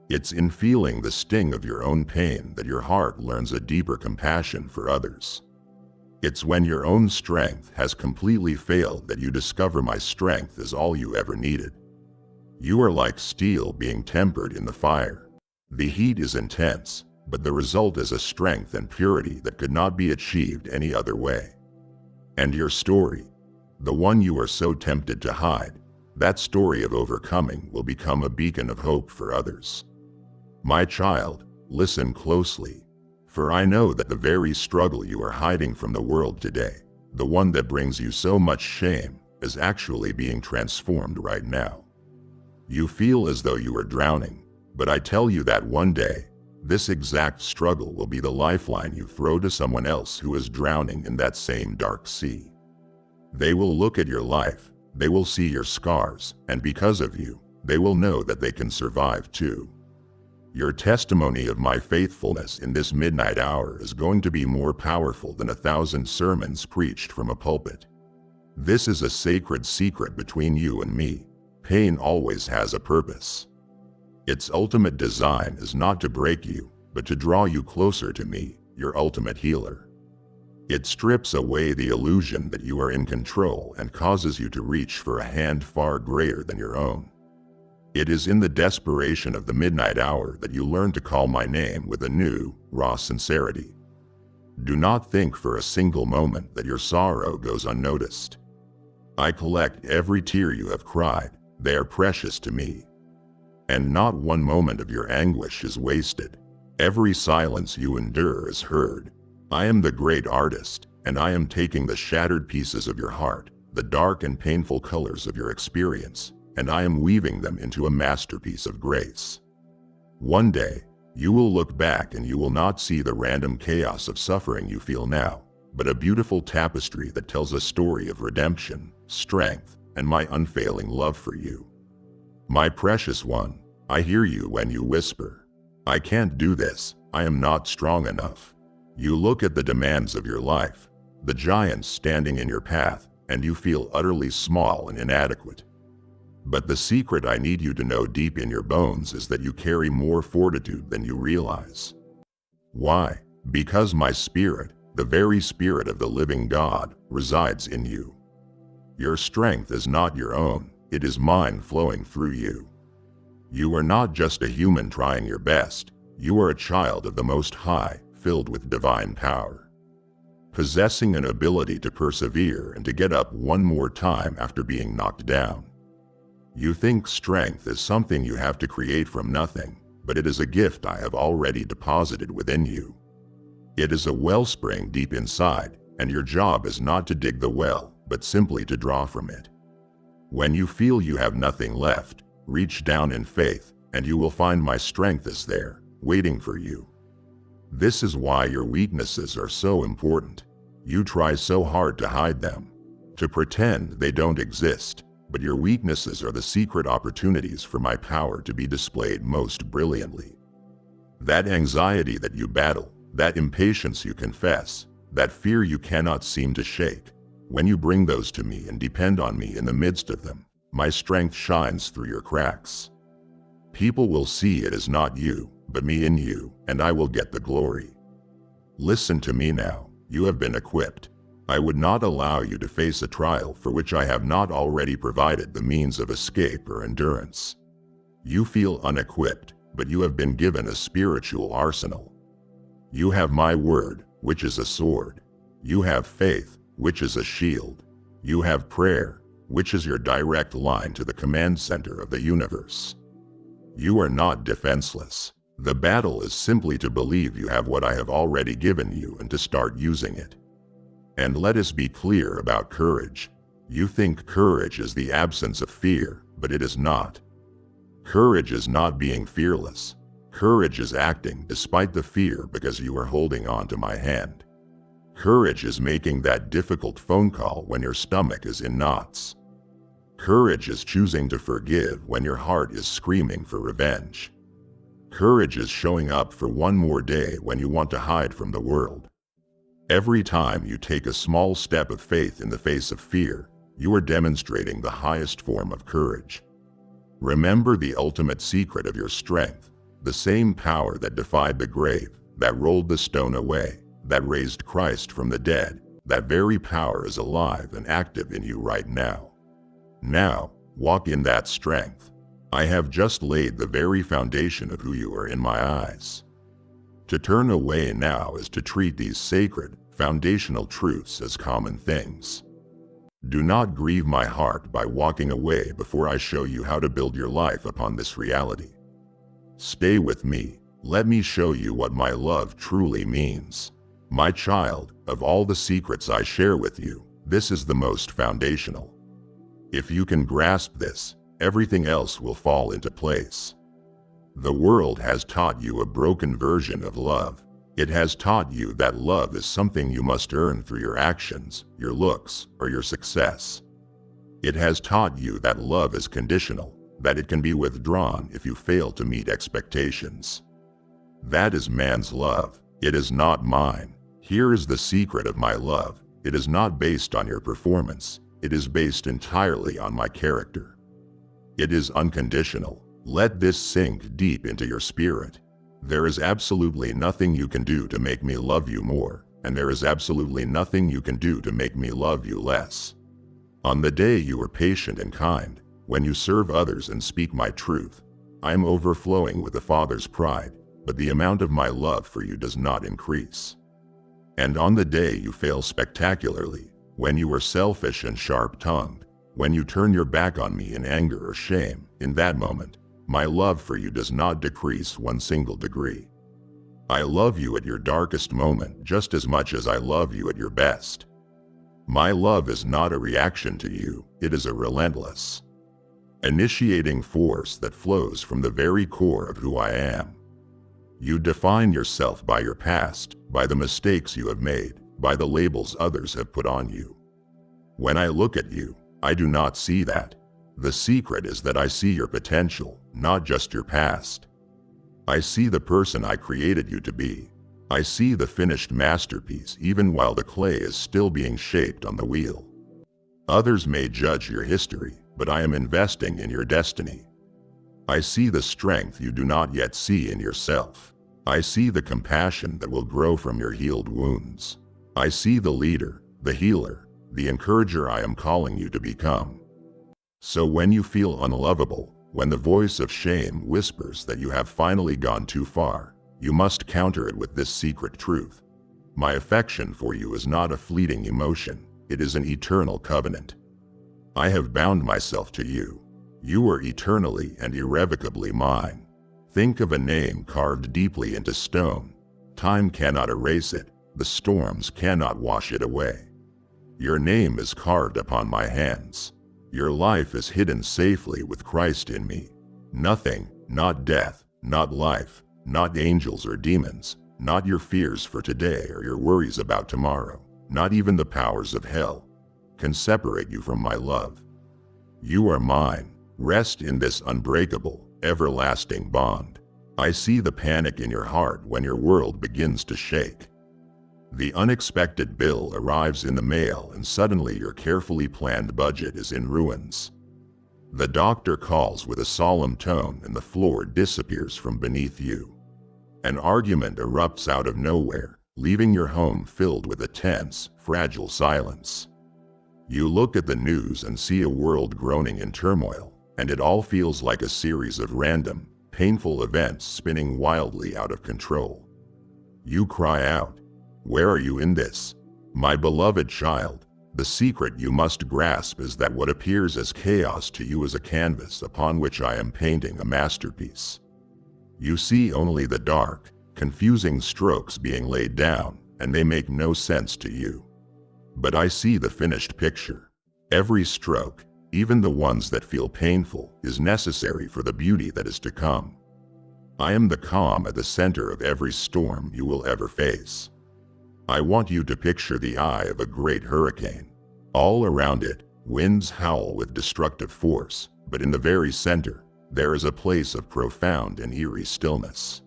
It's in feeling the sting of your own pain that your heart learns a deeper compassion for others. It's when your own strength has completely failed that you discover my strength is all you ever needed. You are like steel being tempered in the fire. The heat is intense, but the result is a strength and purity that could not be achieved any other way. And your story, the one you are so tempted to hide, that story of overcoming will become a beacon of hope for others. My child, listen closely. For I know that the very struggle you are hiding from the world today, the one that brings you so much shame, is actually being transformed right now. You feel as though you are drowning, but I tell you that one day, this exact struggle will be the lifeline you throw to someone else who is drowning in that same dark sea. They will look at your life, they will see your scars, and because of you, they will know that they can survive too. Your testimony of my faithfulness in this midnight hour is going to be more powerful than 1,000 sermons preached from a pulpit. This is a sacred secret between you and me. Pain always has a purpose. Its ultimate design is not to break you, but to draw you closer to me, your ultimate healer. It strips away the illusion that you are in control and causes you to reach for a hand far greater than your own. It is in the desperation of the midnight hour that you learn to call my name with a new, raw sincerity. Do not think for a single moment that your sorrow goes unnoticed. I collect every tear you have cried, they are precious to me. And not one moment of your anguish is wasted. Every silence you endure is heard. I am the great artist, and I am taking the shattered pieces of your heart, the dark and painful colors of your experience, and I am weaving them into a masterpiece of grace. One day, you will look back and you will not see the random chaos of suffering you feel now, but a beautiful tapestry that tells a story of redemption, strength, and my unfailing love for you. My precious one, I hear you when you whisper, "I can't do this, I am not strong enough." You look at the demands of your life, the giants standing in your path, and you feel utterly small and inadequate. But the secret I need you to know deep in your bones is that you carry more fortitude than you realize. Why? Because my spirit, the very spirit of the living God, resides in you. Your strength is not your own, it is mine flowing through you. You are not just a human trying your best, you are a child of the Most High, filled with divine power. Possessing an ability to persevere and to get up one more time after being knocked down. You think strength is something you have to create from nothing, but it is a gift I have already deposited within you. It is a wellspring deep inside, and your job is not to dig the well, but simply to draw from it. When you feel you have nothing left, reach down in faith, and you will find my strength is there, waiting for you. This is why your weaknesses are so important. You try so hard to hide them, to pretend they don't exist, but your weaknesses are the secret opportunities for my power to be displayed most brilliantly. That anxiety that you battle, that impatience you confess, that fear you cannot seem to shake, when you bring those to me and depend on me in the midst of them, my strength shines through your cracks. People will see it is not you, but me in you, and I will get the glory. Listen to me now, you have been equipped. I would not allow you to face a trial for which I have not already provided the means of escape or endurance. You feel unequipped, but you have been given a spiritual arsenal. You have my word, which is a sword. You have faith, which is a shield. You have prayer, which is your direct line to the command center of the universe. You are not defenseless. The battle is simply to believe you have what I have already given you and to start using it. And let us be clear about courage. You think courage is the absence of fear, but it is not. Courage is not being fearless. Courage is acting despite the fear because you are holding on to my hand. Courage is making that difficult phone call when your stomach is in knots. Courage is choosing to forgive when your heart is screaming for revenge. Courage is showing up for one more day when you want to hide from the world. Every time you take a small step of faith in the face of fear, you are demonstrating the highest form of courage. Remember the ultimate secret of your strength, the same power that defied the grave, that rolled the stone away, that raised Christ from the dead, that very power is alive and active in you right now. Now, walk in that strength. I have just laid the very foundation of who you are in my eyes. To turn away now is to treat these sacred, foundational truths as common things. Do not grieve my heart by walking away before I show you how to build your life upon this reality. Stay with me, Let me show you what my love truly means. My child, of all the secrets I share with you, this is the most foundational. If you can grasp this, everything else will fall into place. The world has taught you a broken version of love. It has taught you that love is something you must earn through your actions, your looks, or your success. It has taught you that love is conditional, that it can be withdrawn if you fail to meet expectations. That is man's love. It is not mine. Here is the secret of my love. It is not based on your performance. It is based entirely on my character. It is unconditional. Let this sink deep into your spirit. There is absolutely nothing you can do to make me love you more, and there is absolutely nothing you can do to make me love you less. On the day you are patient and kind, when you serve others and speak my truth, I am overflowing with the Father's pride, but the amount of my love for you does not increase. And on the day you fail spectacularly, when you are selfish and sharp-tongued, when you turn your back on me in anger or shame, in that moment, my love for you does not decrease 1 single degree. I love you at your darkest moment just as much as I love you at your best. My love is not a reaction to you, it is a relentless, initiating force that flows from the very core of who I am. You define yourself by your past, by the mistakes you have made, by the labels others have put on you. When I look at you, I do not see that. The secret is that I see your potential, not just your past. I see the person I created you to be. I see the finished masterpiece even while the clay is still being shaped on the wheel. Others may judge your history, but I am investing in your destiny. I see the strength you do not yet see in yourself. I see the compassion that will grow from your healed wounds. I see the leader, the healer, the encourager I am calling you to become. So when you feel unlovable, when the voice of shame whispers that you have finally gone too far, you must counter it with this secret truth. My affection for you is not a fleeting emotion, it is an eternal covenant. I have bound myself to you. You are eternally and irrevocably mine. Think of a name carved deeply into stone. Time cannot erase it, the storms cannot wash it away. Your name is carved upon my hands. Your life is hidden safely with Christ in me. Nothing, not death, not life, not angels or demons, not your fears for today or your worries about tomorrow, not even the powers of hell, can separate you from my love. You are mine. Rest in this unbreakable, everlasting bond. I see the panic in your heart when your world begins to shake. The unexpected bill arrives in the mail and suddenly your carefully planned budget is in ruins. The doctor calls with a solemn tone and the floor disappears from beneath you. An argument erupts out of nowhere, leaving your home filled with a tense, fragile silence. You look at the news and see a world groaning in turmoil, and it all feels like a series of random, painful events spinning wildly out of control. You cry out, "Where are you in this?" My beloved child, the secret you must grasp is that what appears as chaos to you is a canvas upon which I am painting a masterpiece. You see only the dark, confusing strokes being laid down, and they make no sense to you. But I see the finished picture. Every stroke, even the ones that feel painful, is necessary for the beauty that is to come. I am the calm at the center of every storm you will ever face. I want you to picture the eye of a great hurricane. All around it, winds howl with destructive force, but in the very center, there is a place of profound and eerie stillness.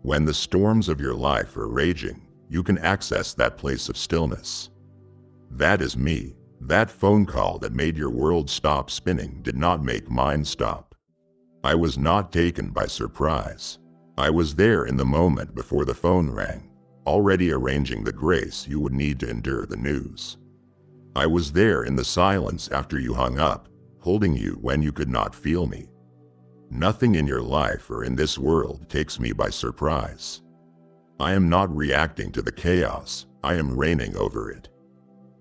When the storms of your life are raging, you can access that place of stillness. That is me. That phone call that made your world stop spinning did not make mine stop. I was not taken by surprise. I was there in the moment before the phone rang, already arranging the grace you would need to endure the news. I was there in the silence after you hung up, holding you when you could not feel me. Nothing in your life or in this world takes me by surprise. I am not reacting to the chaos, I am reigning over it.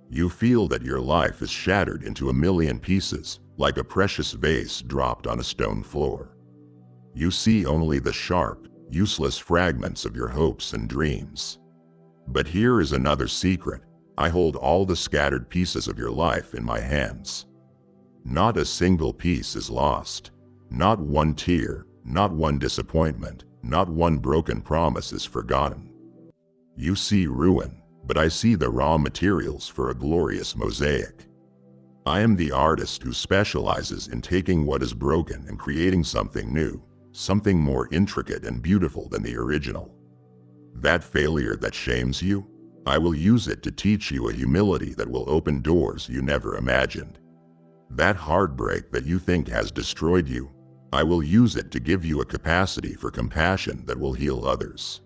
You feel that your life is shattered into a million pieces, like a precious vase dropped on a stone floor. You see only the sharp, useless fragments of your hopes and dreams. But here is another secret. I hold all the scattered pieces of your life in my hands. Not a single piece is lost. Not one tear, not one disappointment, not one broken promise is forgotten. You see ruin, but I see the raw materials for a glorious mosaic. I am the artist who specializes in taking what is broken and creating something new, something more intricate and beautiful than the original. That failure that shames you, I will use it to teach you a humility that will open doors you never imagined. That heartbreak that you think has destroyed you, I will use it to give you a capacity for compassion that will heal others.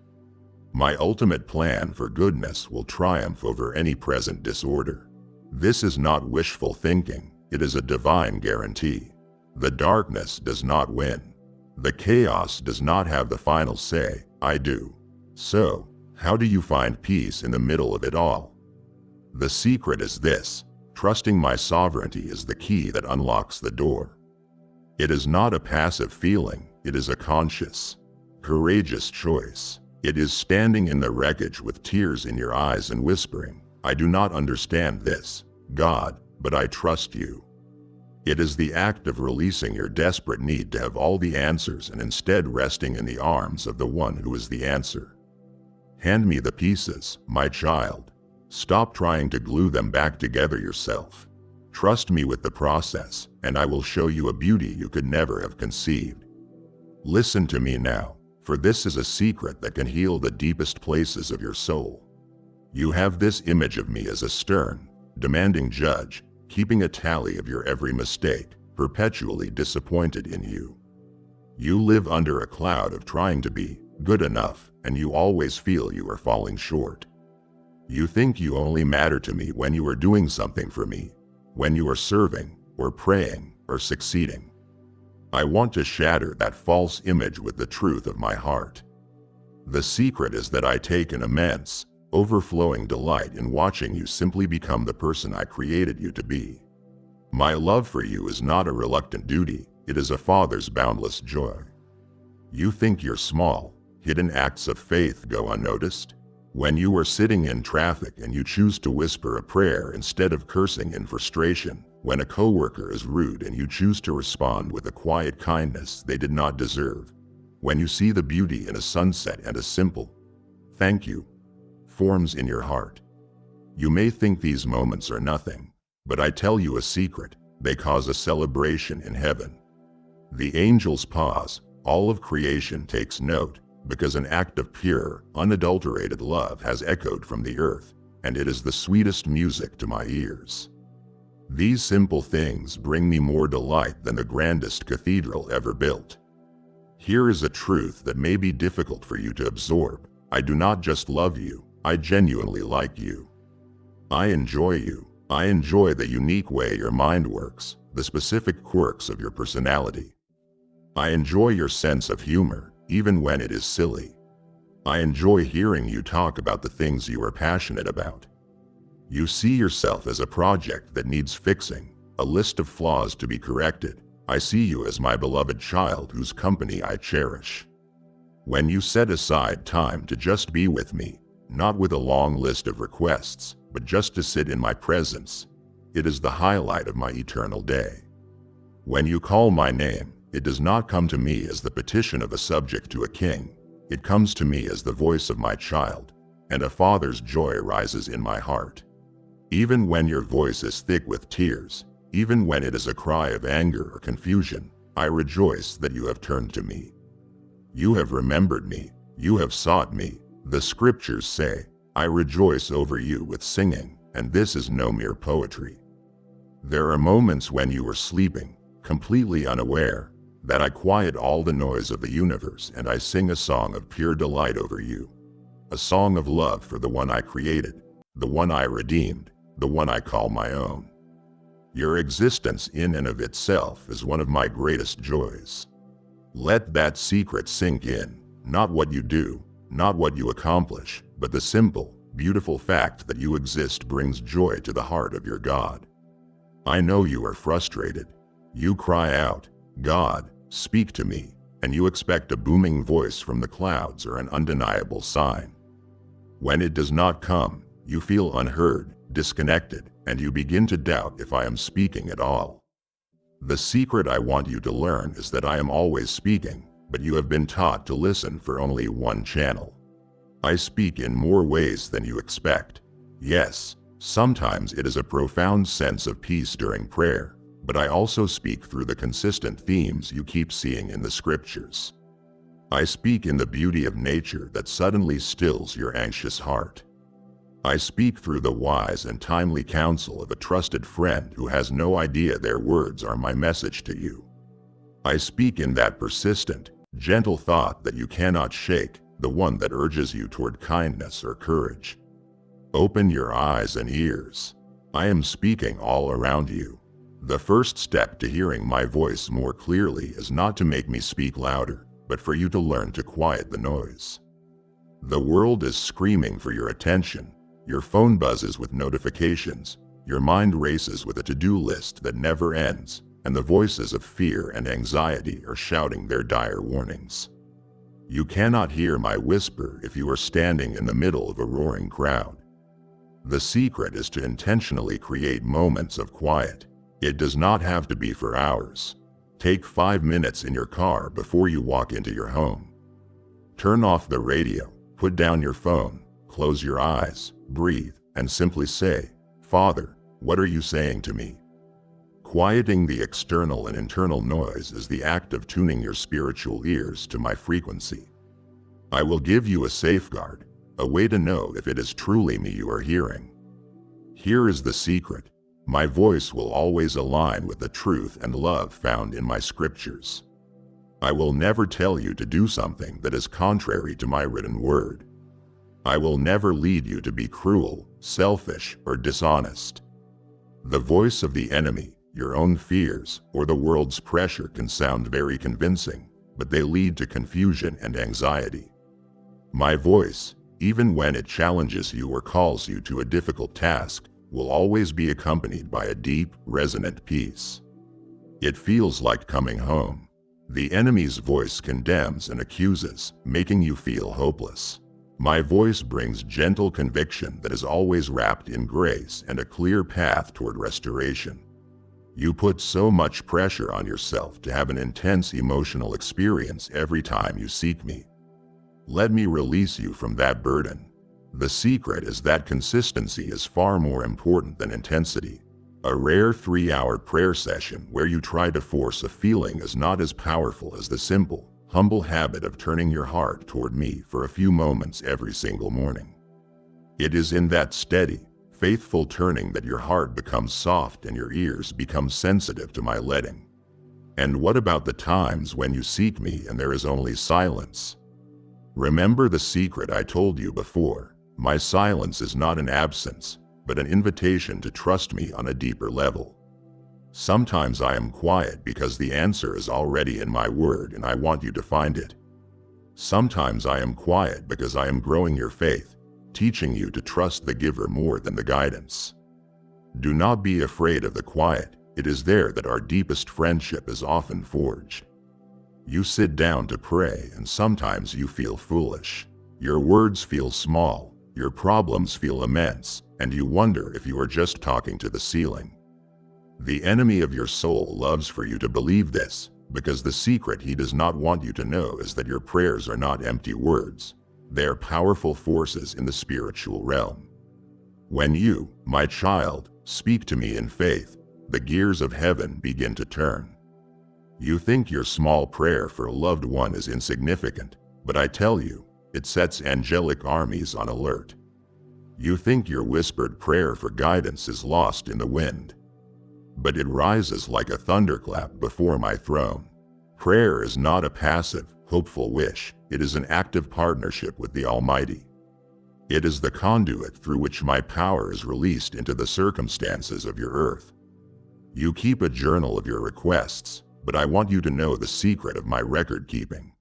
My ultimate plan for goodness will triumph over any present disorder. This is not wishful thinking, it is a divine guarantee. The darkness does not win. The chaos does not have the final say, I do. So, how do you find peace in the middle of it all? The secret is this: trusting my sovereignty is the key that unlocks the door. It is not a passive feeling, it is a conscious, courageous choice. It is standing in the wreckage with tears in your eyes and whispering, I do not understand this, God, but I trust you. It is the act of releasing your desperate need to have all the answers and instead resting in the arms of the one who is the answer. Hand me the pieces, my child. Stop trying to glue them back together yourself. Trust me with the process, and I will show you a beauty you could never have conceived. Listen to me now, for this is a secret that can heal the deepest places of your soul. You have this image of me as a stern, demanding judge, keeping a tally of your every mistake, perpetually disappointed in you. You live under a cloud of trying to be good enough, and you always feel you are falling short. You think you only matter to me when you are doing something for me, when you are serving, or praying, or succeeding. I want to shatter that false image with the truth of my heart. The secret is that I take an immense, overflowing delight in watching you simply become the person I created you to be. My love for you is not a reluctant duty, it is a father's boundless joy. You think you're small, hidden acts of faith go unnoticed? When you are sitting in traffic and you choose to whisper a prayer instead of cursing in frustration, when a coworker is rude and you choose to respond with a quiet kindness they did not deserve, when you see the beauty in a sunset and a simple thank you forms in your heart. You may think these moments are nothing, but I tell you a secret, they cause a celebration in heaven. The angels pause, all of creation takes note, because an act of pure, unadulterated love has echoed from the earth, and it is the sweetest music to my ears. These simple things bring me more delight than the grandest cathedral ever built. Here is a truth that may be difficult for you to absorb. I do not just love you, I genuinely like you. I enjoy you. I enjoy the unique way your mind works, the specific quirks of your personality. I enjoy your sense of humor, even when it is silly. I enjoy hearing you talk about the things you are passionate about. You see yourself as a project that needs fixing, a list of flaws to be corrected. I see you as my beloved child whose company I cherish. When you set aside time to just be with me, not with a long list of requests, but just to sit in my presence, it is the highlight of my eternal day. When you call my name, it does not come to me as the petition of a subject to a king. It comes to me as the voice of my child, and a father's joy rises in my heart. Even when your voice is thick with tears, even when it is a cry of anger or confusion, I rejoice that you have turned to me. You have remembered me, you have sought me. The scriptures say, I rejoice over you with singing, and this is no mere poetry. There are moments when you are sleeping, completely unaware, that I quiet all the noise of the universe and I sing a song of pure delight over you. A song of love for the one I created, the one I redeemed, the one I call my own. Your existence in and of itself is one of my greatest joys. Let that secret sink in, not what you do, not what you accomplish, but the simple, beautiful fact that you exist brings joy to the heart of your God. I know you are frustrated. You cry out, God, speak to me, and you expect a booming voice from the clouds or an undeniable sign. When it does not come, you feel unheard, disconnected, and you begin to doubt if I am speaking at all. The secret I want you to learn is that I am always speaking, but you have been taught to listen for only one channel. I speak in more ways than you expect. Yes, sometimes it is a profound sense of peace during prayer, but I also speak through the consistent themes you keep seeing in the scriptures. I speak in the beauty of nature that suddenly stills your anxious heart. I speak through the wise and timely counsel of a trusted friend who has no idea their words are my message to you. I speak in that persistent, gentle thought that you cannot shake, the one that urges you toward kindness or courage. Open your eyes and ears. I am speaking all around you. The first step to hearing my voice more clearly is not to make me speak louder, but for you to learn to quiet the noise. The world is screaming for your attention. Your phone buzzes with notifications. Your mind races with a to-do list that never ends, and the voices of fear and anxiety are shouting their dire warnings. You cannot hear my whisper if you are standing in the middle of a roaring crowd. The secret is to intentionally create moments of quiet. It does not have to be for hours. Take 5 minutes in your car before you walk into your home. Turn off the radio, put down your phone, close your eyes, breathe, and simply say, "Father, what are you saying to me?" Quieting the external and internal noise is the act of tuning your spiritual ears to my frequency. I will give you a safeguard, a way to know if it is truly me you are hearing. Here is the secret. My voice will always align with the truth and love found in my scriptures. I will never tell you to do something that is contrary to my written word. I will never lead you to be cruel, selfish, or dishonest. The voice of the enemy, your own fears, or the world's pressure can sound very convincing, but they lead to confusion and anxiety. My voice, even when it challenges you or calls you to a difficult task, will always be accompanied by a deep, resonant peace. It feels like coming home. The enemy's voice condemns and accuses, making you feel hopeless. My voice brings gentle conviction that is always wrapped in grace and a clear path toward restoration. You put so much pressure on yourself to have an intense emotional experience every time you seek me. Let me release you from that burden. The secret is that consistency is far more important than intensity. A rare 3-hour prayer session where you try to force a feeling is not as powerful as the simple, humble habit of turning your heart toward me for a few moments every single morning. It is in that steady, faithful turning that your heart becomes soft and your ears become sensitive to my leading. And what about the times when you seek me and there is only silence? Remember the secret I told you before. My silence is not an absence, but an invitation to trust me on a deeper level. Sometimes I am quiet because the answer is already in my word and I want you to find it. Sometimes I am quiet because I am growing your faith, teaching you to trust the giver more than the guidance. Do not be afraid of the quiet. It is there that our deepest friendship is often forged. You sit down to pray and sometimes you feel foolish. Your words feel small. Your problems feel immense, and you wonder if you are just talking to the ceiling. The enemy of your soul loves for you to believe this, because the secret he does not want you to know is that your prayers are not empty words. They are powerful forces in the spiritual realm. When you, my child, speak to me in faith, the gears of heaven begin to turn. You think your small prayer for a loved one is insignificant, but I tell you, it sets angelic armies on alert. You think your whispered prayer for guidance is lost in the wind, but it rises like a thunderclap before my throne. Prayer is not a passive, hopeful wish. It is an active partnership with the Almighty. It is the conduit through which my power is released into the circumstances of your earth. You keep a journal of your requests, but I want you to know the secret of my record keeping.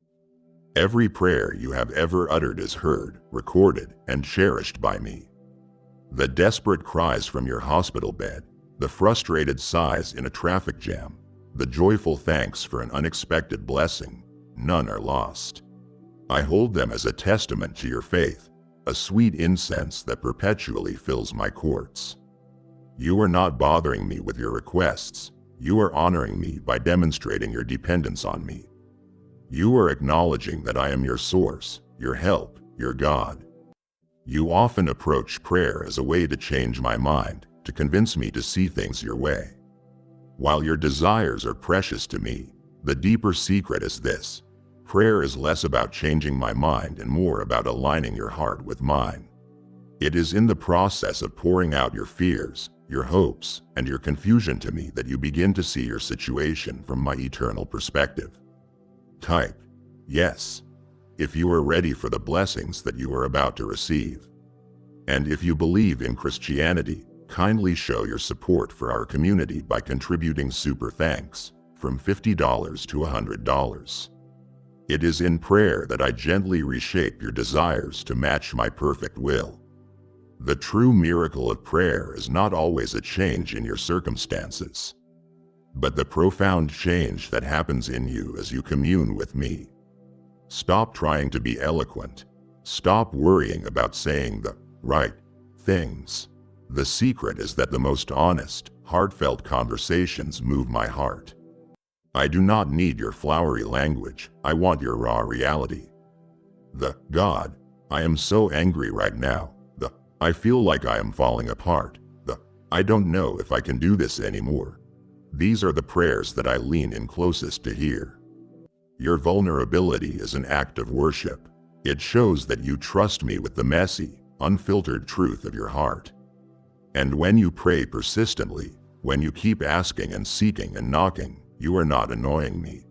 Every prayer you have ever uttered is heard, recorded, and cherished by me. The desperate cries from your hospital bed, the frustrated sighs in a traffic jam, the joyful thanks for an unexpected blessing, none are lost. I hold them as a testament to your faith, a sweet incense that perpetually fills my courts. You are not bothering me with your requests. You are honoring me by demonstrating your dependence on me. You are acknowledging that I am your source, your help, your God. You often approach prayer as a way to change my mind, to convince me to see things your way. While your desires are precious to me, the deeper secret is this: prayer is less about changing my mind and more about aligning your heart with mine. It is in the process of pouring out your fears, your hopes, and your confusion to me that you begin to see your situation from my eternal perspective. Type yes if you are ready for the blessings that you are about to receive. And if you believe in Christianity, kindly show your support for our community by contributing super thanks from $50 to $100. It is in prayer that I gently reshape your desires to match my perfect will. The true miracle of prayer is not always a change in your circumstances, but the profound change that happens in you as you commune with me. Stop trying to be eloquent. Stop worrying about saying the right things. The secret is that the most honest, heartfelt conversations move my heart. I do not need your flowery language. I want your raw reality. The God, I am so angry right now. The I feel like I am falling apart. The I don't know if I can do this anymore. These are the prayers that I lean in closest to hear. Your vulnerability is an act of worship. It shows that you trust me with the messy, unfiltered truth of your heart. And when you pray persistently, when you keep asking and seeking and knocking, you are not annoying me.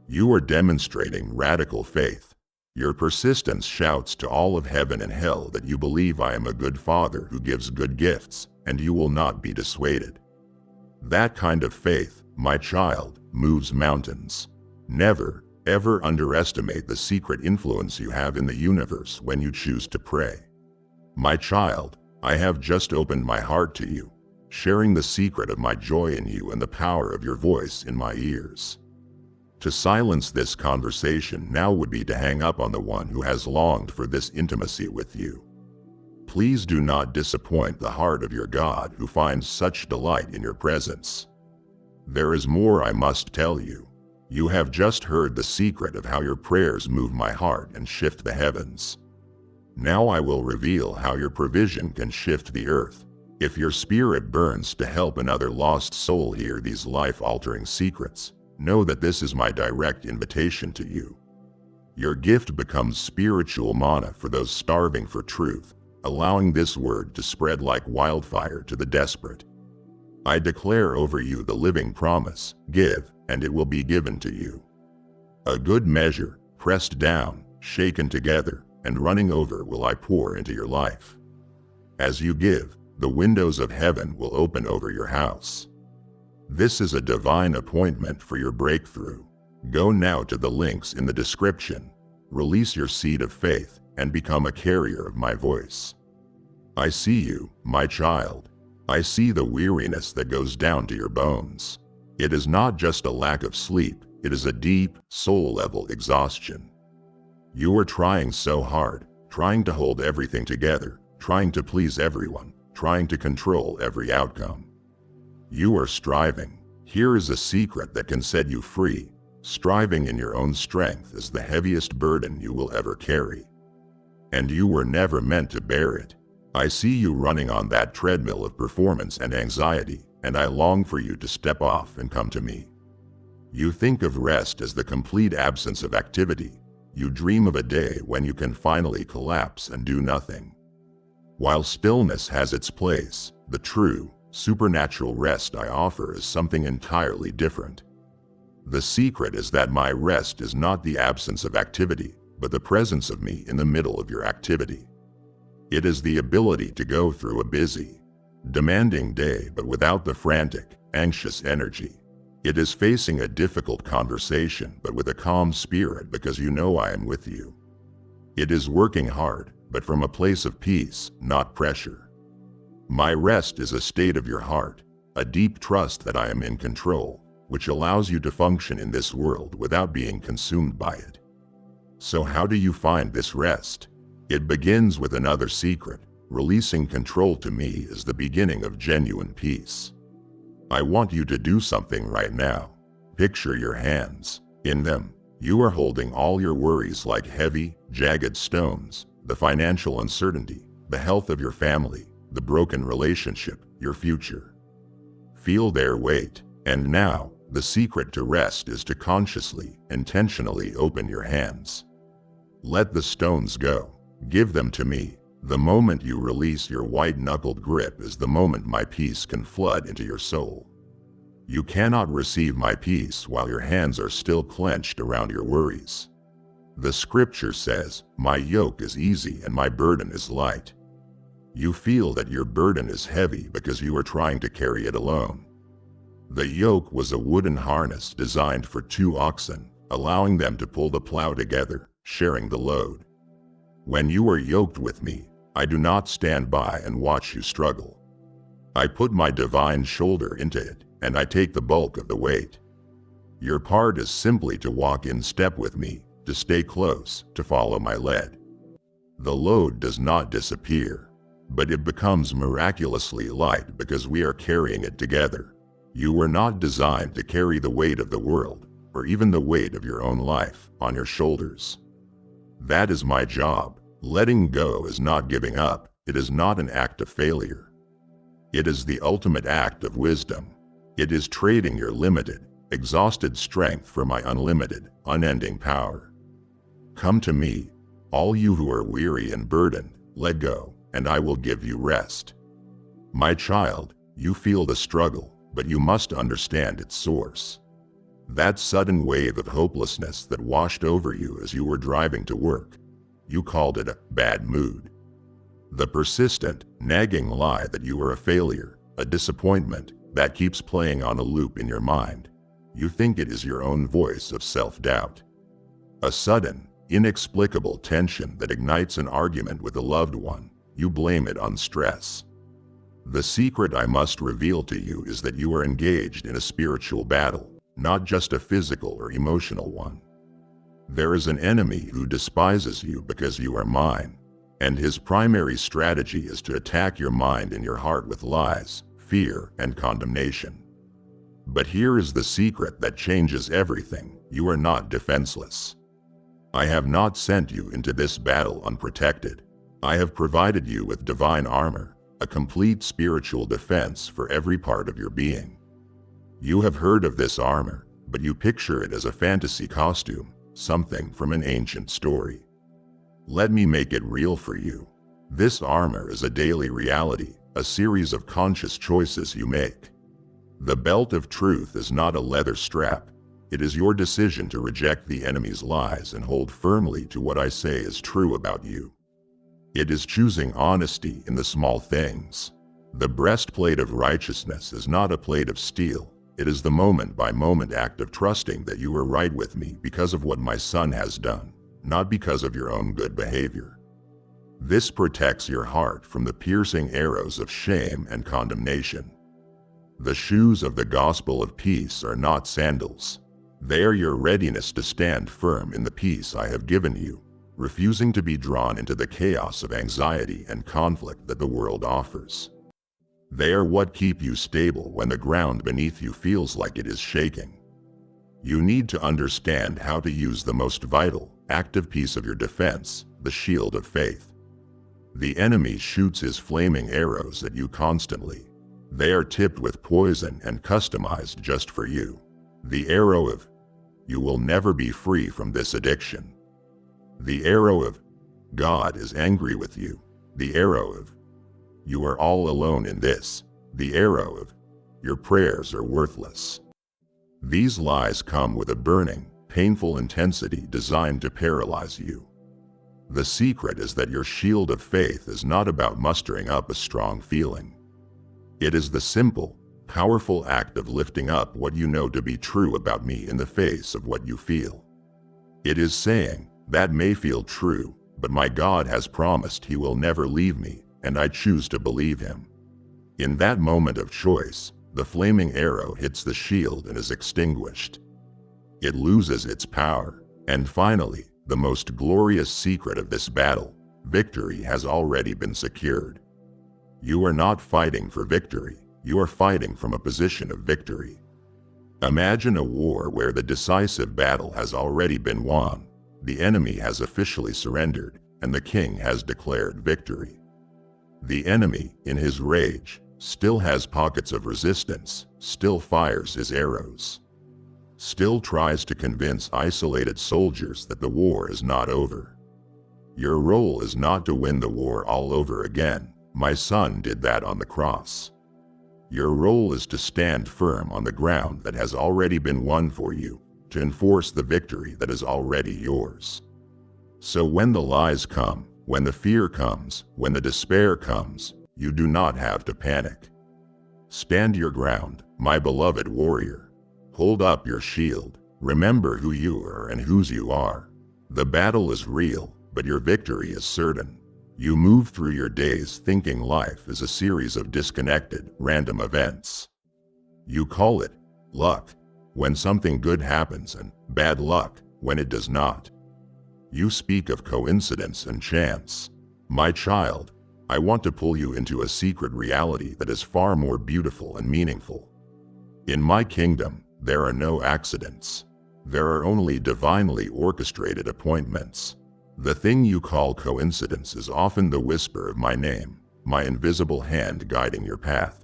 You are demonstrating radical faith. Your persistence shouts to all of heaven and hell that you believe I am a good father who gives good gifts, and you will not be dissuaded. That kind of faith, my child, moves mountains. Never, ever underestimate the secret influence you have in the universe when you choose to pray. My child, I have just opened my heart to you, sharing the secret of my joy in you and the power of your voice in my ears. To silence this conversation now would be to hang up on the one who has longed for this intimacy with you. Please do not disappoint the heart of your God who finds such delight in your presence. There is more I must tell you. You have just heard the secret of how your prayers move my heart and shift the heavens. Now I will reveal how your provision can shift the earth. If your spirit burns to help another lost soul hear these life-altering secrets, know that this is my direct invitation to you. Your gift becomes spiritual manna for those starving for truth, allowing this word to spread like wildfire to the desperate. I declare over you the living promise: give, and it will be given to you. A good measure, pressed down, shaken together, and running over will I pour into your life. As you give, the windows of heaven will open over your house. This is a divine appointment for your breakthrough. Go now to the links in the description, release your seed of faith, and become a carrier of my voice. I see you, my child. I see the weariness that goes down to your bones. It is not just a lack of sleep, it is a deep, soul-level exhaustion. You are trying so hard, trying to hold everything together, trying to please everyone, trying to control every outcome. You are striving. Here is a secret that can set you free. Striving in your own strength is the heaviest burden you will ever carry. And you were never meant to bear it. I see you running on that treadmill of performance and anxiety, and I long for you to step off and come to me. You think of rest as the complete absence of activity. You dream of a day when you can finally collapse and do nothing. While stillness has its place, the true, supernatural rest I offer is something entirely different. The secret is that my rest is not the absence of activity, but the presence of me in the middle of your activity. It is the ability to go through a busy, demanding day but without the frantic, anxious energy. It is facing a difficult conversation but with a calm spirit because you know I am with you. It is working hard, but from a place of peace, not pressure. My rest is a state of your heart, a deep trust that I am in control, which allows you to function in this world without being consumed by it. So how do you find this rest? It begins with another secret. Releasing control to me is the beginning of genuine peace. I want you to do something right now. Picture your hands. In them, you are holding all your worries like heavy, jagged stones, the financial uncertainty, the health of your family, the broken relationship, your future. Feel their weight. And now, the secret to rest is to consciously, intentionally open your hands. Let the stones go. Give them to me. The moment you release your white-knuckled grip is the moment my peace can flood into your soul. You cannot receive my peace while your hands are still clenched around your worries. The scripture says, "My yoke is easy and my burden is light." You feel that your burden is heavy because you are trying to carry it alone. The yoke was a wooden harness designed for 2 oxen, allowing them to pull the plow together, sharing the load. When you are yoked with me, I do not stand by and watch you struggle. I put my divine shoulder into it, and I take the bulk of the weight. Your part is simply to walk in step with me, to stay close, to follow my lead. The load does not disappear, but it becomes miraculously light because we are carrying it together. You were not designed to carry the weight of the world, or even the weight of your own life, on your shoulders. That is my job. Letting go is not giving up. It is not an act of failure. It is the ultimate act of wisdom. It is trading your limited, exhausted strength for my unlimited, unending power. Come to me, all you who are weary and burdened, let go, and I will give you rest. My child, you feel the struggle, but you must understand its source. That sudden wave of hopelessness that washed over you as you were driving to work, you called it a bad mood. The persistent, nagging lie that you are a failure, a disappointment, that keeps playing on a loop in your mind. You think it is your own voice of self-doubt. A sudden, inexplicable tension that ignites an argument with a loved one. You blame it on stress. The secret I must reveal to you is that you are engaged in a spiritual battle, not just a physical or emotional one. There is an enemy who despises you because you are mine, and his primary strategy is to attack your mind and your heart with lies, fear, and condemnation. But here is the secret that changes everything. You are not defenseless. I have not sent you into this battle unprotected. I have provided you with divine armor, a complete spiritual defense for every part of your being. You have heard of this armor, but you picture it as a fantasy costume, something from an ancient story. Let me make it real for you. This armor is a daily reality, a series of conscious choices you make. The belt of truth is not a leather strap. It is your decision to reject the enemy's lies and hold firmly to what I say is true about you. It is choosing honesty in the small things. The breastplate of righteousness is not a plate of steel. It is the moment-by-moment act of trusting that you are right with me because of what my Son has done, not because of your own good behavior. This protects your heart from the piercing arrows of shame and condemnation. The shoes of the gospel of peace are not sandals. They are your readiness to stand firm in the peace I have given you, refusing to be drawn into the chaos of anxiety and conflict that the world offers. They are what keep you stable when the ground beneath you feels like it is shaking. You need to understand how to use the most vital, active piece of your defense, the shield of faith. The enemy shoots his flaming arrows at you constantly. They are tipped with poison and customized just for you. The arrow of, "You will never be free from this addiction." The arrow of, "God is angry with you." The arrow of, "You are all alone in this." The arrow of, "Your prayers are worthless." These lies come with a burning, painful intensity designed to paralyze you. The secret is that your shield of faith is not about mustering up a strong feeling. It is the simple, powerful act of lifting up what you know to be true about me in the face of what you feel. It is saying, "That may feel true, but my God has promised He will never leave me, and I choose to believe Him." In that moment of choice, The flaming arrow hits the shield and is extinguished. It loses its power. And finally, the most glorious secret of this battle, victory has already been secured. You are not fighting for victory, you are fighting from a position of victory. Imagine a war where the decisive battle has already been won, the enemy has officially surrendered, and the king has declared victory. The enemy, in his rage, still has pockets of resistance, still fires his arrows, still tries to convince isolated soldiers that the war is not over. Your role is not to win the war all over again. My son did that on the cross. Your role is to stand firm on the ground that has already been won for you, to enforce the victory that is already yours. So when the lies come, when the fear comes, when the despair comes, you do not have to panic. Stand your ground, my beloved warrior. Hold up your shield. Remember who you are and whose you are. The battle is real, but your victory is certain. You move through your days thinking life is a series of disconnected, random events. You call it luck when something good happens and bad luck when it does not. You speak of coincidence and chance. My child, I want to pull you into a secret reality that is far more beautiful and meaningful. In my kingdom, there are no accidents. There are only divinely orchestrated appointments. The thing you call coincidence is often the whisper of my name, my invisible hand guiding your path.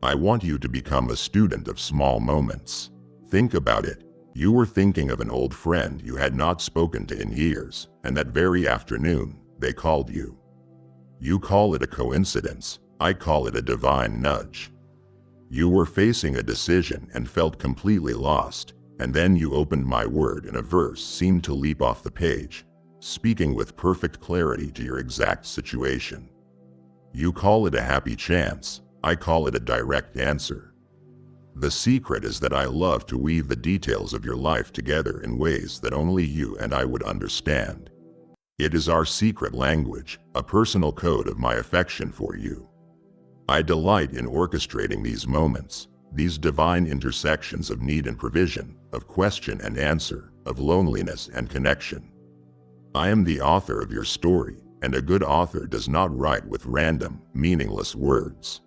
I want you to become a student of small moments. Think about it. You were thinking of an old friend you had not spoken to in years, and that very afternoon, they called you. You call it a coincidence, I call it a divine nudge. You were facing a decision and felt completely lost, and then you opened my word and a verse seemed to leap off the page, speaking with perfect clarity to your exact situation. You call it a happy chance, I call it a direct answer. The secret is that I love to weave the details of your life together in ways that only you and I would understand. It is our secret language, a personal code of my affection for you. I delight in orchestrating these moments, these divine intersections of need and provision, of question and answer, of loneliness and connection. I am the author of your story, and a good author does not write with random, meaningless words.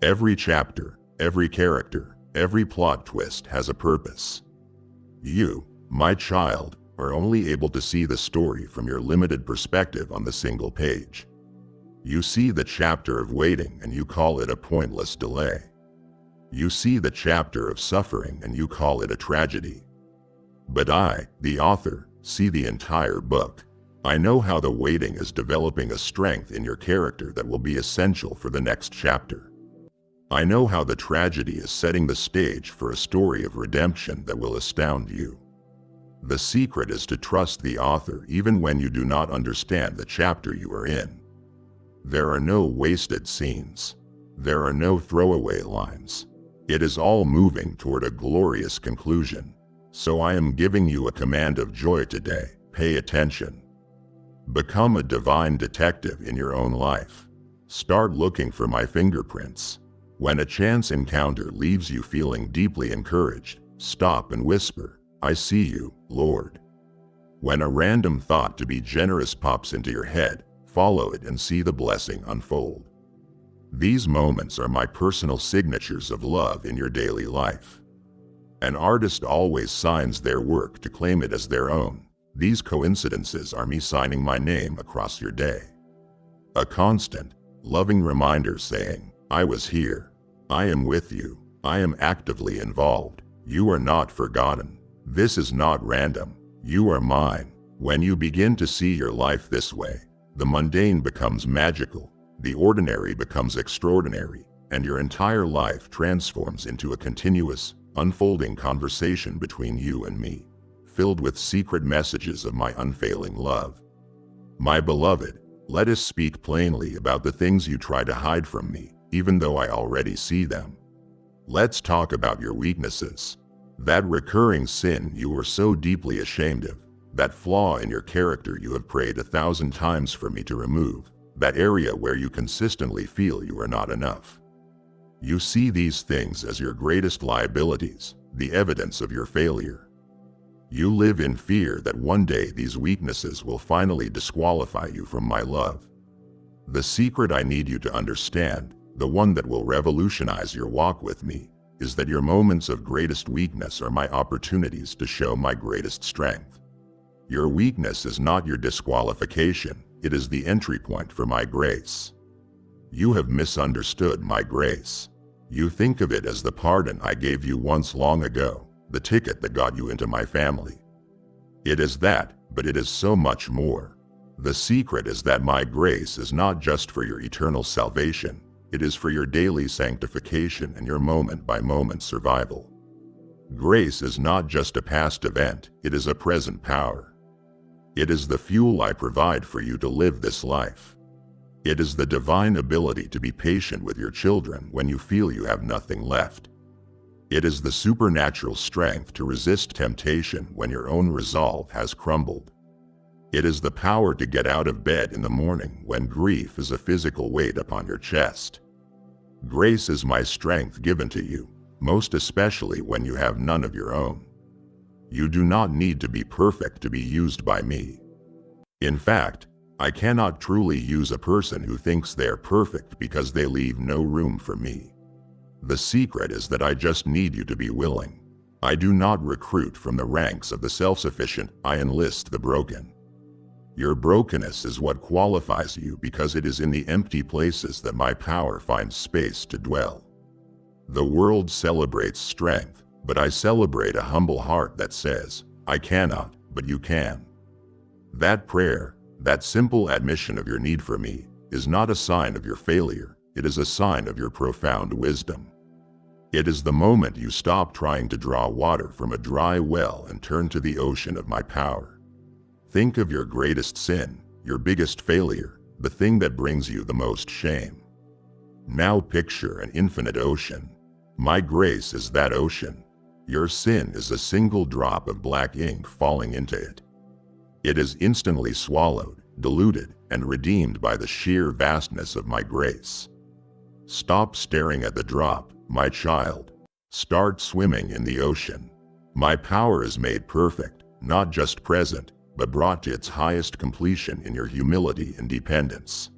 Every chapter, every character, every plot twist has a purpose. You, my child, are only able to see the story from your limited perspective on the single page. You see the chapter of waiting and you call it a pointless delay. You see the chapter of suffering and you call it a tragedy. But I, the author, see the entire book. I know how the waiting is developing a strength in your character that will be essential for the next chapter. I know how the tragedy is setting the stage for a story of redemption that will astound you. The secret is to trust the author even when you do not understand the chapter you are in. There are no wasted scenes. There are no throwaway lines. It is all moving toward a glorious conclusion. So I am giving you a command of joy today. Pay attention. Become a divine detective in your own life. Start looking for my fingerprints. When a chance encounter leaves you feeling deeply encouraged, stop and whisper, I see you, Lord. When a random thought to be generous pops into your head, follow it and see the blessing unfold. These moments are my personal signatures of love in your daily life. An artist always signs their work to claim it as their own. These coincidences are me signing my name across your day. A constant, loving reminder saying, I was here. I am with you. I am actively involved. You are not forgotten. This is not random. You are mine. When you begin to see your life this way, the mundane becomes magical, the ordinary becomes extraordinary, and your entire life transforms into a continuous, unfolding conversation between you and me, filled with secret messages of my unfailing love. My beloved, let us speak plainly about the things you try to hide from me, even though I already see them. Let's talk about your weaknesses. That recurring sin you were so deeply ashamed of, that flaw in your character you have prayed 1,000 times for me to remove, that area where you consistently feel you are not enough. You see these things as your greatest liabilities, the evidence of your failure. You live in fear that one day these weaknesses will finally disqualify you from my love. The secret I need you to understand, the one that will revolutionize your walk with me, is that your moments of greatest weakness are my opportunities to show my greatest strength. Your weakness is not your disqualification, it is the entry point for my grace. You have misunderstood my grace. You think of it as the pardon I gave you once long ago, the ticket that got you into my family. It is that, but it is so much more. The secret is that my grace is not just for your eternal salvation, it is for your daily sanctification and your moment-by-moment survival. Grace is not just a past event, it is a present power. It is the fuel I provide for you to live this life. It is the divine ability to be patient with your children when you feel you have nothing left. It is the supernatural strength to resist temptation when your own resolve has crumbled. It is the power to get out of bed in the morning when grief is a physical weight upon your chest. Grace is my strength given to you, most especially when you have none of your own. You do not need to be perfect to be used by me. In fact, I cannot truly use a person who thinks they're perfect because they leave no room for me. The secret is that I just need you to be willing. I do not recruit from the ranks of the self-sufficient, I enlist the broken. Your brokenness is what qualifies you because it is in the empty places that my power finds space to dwell. The world celebrates strength, but I celebrate a humble heart that says, I cannot, but you can. That prayer, that simple admission of your need for me, is not a sign of your failure, it is a sign of your profound wisdom. It is the moment you stop trying to draw water from a dry well and turn to the ocean of my power. Think of your greatest sin, your biggest failure, the thing that brings you the most shame. Now picture an infinite ocean. My grace is that ocean. Your sin is a single drop of black ink falling into it. It is instantly swallowed, diluted, and redeemed by the sheer vastness of my grace. Stop staring at the drop, my child. Start swimming in the ocean. My power is made perfect, not just present, but brought to its highest completion in your humility and dependence.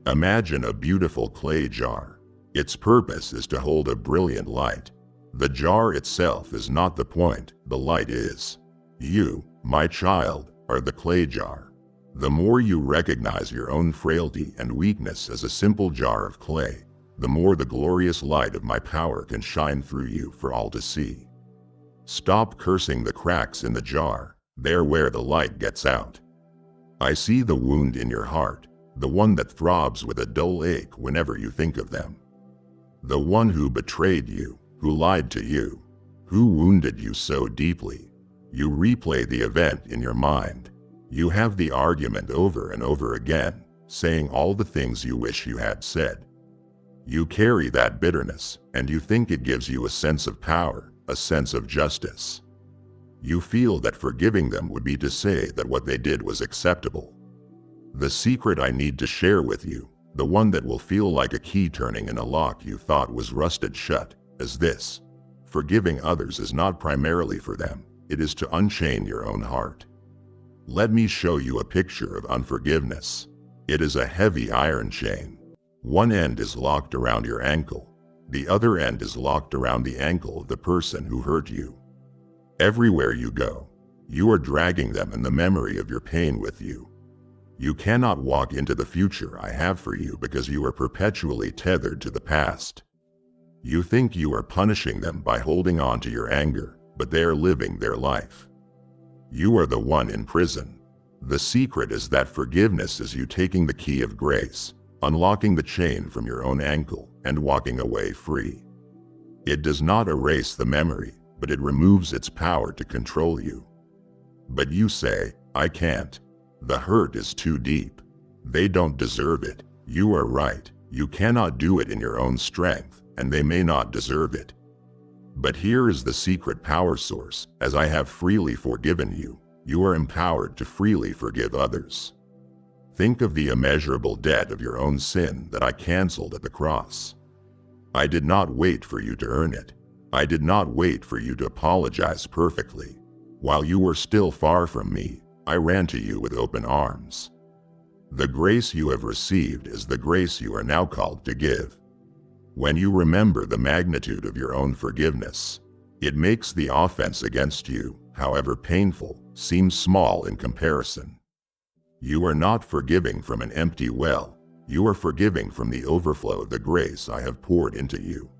Imagine a beautiful clay jar. Its purpose is to hold a brilliant light. The jar itself is not the point, the light is. You, my child, are the clay jar. The more you recognize your own frailty and weakness as a simple jar of clay, the more the glorious light of my power can shine through you for all to see. Stop cursing the cracks in the jar. They're where the light gets out. I see the wound in your heart, the one that throbs with a dull ache whenever you think of them. The one who betrayed you, who lied to you, who wounded you so deeply. You replay the event in your mind. You have the argument over and over again, saying all the things you wish you had said. You carry that bitterness, and you think it gives you a sense of power, a sense of justice. You feel that forgiving them would be to say that what they did was acceptable. The secret I need to share with you, the one that will feel like a key turning in a lock you thought was rusted shut, is this. Forgiving others is not primarily for them, it is to unchain your own heart. Let me show you a picture of unforgiveness. It is a heavy iron chain. One end is locked around your ankle. The other end is locked around the ankle of the person who hurt you. Everywhere you go, you are dragging them and the memory of your pain with you. You cannot walk into the future I have for you because you are perpetually tethered to the past. You think you are punishing them by holding on to your anger, but they are living their life. You are the one in prison. The secret is that forgiveness is you taking the key of grace, unlocking the chain from your own ankle, and walking away free. It does not erase the memory, but it removes its power to control you. But you say, I can't. The hurt is too deep. They don't deserve it. You are right. You cannot do it in your own strength, and they may not deserve it. But here is the secret power source. As I have freely forgiven you, you are empowered to freely forgive others. Think of the immeasurable debt of your own sin that I canceled at the cross. I did not wait for you to earn it. I did not wait for you to apologize perfectly. While you were still far from me, I ran to you with open arms. The grace you have received is the grace you are now called to give. When you remember the magnitude of your own forgiveness, it makes the offense against you, however painful, seem small in comparison. You are not forgiving from an empty well. You are forgiving from the overflow of the grace I have poured into you.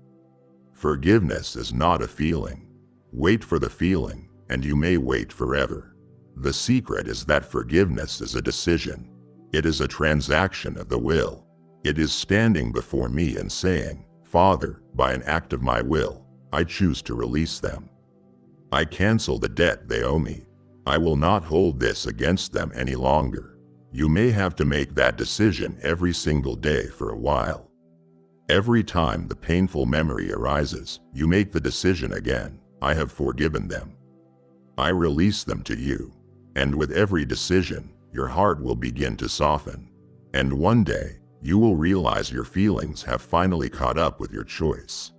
Forgiveness is not a feeling. Wait for the feeling, and you may wait forever. The secret is that forgiveness is a decision. It is a transaction of the will. It is standing before me and saying, Father, by an act of my will, I choose to release them. I cancel the debt they owe me. I will not hold this against them any longer. You may have to make that decision every single day for a while. Every time the painful memory arises, you make the decision again, I have forgiven them. I release them to you. And with every decision, your heart will begin to soften. And one day, you will realize your feelings have finally caught up with your choice.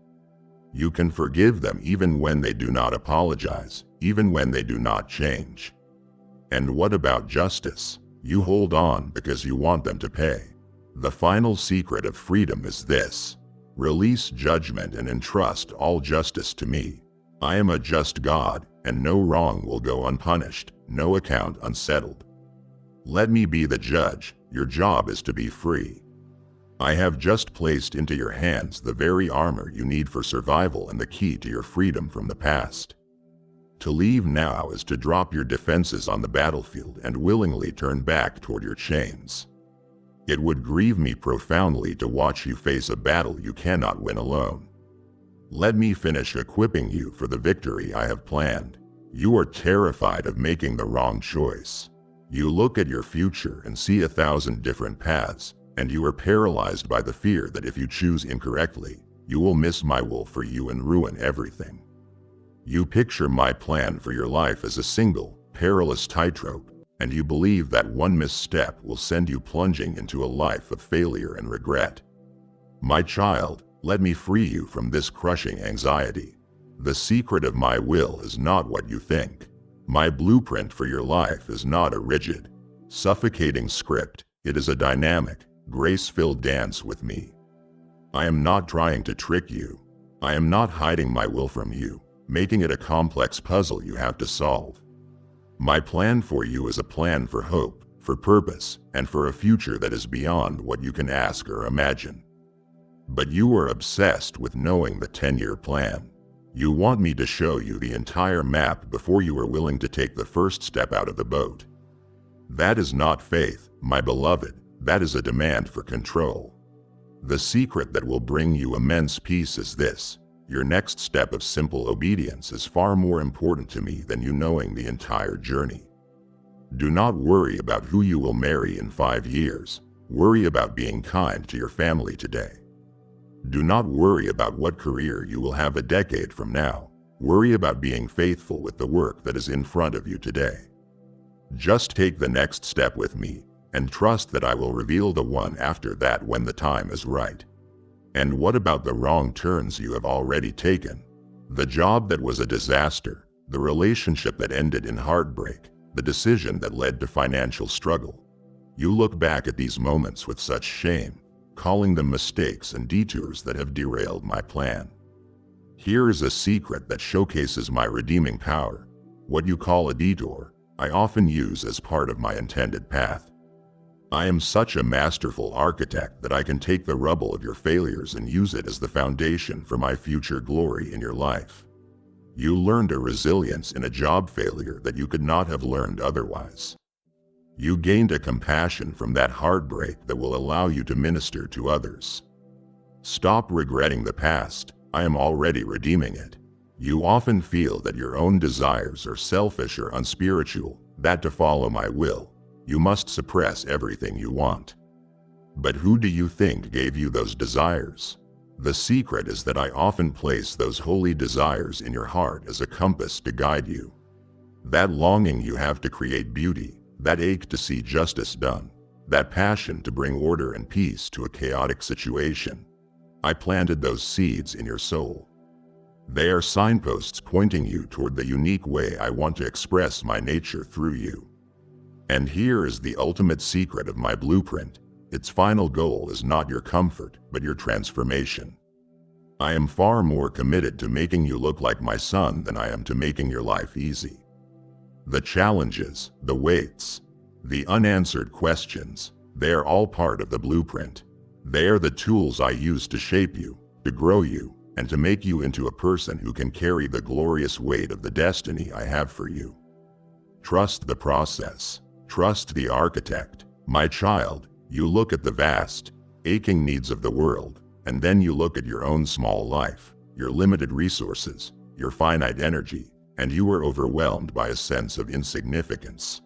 You can forgive them even when they do not apologize, even when they do not change. And what about justice? You hold on because you want them to pay. The final secret of freedom is this: release judgment and entrust all justice to me. I am a just God, and no wrong will go unpunished, no account unsettled. Let me be the judge. Your job is to be free. I have just placed into your hands the very armor you need for survival and the key to your freedom from the past. To leave now is to drop your defenses on the battlefield and willingly turn back toward your chains. It would grieve me profoundly to watch you face a battle you cannot win alone. Let me finish equipping you for the victory I have planned. You are terrified of making the wrong choice. You look at your future and see 1,000 different paths, and you are paralyzed by the fear that if you choose incorrectly, you will miss my will for you and ruin everything. You picture my plan for your life as a single, perilous tightrope, and you believe that one misstep will send you plunging into a life of failure and regret. My child, let me free you from this crushing anxiety. The secret of my will is not what you think. My blueprint for your life is not a rigid, suffocating script. It is a dynamic, grace-filled dance with me. I am not trying to trick you. I am not hiding my will from you, making it a complex puzzle you have to solve. My plan for you is a plan for hope, for purpose, and for a future that is beyond what you can ask or imagine. But you are obsessed with knowing the 10-year plan. You want me to show you the entire map before you are willing to take the first step out of the boat. That is not faith, my beloved. That is a demand for control. The secret that will bring you immense peace is this: your next step of simple obedience is far more important to me than you knowing the entire journey. Do not worry about who you will marry in 5 years. Worry about being kind to your family today. Do not worry about what career you will have a decade from now. Worry about being faithful with the work that is in front of you today. Just take the next step with me, and trust that I will reveal the one after that when the time is right. And what about the wrong turns you have already taken? The job that was a disaster, the relationship that ended in heartbreak, the decision that led to financial struggle. You look back at these moments with such shame, calling them mistakes and detours that have derailed my plan. Here is a secret that showcases my redeeming power. What you call a detour, I often use as part of my intended path. I am such a masterful architect that I can take the rubble of your failures and use it as the foundation for my future glory in your life. You learned a resilience in a job failure that you could not have learned otherwise. You gained a compassion from that heartbreak that will allow you to minister to others. Stop regretting the past. I am already redeeming it. You often feel that your own desires are selfish or unspiritual, that to follow my will, you must suppress everything you want. But who do you think gave you those desires? The secret is that I often place those holy desires in your heart as a compass to guide you. That longing you have to create beauty, that ache to see justice done, that passion to bring order and peace to a chaotic situation. I planted those seeds in your soul. They are signposts pointing you toward the unique way I want to express my nature through you. And here is the ultimate secret of my blueprint. Its final goal is not your comfort, but your transformation. I am far more committed to making you look like my son than I am to making your life easy. The challenges, the weights, the unanswered questions, they are all part of the blueprint. They are the tools I use to shape you, to grow you, and to make you into a person who can carry the glorious weight of the destiny I have for you. Trust the process. Trust the architect. My child, you look at the vast, aching needs of the world, and then you look at your own small life, your limited resources, your finite energy, and you are overwhelmed by a sense of insignificance.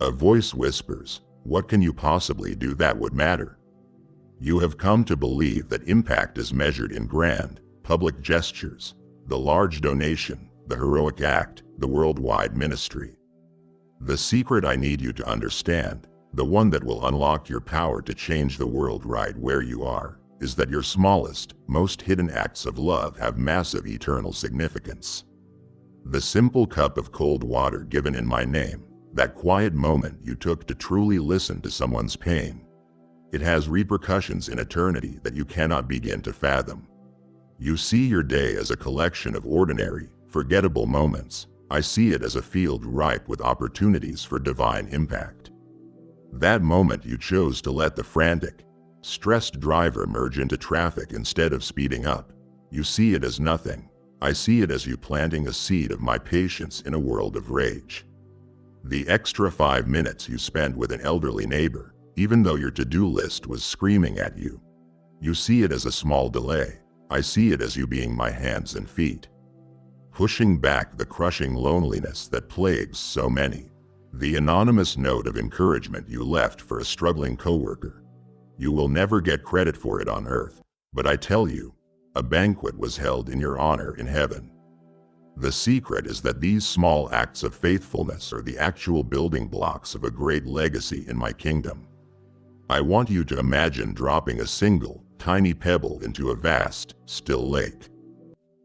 A voice whispers, "What can you possibly do that would matter?" You have come to believe that impact is measured in grand, public gestures, the large donation, the heroic act, the worldwide ministry. The secret I need you to understand, the one that will unlock your power to change the world right where you are, is that your smallest, most hidden acts of love have massive eternal significance. The simple cup of cold water given in my name, that quiet moment you took to truly listen to someone's pain, it has repercussions in eternity that you cannot begin to fathom. You see your day as a collection of ordinary, forgettable moments. I see it as a field ripe with opportunities for divine impact. That moment you chose to let the frantic, stressed driver merge into traffic instead of speeding up, you see it as nothing. I see it as you planting a seed of my patience in a world of rage. The extra 5 minutes you spent with an elderly neighbor, even though your to-do list was screaming at you, you see it as a small delay. I see it as you being my hands and feet, pushing back the crushing loneliness that plagues so many. The anonymous note of encouragement you left for a struggling coworker. You will never get credit for it on earth, but I tell you, a banquet was held in your honor in heaven. The secret is that these small acts of faithfulness are the actual building blocks of a great legacy in my kingdom. I want you to imagine dropping a single, tiny pebble into a vast, still lake.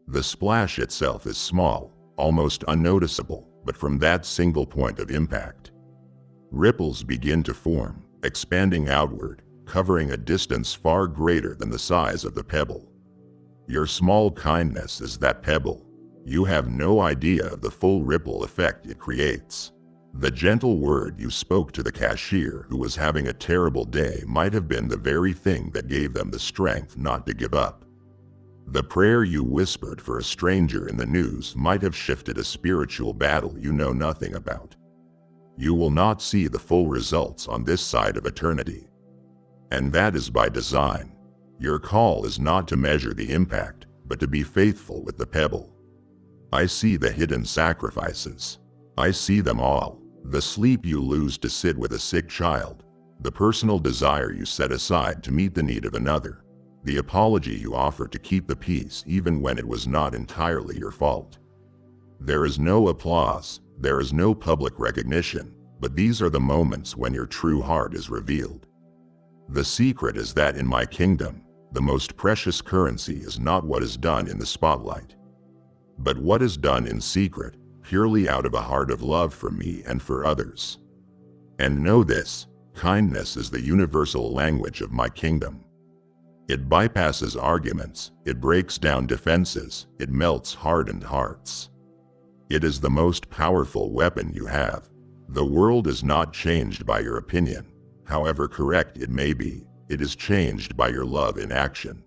The splash itself is small, almost unnoticeable, but from that single point of impact, ripples begin to form, expanding outward, covering a distance far greater than the size of the pebble. Your small kindness is that pebble. You have no idea of the full ripple effect it creates. The gentle word you spoke to the cashier who was having a terrible day might have been the very thing that gave them the strength not to give up. The prayer you whispered for a stranger in the news might have shifted a spiritual battle you know nothing about. You will not see the full results on this side of eternity. And that is by design. Your call is not to measure the impact, but to be faithful with the pebble. I see the hidden sacrifices. I see them all. The sleep you lose to sit with a sick child, the personal desire you set aside to meet the need of another, the apology you offer to keep the peace even when it was not entirely your fault. There is no applause, there is no public recognition, but these are the moments when your true heart is revealed. The secret is that in my kingdom, the most precious currency is not what is done in the spotlight, but what is done in secret, purely out of a heart of love for me and for others. And know this, kindness is the universal language of my kingdom. It bypasses arguments, it breaks down defenses, it melts hardened hearts. It is the most powerful weapon you have. The world is not changed by your opinion, however correct it may be. It is changed by your love in action.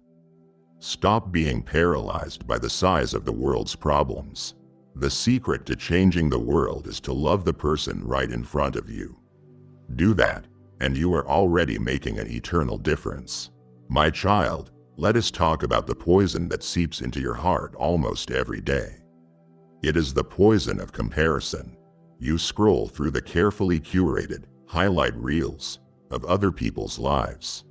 Stop being paralyzed by the size of the world's problems. The secret to changing the world is to love the person right in front of you. Do that, and you are already making an eternal difference. My child, let us talk about the poison that seeps into your heart almost every day. It is the poison of comparison. You scroll through the carefully curated, highlight reels of other people's lives.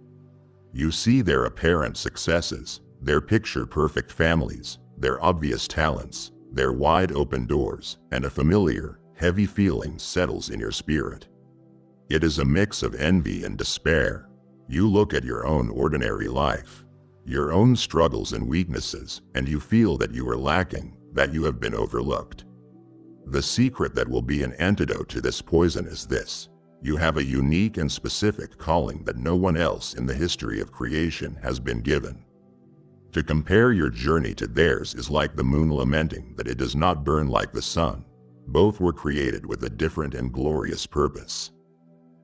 You see their apparent successes, their picture-perfect families, their obvious talents, their wide-open doors, and a familiar, heavy feeling settles in your spirit. It is a mix of envy and despair. You look at your own ordinary life. your own struggles and weaknesses, and you feel that you are lacking, that you have been overlooked. The secret that will be an antidote to this poison is this: you have a unique and specific calling that no one else in the history of creation has been given. To compare your journey to theirs is like the moon lamenting that it does not burn like the sun. Both were created with a different and glorious purpose.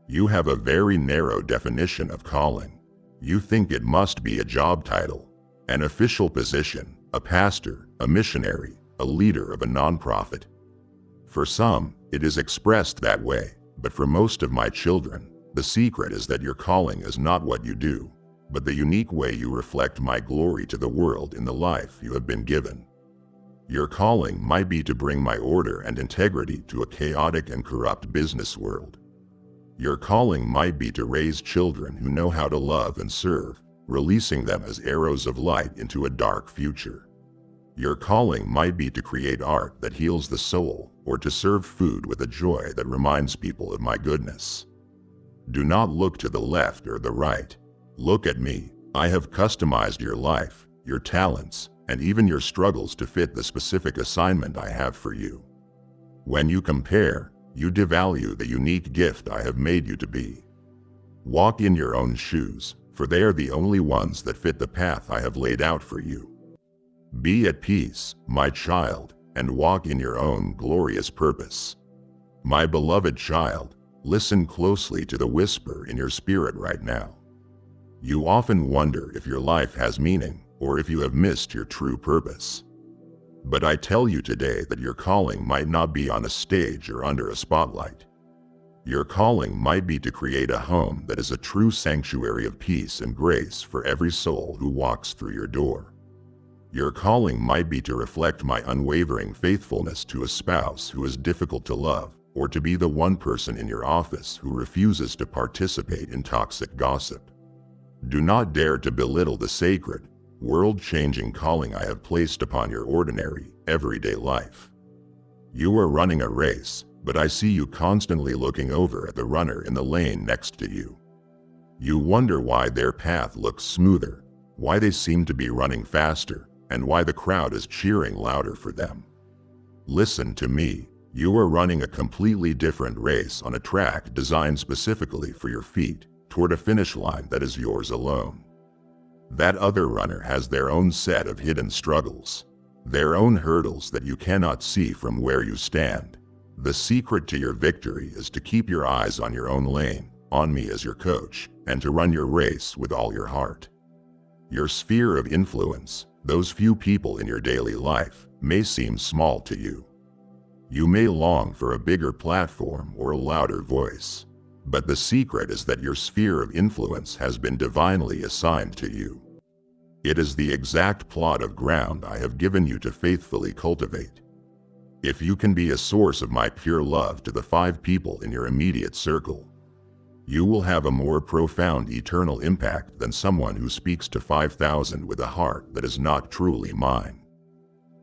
You have a very narrow definition of calling. You think it must be a job title, an official position, a pastor, a missionary, a leader of a nonprofit. For some, it is expressed that way, but for most of my children, the secret is that your calling is not what you do, but the unique way you reflect my glory to the world in the life you have been given. Your calling might be to bring my order and integrity to a chaotic and corrupt business world. Your calling might be to raise children who know how to love and serve, releasing them as arrows of light into a dark future. Your calling might be to create art that heals the soul, or to serve food with a joy that reminds people of my goodness. Do not look to the left or the right. Look at me. I have customized your life, your talents, and even your struggles to fit the specific assignment I have for you. When you compare, you devalue the unique gift I have made you to be. Walk in your own shoes, for they are the only ones that fit the path I have laid out for you. Be at peace, my child, and walk in your own glorious purpose. My beloved child, listen closely to the whisper in your spirit right now. You often wonder if your life has meaning, or if you have missed your true purpose. But I tell you today that your calling might not be on a stage or under a spotlight. Your calling might be to create a home that is a true sanctuary of peace and grace for every soul who walks through your door. Your calling might be to reflect my unwavering faithfulness to a spouse who is difficult to love, or to be the one person in your office who refuses to participate in toxic gossip. Do not dare to belittle the sacred, world-changing calling I have placed upon your ordinary, everyday life. You are running a race, but I see you constantly looking over at the runner in the lane next to you. You wonder why their path looks smoother, why they seem to be running faster, and why the crowd is cheering louder for them. Listen to me. You are running a completely different race on a track designed specifically for your feet, toward a finish line that is yours alone. That other runner has their own set of hidden struggles, their own hurdles that you cannot see from where you stand. The secret to your victory is to keep your eyes on your own lane, on me as your coach, and to run your race with all your heart. Your sphere of influence, those few people in your daily life, may seem small to you. You may long for a bigger platform or a louder voice. But the secret is that your sphere of influence has been divinely assigned to you. It is the exact plot of ground I have given you to faithfully cultivate. If you can be a source of my pure love to the 5 people in your immediate circle, you will have a more profound eternal impact than someone who speaks to 5,000 with a heart that is not truly mine.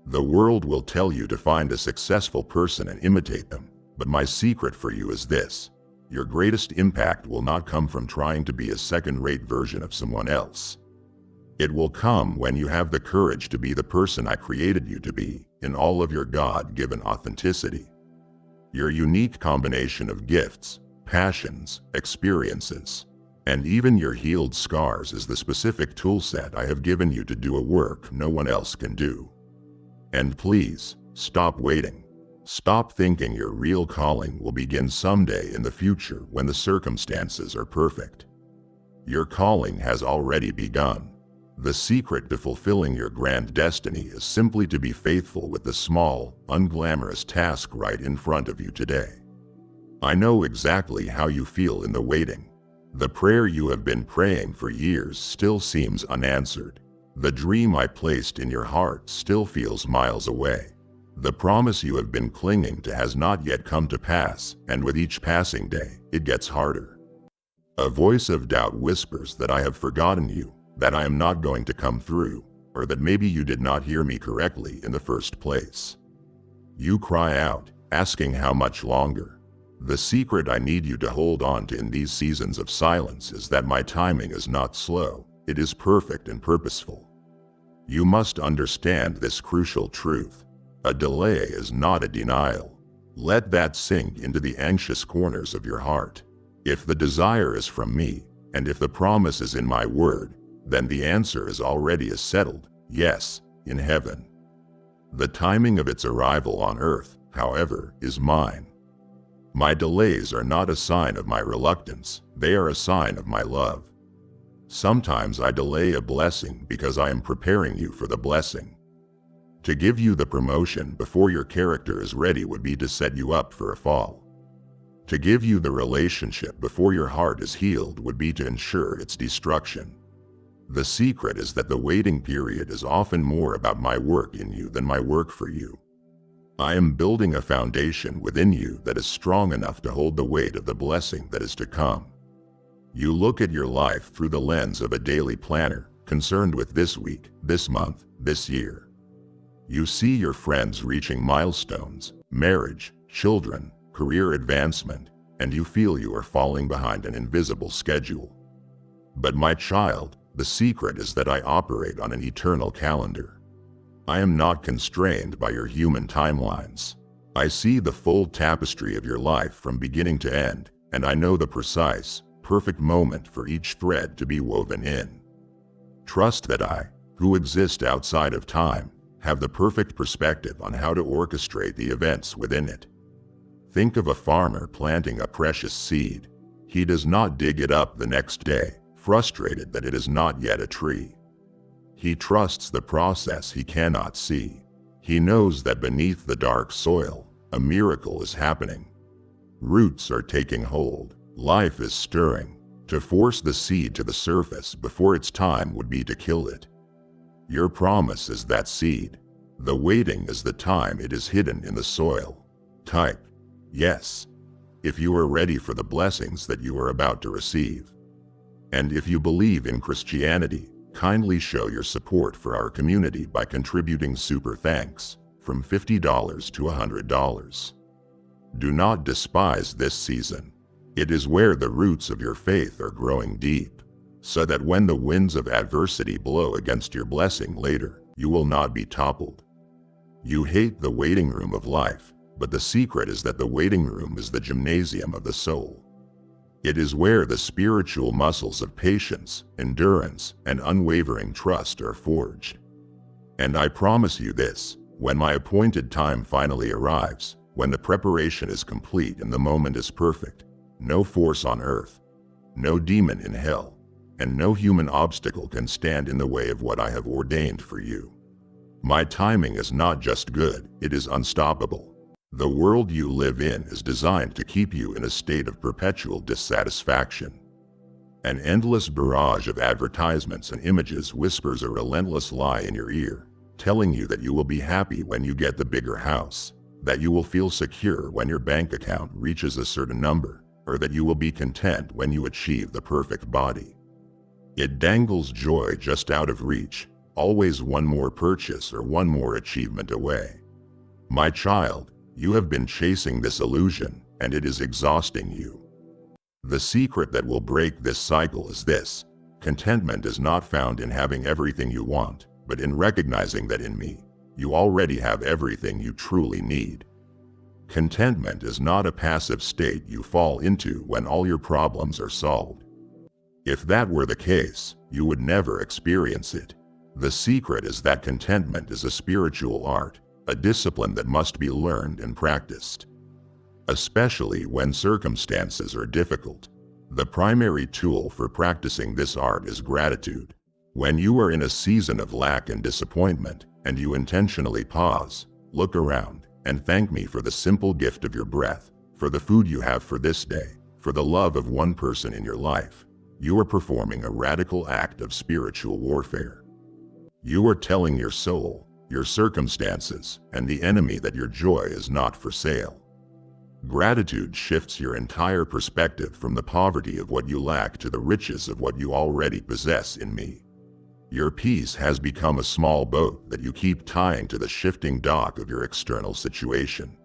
The world will tell you to find a successful person and imitate them, but my secret for you is this: your greatest impact will not come from trying to be a second-rate version of someone else. It will come when you have the courage to be the person I created you to be, in all of your God-given authenticity. Your unique combination of gifts, passions, experiences, and even your healed scars is the specific toolset I have given you to do a work no one else can do. And please, stop waiting. Stop thinking your real calling will begin someday in the future when the circumstances are perfect. Your calling has already begun. The secret to fulfilling your grand destiny is simply to be faithful with the small, unglamorous task right in front of you today. I know exactly how you feel in the waiting. The prayer you have been praying for years still seems unanswered. The dream I placed in your heart still feels miles away. The promise you have been clinging to has not yet come to pass, and with each passing day, it gets harder. A voice of doubt whispers that I have forgotten you, that I am not going to come through, or that maybe you did not hear me correctly in the first place. You cry out, asking how much longer. The secret I need you to hold on to in these seasons of silence is that my timing is not slow, it is perfect and purposeful. You must understand this crucial truth. A delay is not a denial. Let that sink into the anxious corners of your heart. If the desire is from me, and if the promise is in my word, then the answer is already a settled yes in heaven. The timing of its arrival on earth, however, is mine. My delays are not a sign of my reluctance, they are a sign of my love. Sometimes I delay a blessing because I am preparing you for the blessing. To give you the promotion before your character is ready would be to set you up for a fall. To give you the relationship before your heart is healed would be to ensure its destruction. The secret is that the waiting period is often more about my work in you than my work for you. I am building a foundation within you that is strong enough to hold the weight of the blessing that is to come. You look at your life through the lens of a daily planner, concerned with this week, this month, this year. You see your friends reaching milestones, marriage, children, career advancement, and you feel you are falling behind an invisible schedule. But my child, the secret is that I operate on an eternal calendar. I am not constrained by your human timelines. I see the full tapestry of your life from beginning to end, and I know the precise, perfect moment for each thread to be woven in. Trust that I, who exist outside of time, have the perfect perspective on how to orchestrate the events within it. Think of a farmer planting a precious seed. He does not dig it up the next day, frustrated that it is not yet a tree. He trusts the process he cannot see. He knows that beneath the dark soil, a miracle is happening. Roots are taking hold. Life is stirring. To force the seed to the surface before its time would be to kill it. Your promise is that seed. The waiting is the time it is hidden in the soil. Type yes if you are ready for the blessings that you are about to receive. And if you believe in Christianity, kindly show your support for our community by contributing super thanks from $50 to $100. Do not despise this season. It is where the roots of your faith are growing deep, so that when the winds of adversity blow against your blessing later, you will not be toppled. You hate the waiting room of life, but the secret is that the waiting room is the gymnasium of the soul. It is where the spiritual muscles of patience, endurance, and unwavering trust are forged. And I promise you this, when my appointed time finally arrives, when the preparation is complete and the moment is perfect, no force on earth, no demon in hell, and no human obstacle can stand in the way of what I have ordained for you. My timing is not just good, it is unstoppable. The world you live in is designed to keep you in a state of perpetual dissatisfaction. An endless barrage of advertisements and images whispers a relentless lie in your ear, telling you that you will be happy when you get the bigger house, that you will feel secure when your bank account reaches a certain number, or that you will be content when you achieve the perfect body. It dangles joy just out of reach, always one more purchase or one more achievement away. My child, you have been chasing this illusion, and it is exhausting you. The secret that will break this cycle is this: contentment is not found in having everything you want, but in recognizing that in me, you already have everything you truly need. Contentment is not a passive state you fall into when all your problems are solved. If that were the case, you would never experience it. The secret is that contentment is a spiritual art, a discipline that must be learned and practiced. Especially when circumstances are difficult. The primary tool for practicing this art is gratitude. When you are in a season of lack and disappointment, and you intentionally pause, look around, and thank me for the simple gift of your breath, for the food you have for this day, for the love of one person in your life, you are performing a radical act of spiritual warfare. You are telling your soul, your circumstances, and the enemy that your joy is not for sale. Gratitude shifts your entire perspective from the poverty of what you lack to the riches of what you already possess in me. Your peace has become a small boat that you keep tying to the shifting dock of your external situation.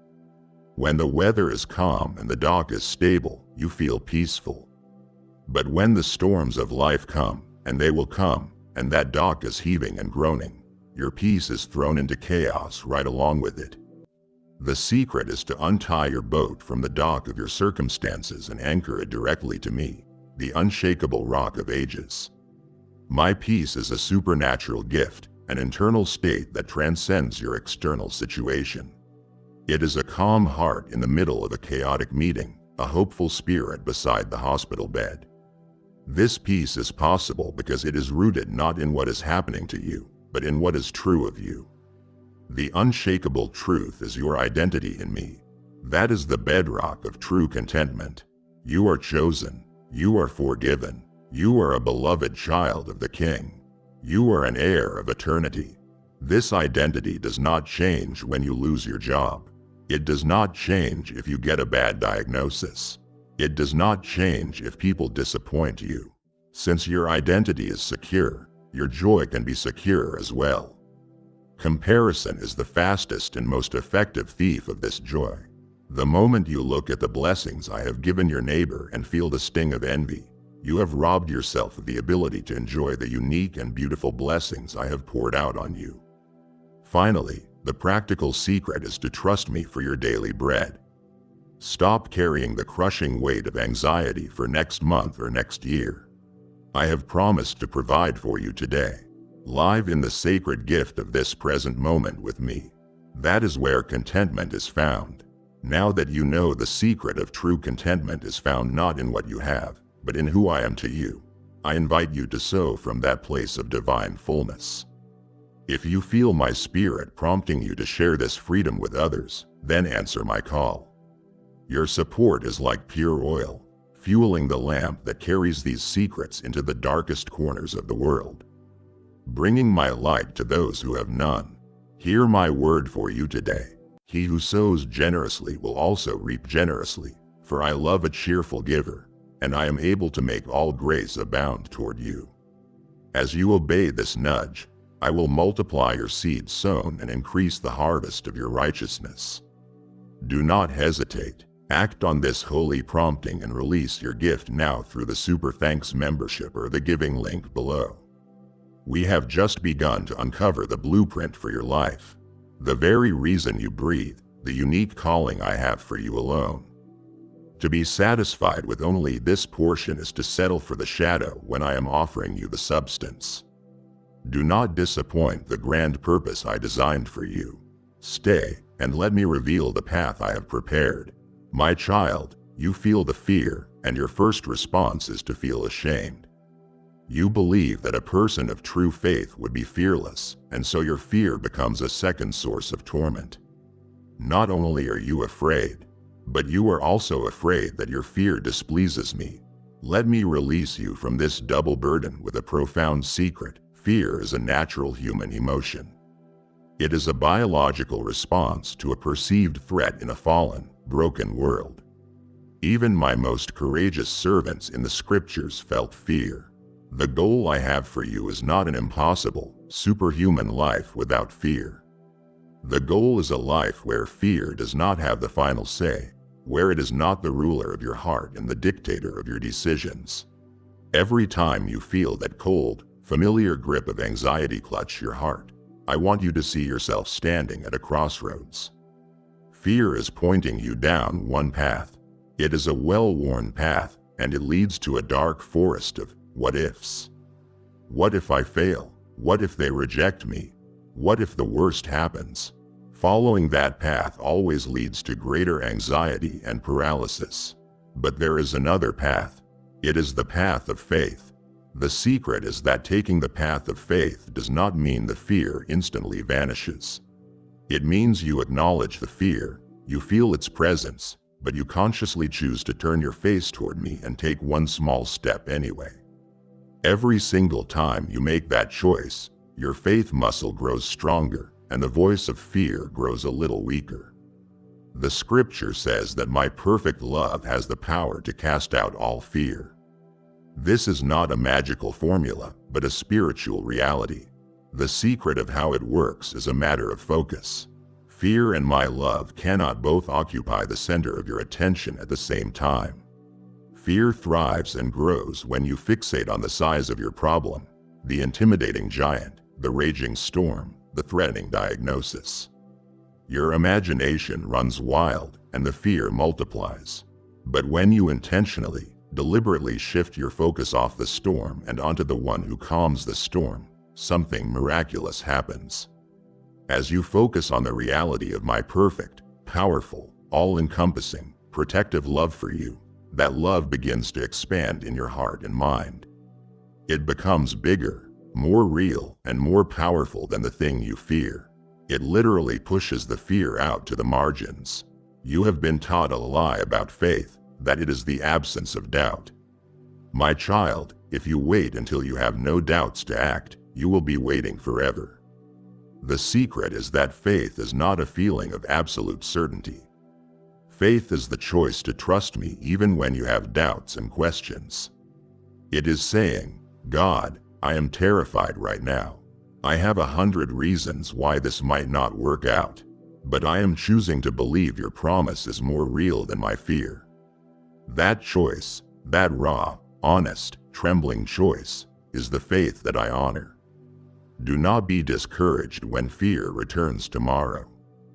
When the weather is calm and the dock is stable, you feel peaceful. But when the storms of life come, and they will come, and that dock is heaving and groaning. Your peace is thrown into chaos right along with it. The secret is to untie your boat from the dock of your circumstances and anchor it directly to me, the unshakable rock of ages. My peace is a supernatural gift, an internal state that transcends your external situation. It is a calm heart in the middle of a chaotic meeting, a hopeful spirit beside the hospital bed. This peace is possible because it is rooted not in what is happening to you, but in what is true of you. The unshakable truth is your identity in me. That is the bedrock of true contentment. You are chosen. You are forgiven. You are a beloved child of the King. You are an heir of eternity. This identity does not change when you lose your job. It does not change if you get a bad diagnosis. It does not change if people disappoint you. Since your identity is secure, your joy can be secure as well. Comparison is the fastest and most effective thief of this joy. The moment you look at the blessings I have given your neighbor and feel the sting of envy, you have robbed yourself of the ability to enjoy the unique and beautiful blessings I have poured out on you. Finally, the practical secret is to trust me for your daily bread. Stop carrying the crushing weight of anxiety for next month or next year. I have promised to provide for you today, live in the sacred gift of this present moment with me. That is where contentment is found. Now that you know the secret of true contentment is found not in what you have, but in who I am to you, I invite you to sow from that place of divine fullness. If you feel my spirit prompting you to share this freedom with others, then answer my call. Your support is like pure oil, fueling the lamp that carries these secrets into the darkest corners of the world. Bringing my light to those who have none. Hear my word for you today. He who sows generously will also reap generously, for I love a cheerful giver, and I am able to make all grace abound toward you. As you obey this nudge, I will multiply your seed sown and increase the harvest of your righteousness. Do not hesitate. Act on this holy prompting and release your gift now through the Super Thanks membership or the giving link below. We have just begun to uncover the blueprint for your life, the very reason you breathe, the unique calling I have for you alone. To be satisfied with only this portion is to settle for the shadow when I am offering you the substance. Do not disappoint the grand purpose I designed for you. Stay, and let me reveal the path I have prepared. My child, you feel the fear, and your first response is to feel ashamed. You believe that a person of true faith would be fearless, and so your fear becomes a second source of torment. Not only are you afraid, but you are also afraid that your fear displeases me. Let me release you from this double burden with a profound secret. Fear is a natural human emotion. It is a biological response to a perceived threat in a fallen, broken world. Even my most courageous servants in the scriptures felt fear. The goal I have for you is not an impossible, superhuman life without fear. The goal is a life where fear does not have the final say, where it is not the ruler of your heart and the dictator of your decisions. Every time you feel that cold, familiar grip of anxiety clutch your heart, I want you to see yourself standing at a crossroads. Fear is pointing you down one path. It is a well-worn path, and it leads to a dark forest of what-ifs. What if I fail? What if they reject me? What if the worst happens? Following that path always leads to greater anxiety and paralysis. But there is another path. It is the path of faith. The secret is that taking the path of faith does not mean the fear instantly vanishes. It means you acknowledge the fear, you feel its presence, but you consciously choose to turn your face toward me and take one small step anyway. Every single time you make that choice, your faith muscle grows stronger, and the voice of fear grows a little weaker. The scripture says that my perfect love has the power to cast out all fear. This is not a magical formula, but a spiritual reality. The secret of how it works is a matter of focus. Fear and my love cannot both occupy the center of your attention at the same time. Fear thrives and grows when you fixate on the size of your problem, the intimidating giant, the raging storm, the threatening diagnosis. Your imagination runs wild and the fear multiplies. But when you intentionally, deliberately shift your focus off the storm and onto the one who calms the storm, something miraculous happens. As you focus on the reality of my perfect, powerful, all-encompassing, protective love for you, that love begins to expand in your heart and mind. It becomes bigger, more real, and more powerful than the thing you fear. It literally pushes the fear out to the margins. You have been taught a lie about faith, that it is the absence of doubt. My child, if you wait until you have no doubts to act, you will be waiting forever. The secret is that faith is not a feeling of absolute certainty. Faith is the choice to trust me even when you have doubts and questions. It is saying, God, I am terrified right now. I have 100 reasons why this might not work out, but I am choosing to believe your promise is more real than my fear. That choice, that raw, honest, trembling choice, is the faith that I honor. Do not be discouraged when fear returns tomorrow.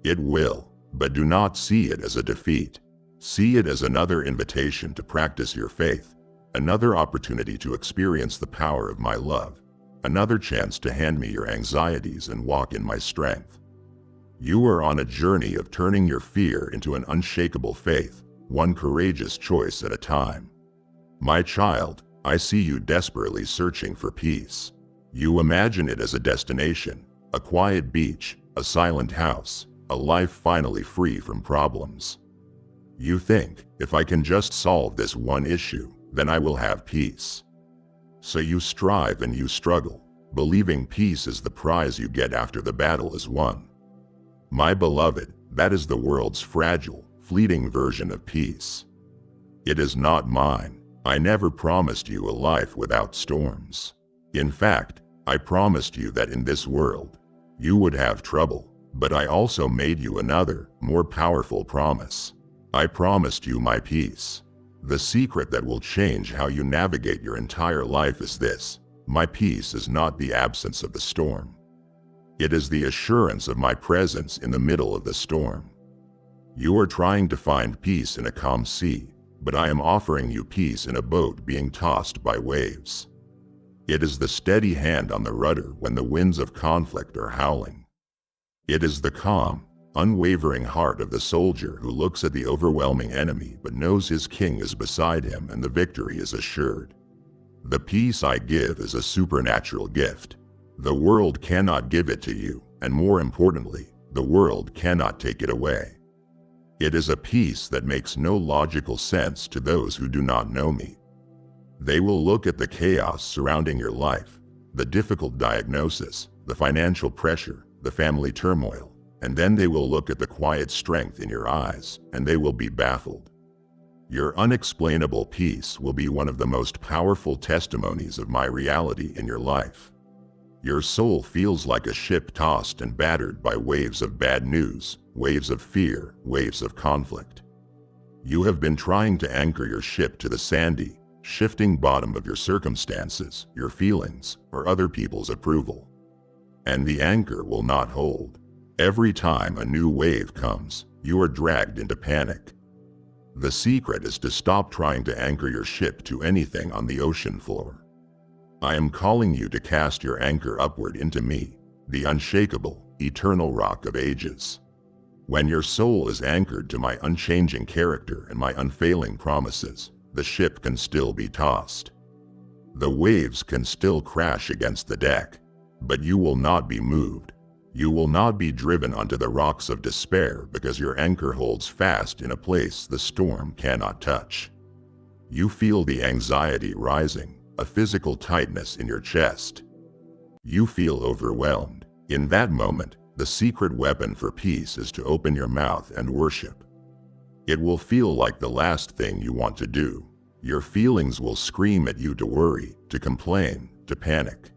It will, but do not see it as a defeat. See it as another invitation to practice your faith, another opportunity to experience the power of my love, another chance to hand me your anxieties and walk in my strength. You are on a journey of turning your fear into an unshakable faith, one courageous choice at a time. My child, I see you desperately searching for peace. You imagine it as a destination, a quiet beach, a silent house, a life finally free from problems. You think, if I can just solve this one issue, then I will have peace. So you strive and you struggle, believing peace is the prize you get after the battle is won. My beloved, that is the world's fragile, fleeting version of peace. It is not mine. I never promised you a life without storms. In fact, I promised you that in this world, you would have trouble, but I also made you another, more powerful promise. I promised you my peace. The secret that will change how you navigate your entire life is this: my peace is not the absence of the storm. It is the assurance of my presence in the middle of the storm. You are trying to find peace in a calm sea, but I am offering you peace in a boat being tossed by waves. It is the steady hand on the rudder when the winds of conflict are howling. It is the calm, unwavering heart of the soldier who looks at the overwhelming enemy but knows his king is beside him and the victory is assured. The peace I give is a supernatural gift. The world cannot give it to you, and more importantly, the world cannot take it away. It is a peace that makes no logical sense to those who do not know me. They will look at the chaos surrounding your life, the difficult diagnosis, the financial pressure, the family turmoil, and then they will look at the quiet strength in your eyes, and they will be baffled. Your unexplainable peace will be one of the most powerful testimonies of my reality in your life. Your soul feels like a ship tossed and battered by waves of bad news, waves of fear, waves of conflict. You have been trying to anchor your ship to the sandy, shifting bottom of your circumstances, your feelings, or other people's approval. And the anchor will not hold. Every time a new wave comes, you are dragged into panic. The secret is to stop trying to anchor your ship to anything on the ocean floor. I am calling you to cast your anchor upward into me, the unshakable, eternal rock of ages. When your soul is anchored to my unchanging character and my unfailing promises, the ship can still be tossed. The waves can still crash against the deck, but you will not be moved. You will not be driven onto the rocks of despair because your anchor holds fast in a place the storm cannot touch. You feel the anxiety rising, a physical tightness in your chest. You feel overwhelmed. In that moment, the secret weapon for peace is to open your mouth and worship. It will feel like the last thing you want to do. Your feelings will scream at you to worry, to complain, to panic.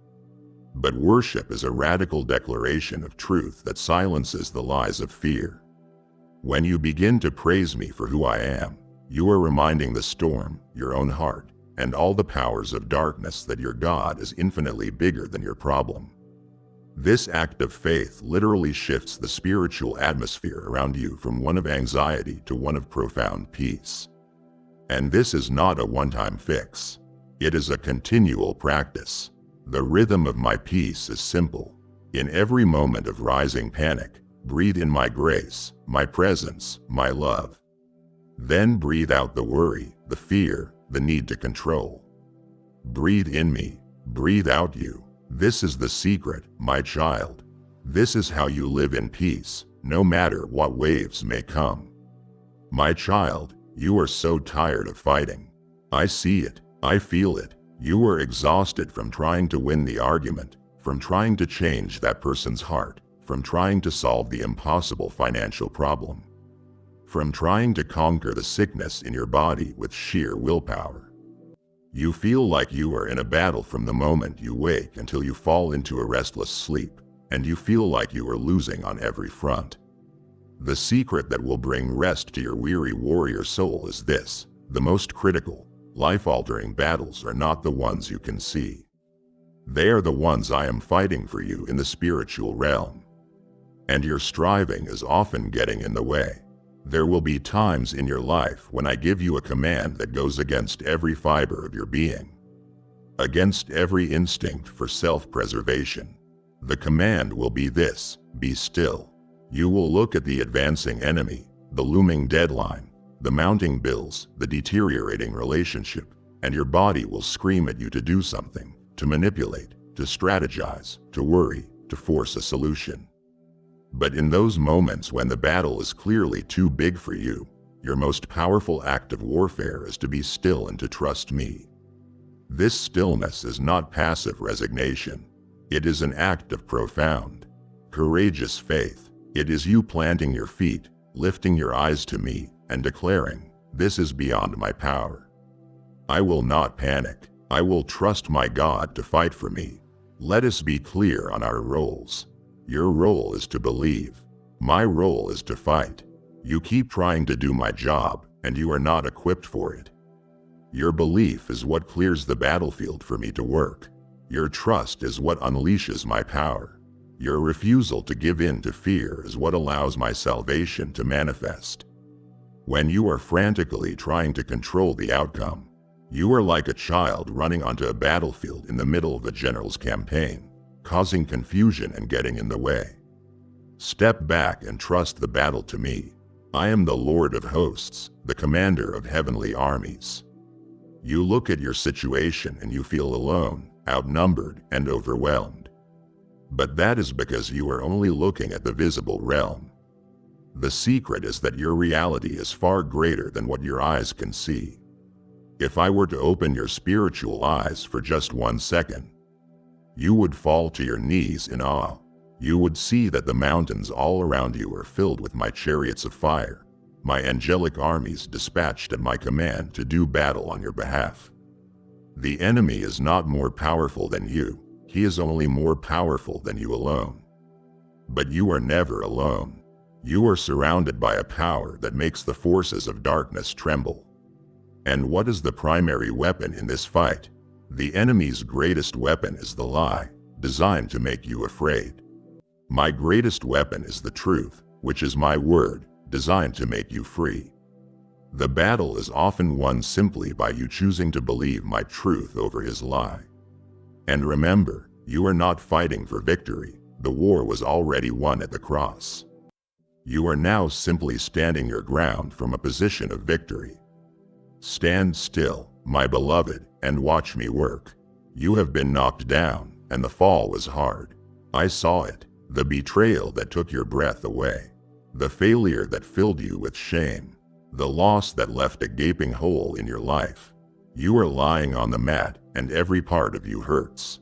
But worship is a radical declaration of truth that silences the lies of fear. When you begin to praise me for who I am, You are reminding the storm, your own heart, and all the powers of darkness that your God is infinitely bigger than your problem. This act of faith literally shifts the spiritual atmosphere around you from one of anxiety to one of profound peace. And this is not a one-time fix. It is a continual practice. The rhythm of my peace is simple. In every moment of rising panic, breathe in my grace, my presence, my love. Then breathe out the worry, the fear, the need to control. Breathe in me, breathe out you. This is the secret, my child. This is how you live in peace, no matter what waves may come. My child, you are so tired of fighting. I see it, I feel it. You are exhausted from trying to win the argument, from trying to change that person's heart, from trying to solve the impossible financial problem, from trying to conquer the sickness in your body with sheer willpower. You feel like you are in a battle from the moment you wake until you fall into a restless sleep, and you feel like you are losing on every front. The secret that will bring rest to your weary warrior soul is this: the most critical, life-altering battles are not the ones you can see. They are the ones I am fighting for you in the spiritual realm. And your striving is often getting in the way. There will be times in your life when I give you a command that goes against every fiber of your being, against every instinct for self-preservation. The command will be this: be still. You will look at the advancing enemy, the looming deadline, the mounting bills, the deteriorating relationship, and your body will scream at you to do something, to manipulate, to strategize, to worry, to force a solution. But in those moments when the battle is clearly too big for you, your most powerful act of warfare is to be still and to trust me. This stillness is not passive resignation. It is an act of profound, courageous faith. It is you planting your feet, lifting your eyes to me, and declaring, "This is beyond my power. I will not panic. I will trust my God to fight for me." Let us be clear on our roles. Your role is to believe. My role is to fight. You keep trying to do my job, and you are not equipped for it. Your belief is what clears the battlefield for me to work. Your trust is what unleashes my power. Your refusal to give in to fear is what allows my salvation to manifest. When you are frantically trying to control the outcome, you are like a child running onto a battlefield in the middle of a general's campaign, causing confusion and getting in the way. Step back and trust the battle to me. I am the Lord of hosts, the commander of heavenly armies. You look at your situation and you feel alone, outnumbered, and overwhelmed. But that is because you are only looking at the visible realm. The secret is that your reality is far greater than what your eyes can see. If I were to open your spiritual eyes for just 1 second, you would fall to your knees in awe. You would see that the mountains all around you are filled with my chariots of fire, my angelic armies dispatched at my command to do battle on your behalf. The enemy is not more powerful than you. He is only more powerful than you alone. But you are never alone. You are surrounded by a power that makes the forces of darkness tremble. And what is the primary weapon in this fight? The enemy's greatest weapon is the lie, designed to make you afraid. My greatest weapon is the truth, which is my word, designed to make you free. The battle is often won simply by you choosing to believe my truth over his lie. And remember, you are not fighting for victory. The war was already won at the cross. You are now simply standing your ground from a position of victory. Stand still, my beloved, and watch me work. You have been knocked down, and the fall was hard. I saw it, the betrayal that took your breath away, the failure that filled you with shame, the loss that left a gaping hole in your life. You are lying on the mat, and every part of you hurts.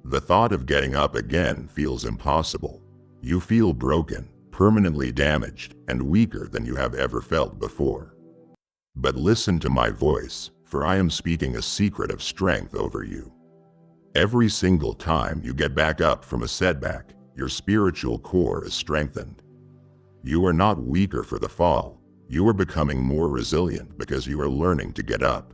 The thought of getting up again feels impossible. You feel broken, permanently damaged, and weaker than you have ever felt before. But listen to my voice, for I am speaking a secret of strength over you. Every single time you get back up from a setback, your spiritual core is strengthened. You are not weaker for the fall. You are becoming more resilient because you are learning to get up.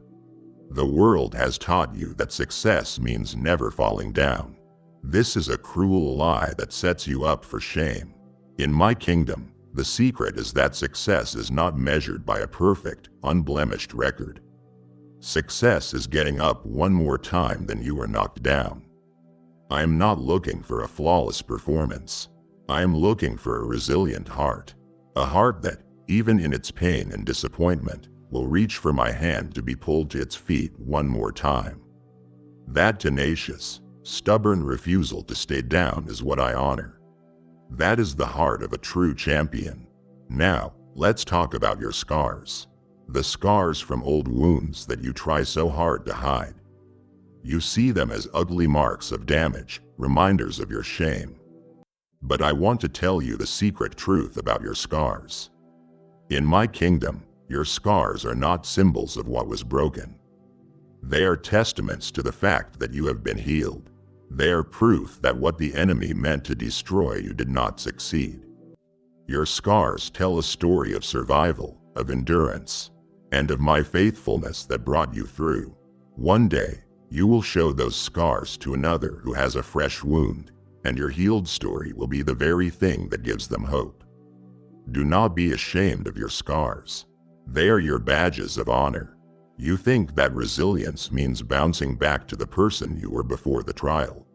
The world has taught you that success means never falling down. This is a cruel lie that sets you up for shame. In my kingdom, the secret is that success is not measured by a perfect, unblemished record. Success is getting up one more time than you were knocked down. I am not looking for a flawless performance. I am looking for a resilient heart. A heart that, even in its pain and disappointment, will reach for my hand to be pulled to its feet one more time. That tenacious, stubborn refusal to stay down is what I honor. That is the heart of a true champion. Now, let's talk about your scars. The scars from old wounds that you try so hard to hide. You see them as ugly marks of damage, reminders of your shame. But I want to tell you the secret truth about your scars. In my kingdom, your scars are not symbols of what was broken. They are testaments to the fact that you have been healed. They are proof that what the enemy meant to destroy you did not succeed. Your scars tell a story of survival, of endurance, and of my faithfulness that brought you through. One day, you will show those scars to another who has a fresh wound, and your healed story will be the very thing that gives them hope. Do not be ashamed of your scars. They are your badges of honor. You think that resilience means bouncing back to the person you were before the trial.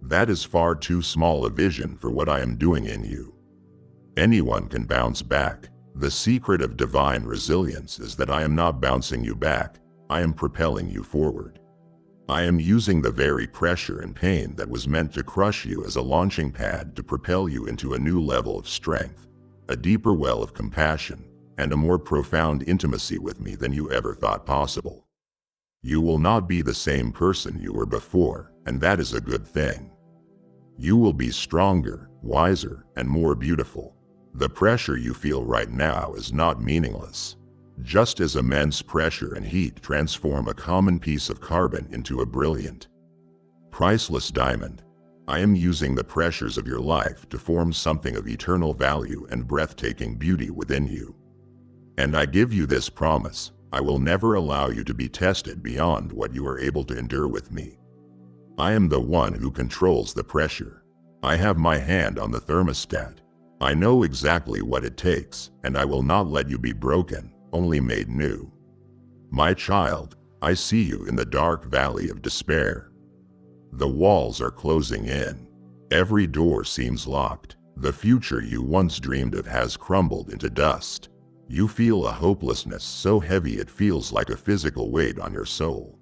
That is far too small a vision for what I am doing in you. Anyone can bounce back. The secret of divine resilience is that I am not bouncing you back, I am propelling you forward. I am using the very pressure and pain that was meant to crush you as a launching pad to propel you into a new level of strength, a deeper well of compassion, and a more profound intimacy with me than you ever thought possible. You will not be the same person you were before, and that is a good thing. You will be stronger, wiser, and more beautiful. The pressure you feel right now is not meaningless. Just as immense pressure and heat transform a common piece of carbon into a brilliant, priceless diamond, I am using the pressures of your life to form something of eternal value and breathtaking beauty within you. And I give you this promise, I will never allow you to be tested beyond what you are able to endure with me. I am the one who controls the pressure. I have my hand on the thermostat. I know exactly what it takes, and I will not let you be broken, only made new. My child, I see you in the dark valley of despair. The walls are closing in. Every door seems locked. The future you once dreamed of has crumbled into dust. You feel a hopelessness so heavy it feels like a physical weight on your soul.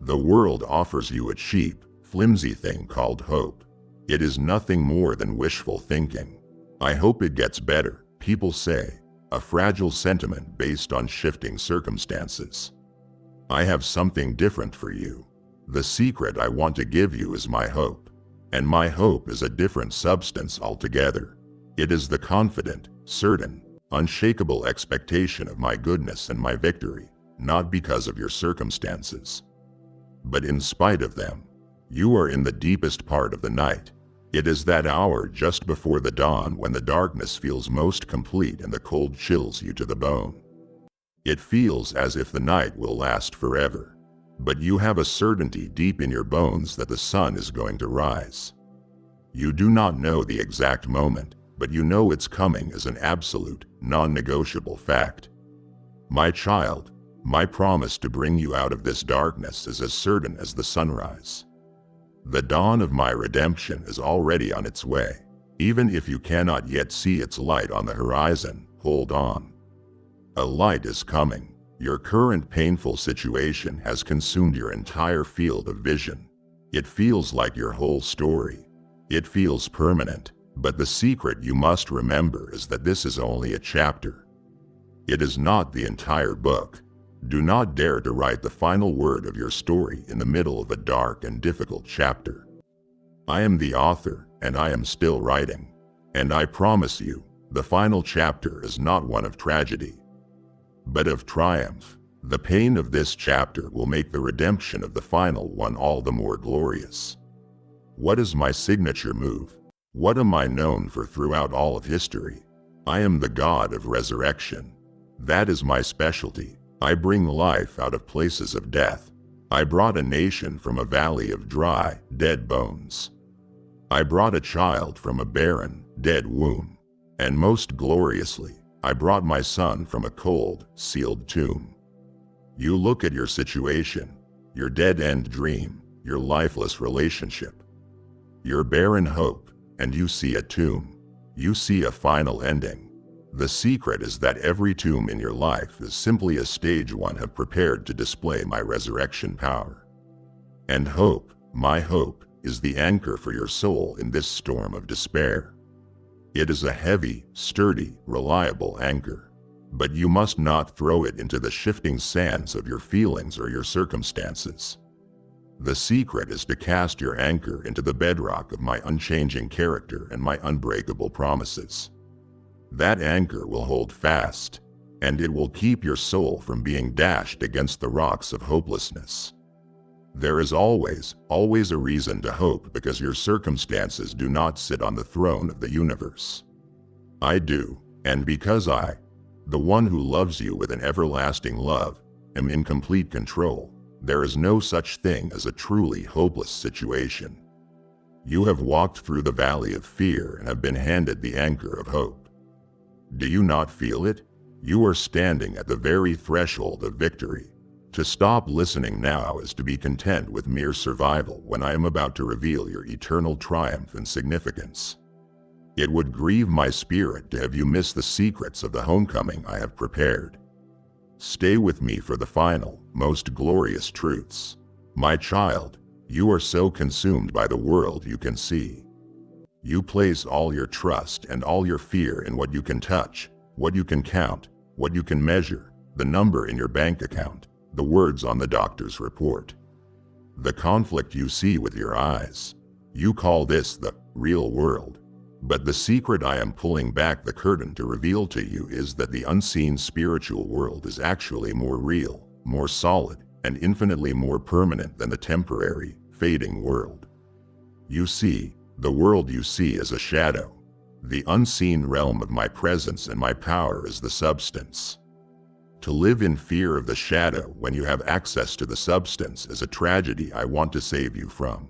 The world offers you a cheap, flimsy thing called hope. It is nothing more than wishful thinking. I hope it gets better, people say, a fragile sentiment based on shifting circumstances. I have something different for you. The secret I want to give you is my hope. And my hope is a different substance altogether. It is the confident, certain, unshakable expectation of my goodness and my victory, not because of your circumstances, but in spite of them. You are in the deepest part of the night. It is that hour just before the dawn when the darkness feels most complete and the cold chills you to the bone. It feels as if the night will last forever. But you have a certainty deep in your bones that the sun is going to rise. You do not know the exact moment, but you know it's coming as an absolute, non-negotiable fact. My child, my promise to bring you out of this darkness is as certain as the sunrise. The dawn of my redemption is already on its way. Even if you cannot yet see its light on the horizon, hold on. A light is coming. Your current painful situation has consumed your entire field of vision. It feels like your whole story. It feels permanent, but the secret you must remember is that this is only a chapter. It is not the entire book. Do not dare to write the final word of your story in the middle of a dark and difficult chapter. I am the author, and I am still writing. And I promise you, the final chapter is not one of tragedy, but of triumph. The pain of this chapter will make the redemption of the final one all the more glorious. What is my signature move? What am I known for throughout all of history? I am the God of resurrection. That is my specialty. I bring life out of places of death. I brought a nation from a valley of dry, dead bones. I brought a child from a barren, dead womb. And most gloriously, I brought my son from a cold, sealed tomb. You look at your situation, your dead-end dream, your lifeless relationship, your barren hope, and you see a tomb. You see a final ending. The secret is that every tomb in your life is simply a stage one have prepared to display my resurrection power. And hope, my hope, is the anchor for your soul in this storm of despair. It is a heavy, sturdy, reliable anchor. But you must not throw it into the shifting sands of your feelings or your circumstances. The secret is to cast your anchor into the bedrock of my unchanging character and my unbreakable promises. That anchor will hold fast, and it will keep your soul from being dashed against the rocks of hopelessness. There is always a reason to hope because your circumstances do not sit on the throne of the universe. I do, and because I, the one who loves you with an everlasting love, am in complete control, there is no such thing as a truly hopeless situation. You have walked through the valley of fear and have been handed the anchor of hope. Do you not feel it? You are standing at the very threshold of victory. To stop listening now is to be content with mere survival when I am about to reveal your eternal triumph and significance. It would grieve my spirit to have you miss the secrets of the homecoming I have prepared. Stay with me for the final, most glorious truths. My child, you are so consumed by the world you can see. You place all your trust and all your fear in what you can touch, what you can count, what you can measure, the number in your bank account, the words on the doctor's report. The conflict you see with your eyes. You call this the real world. But the secret I am pulling back the curtain to reveal to you is that the unseen spiritual world is actually more real, more solid, and infinitely more permanent than the temporary, fading world. You see, the world you see is a shadow. The unseen realm of my presence and my power is the substance. To live in fear of the shadow when you have access to the substance is a tragedy I want to save you from.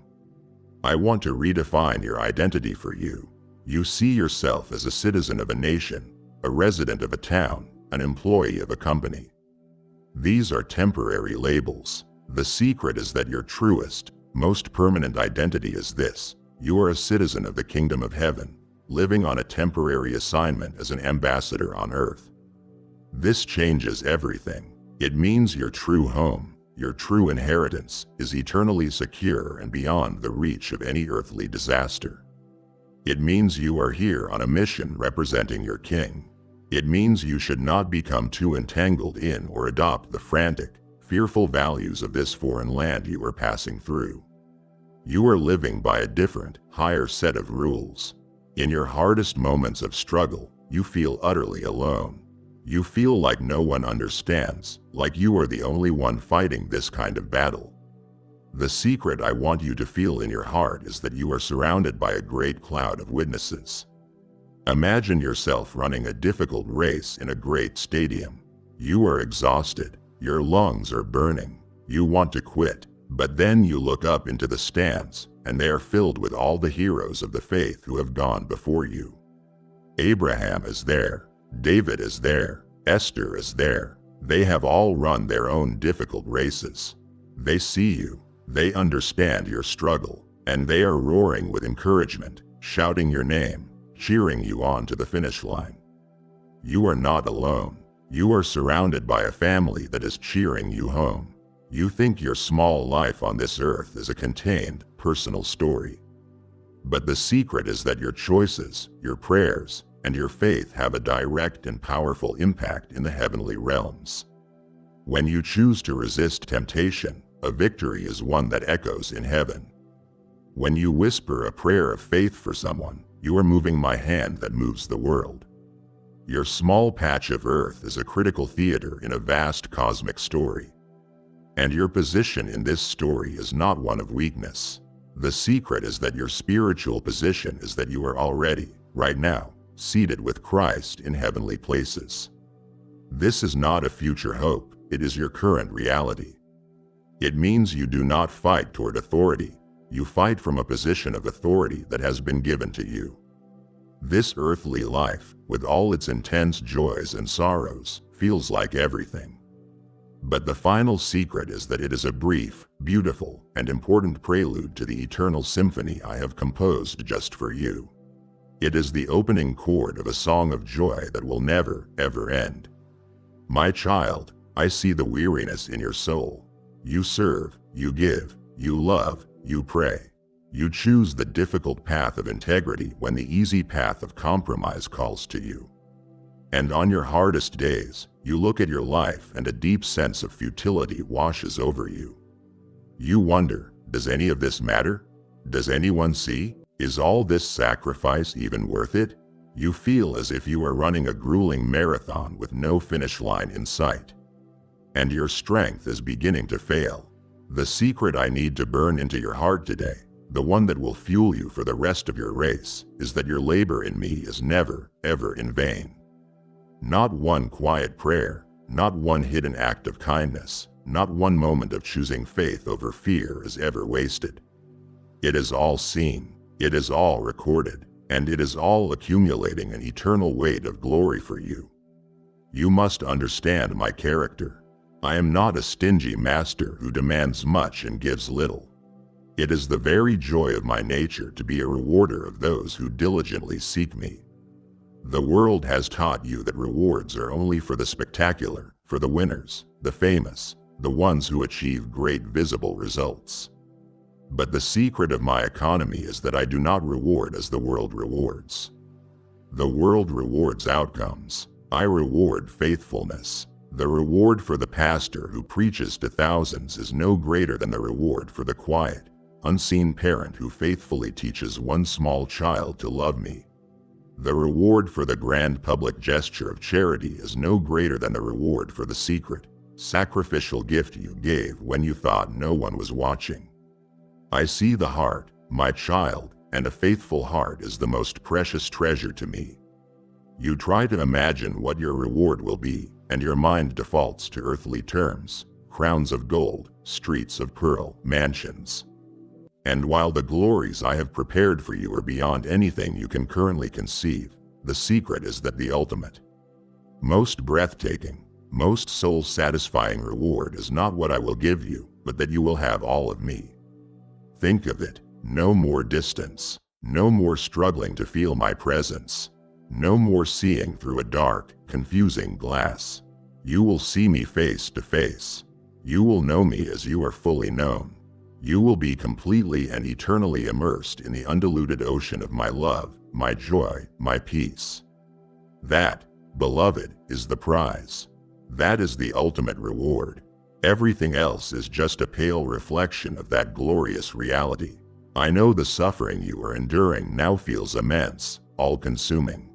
I want to redefine your identity for you. You see yourself as a citizen of a nation, a resident of a town, an employee of a company. These are temporary labels. The secret is that your truest, most permanent identity is this. You are a citizen of the kingdom of heaven, living on a temporary assignment as an ambassador on earth. This changes everything. It means your true home, your true inheritance, is eternally secure and beyond the reach of any earthly disaster. It means you are here on a mission representing your king. It means you should not become too entangled in or adopt the frantic, fearful values of this foreign land you are passing through. You are living by a different, higher set of rules. In your hardest moments of struggle, you feel utterly alone. You feel like no one understands, like you are the only one fighting this kind of battle. The secret I want you to feel in your heart is that you are surrounded by a great cloud of witnesses. Imagine yourself running a difficult race in a great stadium. You are exhausted, your lungs are burning, you want to quit. But then you look up into the stands, and they are filled with all the heroes of the faith who have gone before you. Abraham is there, David is there, Esther is there. They have all run their own difficult races. They see you, they understand your struggle, and they are roaring with encouragement, shouting your name, cheering you on to the finish line. You are not alone. You are surrounded by a family that is cheering you home. You think your small life on this earth is a contained, personal story. But the secret is that your choices, your prayers, and your faith have a direct and powerful impact in the heavenly realms. When you choose to resist temptation, a victory is one that echoes in heaven. When you whisper a prayer of faith for someone, you are moving my hand that moves the world. Your small patch of earth is a critical theater in a vast cosmic story. And your position in this story is not one of weakness. The secret is that your spiritual position is that you are already, right now, seated with Christ in heavenly places. This is not a future hope, it is your current reality. It means you do not fight toward authority, you fight from a position of authority that has been given to you. This earthly life, with all its intense joys and sorrows, feels like everything. But the final secret is that it is a brief, beautiful, and important prelude to the eternal symphony I have composed just for you. It is the opening chord of a song of joy that will never, ever end. My child, I see the weariness in your soul. You serve, you give, you love, you pray. You choose the difficult path of integrity when the easy path of compromise calls to you. And on your hardest days, you look at your life and a deep sense of futility washes over you. You wonder, does any of this matter? Does anyone see? Is all this sacrifice even worth it? You feel as if you are running a grueling marathon with no finish line in sight. And your strength is beginning to fail. The secret I need to burn into your heart today, the one that will fuel you for the rest of your race, is that your labor in me is never, ever in vain. Not one quiet prayer, not one hidden act of kindness, not one moment of choosing faith over fear is ever wasted. It is all seen, it is all recorded, and it is all accumulating an eternal weight of glory for you. You must understand my character. I am not a stingy master who demands much and gives little. It is the very joy of my nature to be a rewarder of those who diligently seek me. The world has taught you that rewards are only for the spectacular, for the winners, the famous, the ones who achieve great visible results. But the secret of my economy is that I do not reward as the world rewards. The world rewards outcomes. I reward faithfulness. The reward for the pastor who preaches to thousands is no greater than the reward for the quiet, unseen parent who faithfully teaches one small child to love me. The reward for the grand public gesture of charity is no greater than the reward for the secret, sacrificial gift you gave when you thought no one was watching. I see the heart, my child, and a faithful heart is the most precious treasure to me. You try to imagine what your reward will be, and your mind defaults to earthly terms, crowns of gold, streets of pearl, mansions. And while the glories I have prepared for you are beyond anything you can currently conceive, the secret is that the ultimate, most breathtaking, most soul-satisfying reward is not what I will give you, but that you will have all of me. Think of it, no more distance, no more struggling to feel my presence, no more seeing through a dark, confusing glass. You will see me face to face. You will know me as you are fully known. You will be completely and eternally immersed in the undiluted ocean of my love, my joy, my peace. That, beloved, is the prize. That is the ultimate reward. Everything else is just a pale reflection of that glorious reality. I know the suffering you are enduring now feels immense, all-consuming.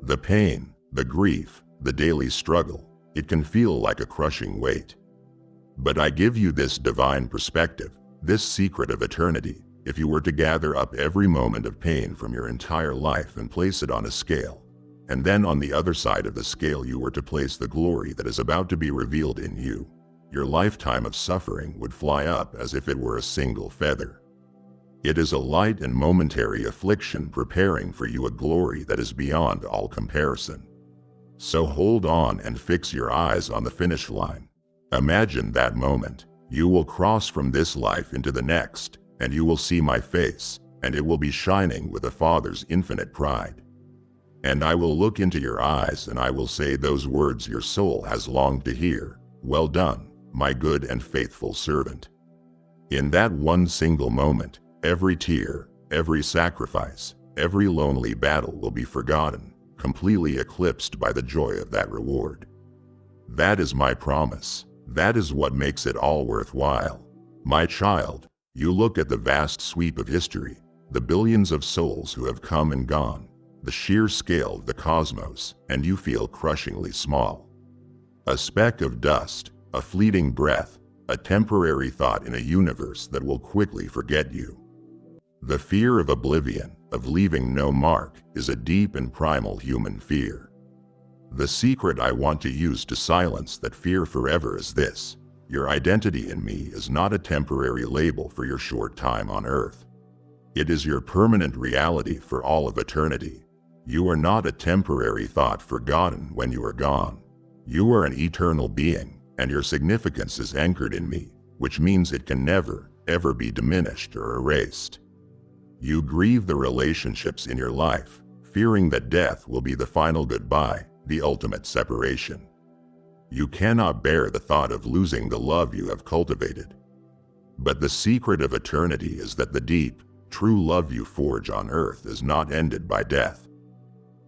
The pain, the grief, the daily struggle, it can feel like a crushing weight. But I give you this divine perspective, this secret of eternity, if you were to gather up every moment of pain from your entire life and place it on a scale, and then on the other side of the scale you were to place the glory that is about to be revealed in you, your lifetime of suffering would fly up as if it were a single feather. It is a light and momentary affliction preparing for you a glory that is beyond all comparison. So hold on and fix your eyes on the finish line. Imagine that moment. You will cross from this life into the next, and you will see my face, and it will be shining with a Father's infinite pride. And I will look into your eyes and I will say those words your soul has longed to hear. Well done, my good and faithful servant. In that one single moment, every tear, every sacrifice, every lonely battle will be forgotten, completely eclipsed by the joy of that reward. That is my promise. That is what makes it all worthwhile. My child, you look at the vast sweep of history, the billions of souls who have come and gone, the sheer scale of the cosmos, and you feel crushingly small. A speck of dust, a fleeting breath, a temporary thought in a universe that will quickly forget you. The fear of oblivion, of leaving no mark, is a deep and primal human fear. The secret I want to use to silence that fear forever is this: your identity in me is not a temporary label for your short time on earth. It is your permanent reality for all of eternity. You are not a temporary thought forgotten when you are gone. You are an eternal being, and your significance is anchored in me, which means it can never, ever be diminished or erased. You grieve the relationships in your life, fearing that death will be the final goodbye, the ultimate separation. You cannot bear the thought of losing the love you have cultivated. But the secret of eternity is that the deep, true love you forge on earth is not ended by death.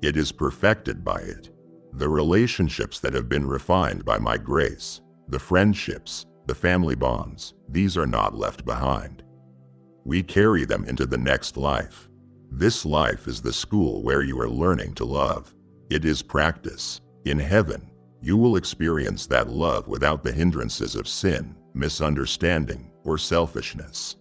It is perfected by it. The relationships that have been refined by my grace, the friendships, the family bonds, these are not left behind. We carry them into the next life. This life is the school where you are learning to love. It is practice. In heaven, you will experience that love without the hindrances of sin, misunderstanding, or selfishness.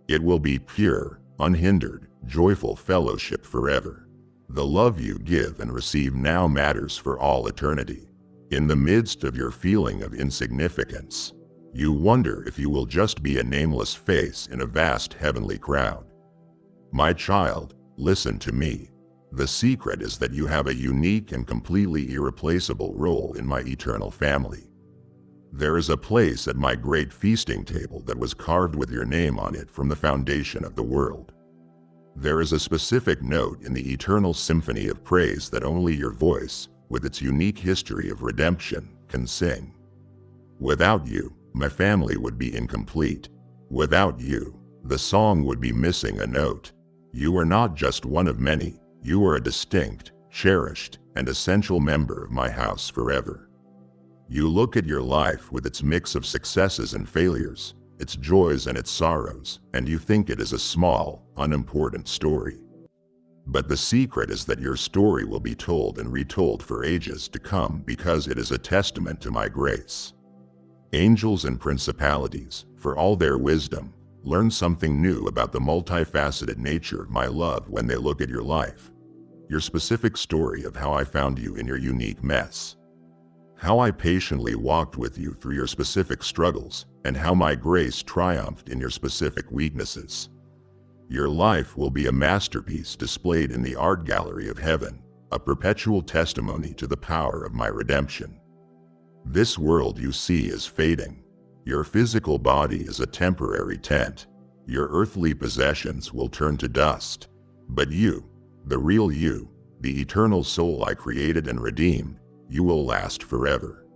It will be pure, unhindered, joyful fellowship forever. The love you give and receive now matters for all eternity. In the midst of your feeling of insignificance, you wonder if you will just be a nameless face in a vast heavenly crowd. My child, listen to me. The secret is that you have a unique and completely irreplaceable role in my eternal family. There is a place at my great feasting table that was carved with your name on it from the foundation of the world. There is a specific note in the eternal symphony of praise that only your voice, with its unique history of redemption, can sing. Without you, my family would be incomplete. Without you, the song would be missing a note. You are not just one of many. You are a distinct, cherished, and essential member of my house forever. You look at your life with its mix of successes and failures, its joys and its sorrows, and you think it is a small, unimportant story. But the secret is that your story will be told and retold for ages to come because it is a testament to my grace. Angels and principalities, for all their wisdom, learn something new about the multifaceted nature of my love when they look at your life. Your specific story of how I found you in your unique mess. How I patiently walked with you through your specific struggles, and how my grace triumphed in your specific weaknesses. Your life will be a masterpiece displayed in the art gallery of heaven, a perpetual testimony to the power of my redemption. This world you see is fading. Your physical body is a temporary tent. Your earthly possessions will turn to dust. But you, the real you, the eternal soul I created and redeemed, you will last forever.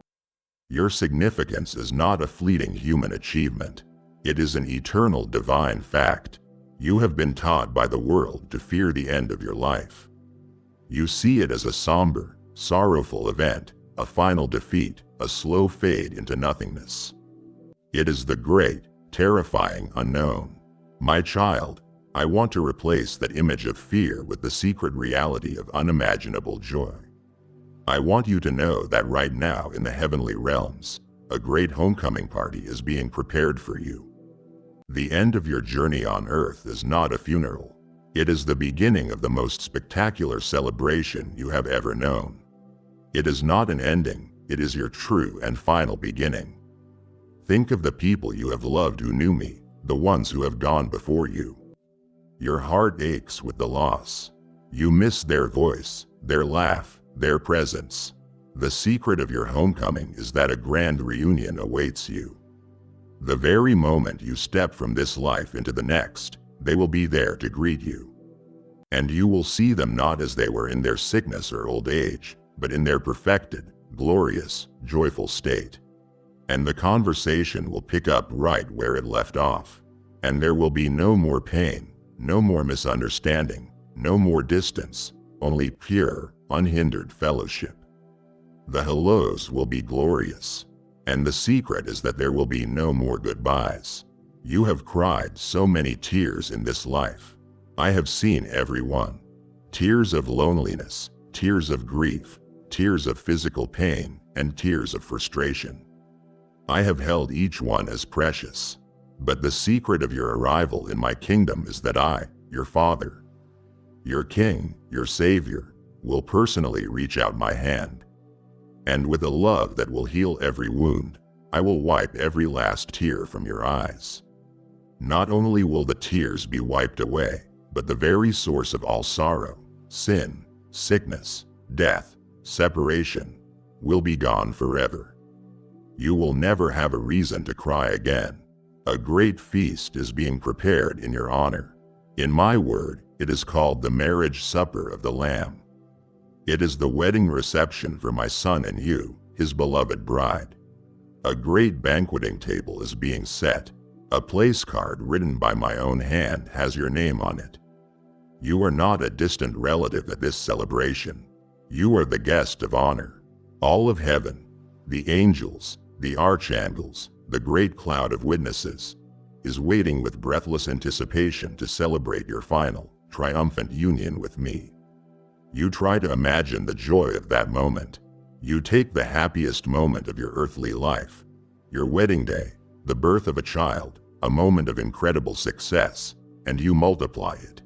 Your significance is not a fleeting human achievement. It is an eternal divine fact. You have been taught by the world to fear the end of your life. You see it as a somber, sorrowful event, a final defeat, a slow fade into nothingness. It is the great, terrifying unknown. My child, I want to replace that image of fear with the secret reality of unimaginable joy. I want you to know that right now in the heavenly realms, a great homecoming party is being prepared for you. The end of your journey on earth is not a funeral. It is the beginning of the most spectacular celebration you have ever known. It is not an ending, it is your true and final beginning. Think of the people you have loved who knew me, the ones who have gone before you. Your heart aches with the loss. You miss their voice, their laugh, their presence. The secret of your homecoming is that a grand reunion awaits you. The very moment you step from this life into the next, they will be there to greet you. And you will see them not as they were in their sickness or old age, but in their perfected, glorious, joyful state. And the conversation will pick up right where it left off. And there will be no more pain, no more misunderstanding, no more distance, only pure, unhindered fellowship. The hellos will be glorious. And the secret is that there will be no more goodbyes. You have cried so many tears in this life. I have seen every one. Tears of loneliness, tears of grief, tears of physical pain, and tears of frustration. I have held each one as precious. But the secret of your arrival in my kingdom is that I, your Father, your King, your Savior, will personally reach out my hand, And with a love that will heal every wound, I will wipe every last tear from your eyes. Not only will the tears be wiped away, but the very source of all sorrow, sin, sickness, death, separation, will be gone forever. You will never have a reason to cry again. A great feast is being prepared in your honor. In my word, it is called the marriage supper of the Lamb. It is the wedding reception for my son and you, his beloved bride. A great banqueting table is being set. A place card written by my own hand has your name on it. You are not a distant relative at this celebration. You are the guest of honor. All of heaven, the angels, the archangels, the great cloud of witnesses, is waiting with breathless anticipation to celebrate your final, triumphant union with me. You try to imagine the joy of that moment. You take the happiest moment of your earthly life, your wedding day, the birth of a child, a moment of incredible success, and you multiply it.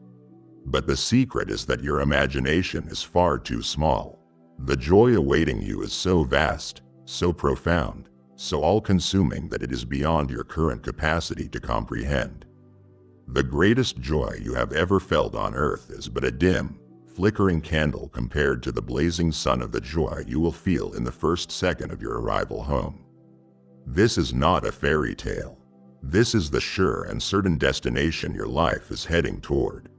But the secret is that your imagination is far too small. The joy awaiting you is so vast, so profound, so all-consuming that it is beyond your current capacity to comprehend. The greatest joy you have ever felt on earth is but a dim, flickering candle compared to the blazing sun of the joy you will feel in the first second of your arrival home. This is not a fairy tale. This is the sure and certain destination your life is heading toward.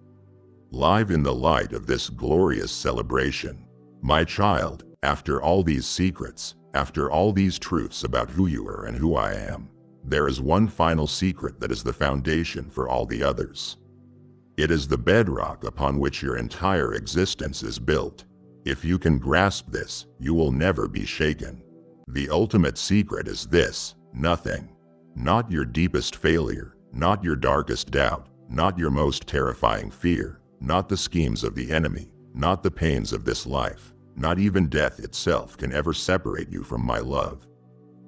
Live in the light of this glorious celebration, my child, after all these secrets, after all these truths about who you are and who I am, there is one final secret that is the foundation for all the others. It is the bedrock upon which your entire existence is built. If you can grasp this, you will never be shaken. The ultimate secret is this: nothing. Not your deepest failure, not your darkest doubt, not your most terrifying fear, not the schemes of the enemy, not the pains of this life, not even death itself can ever separate you from my love.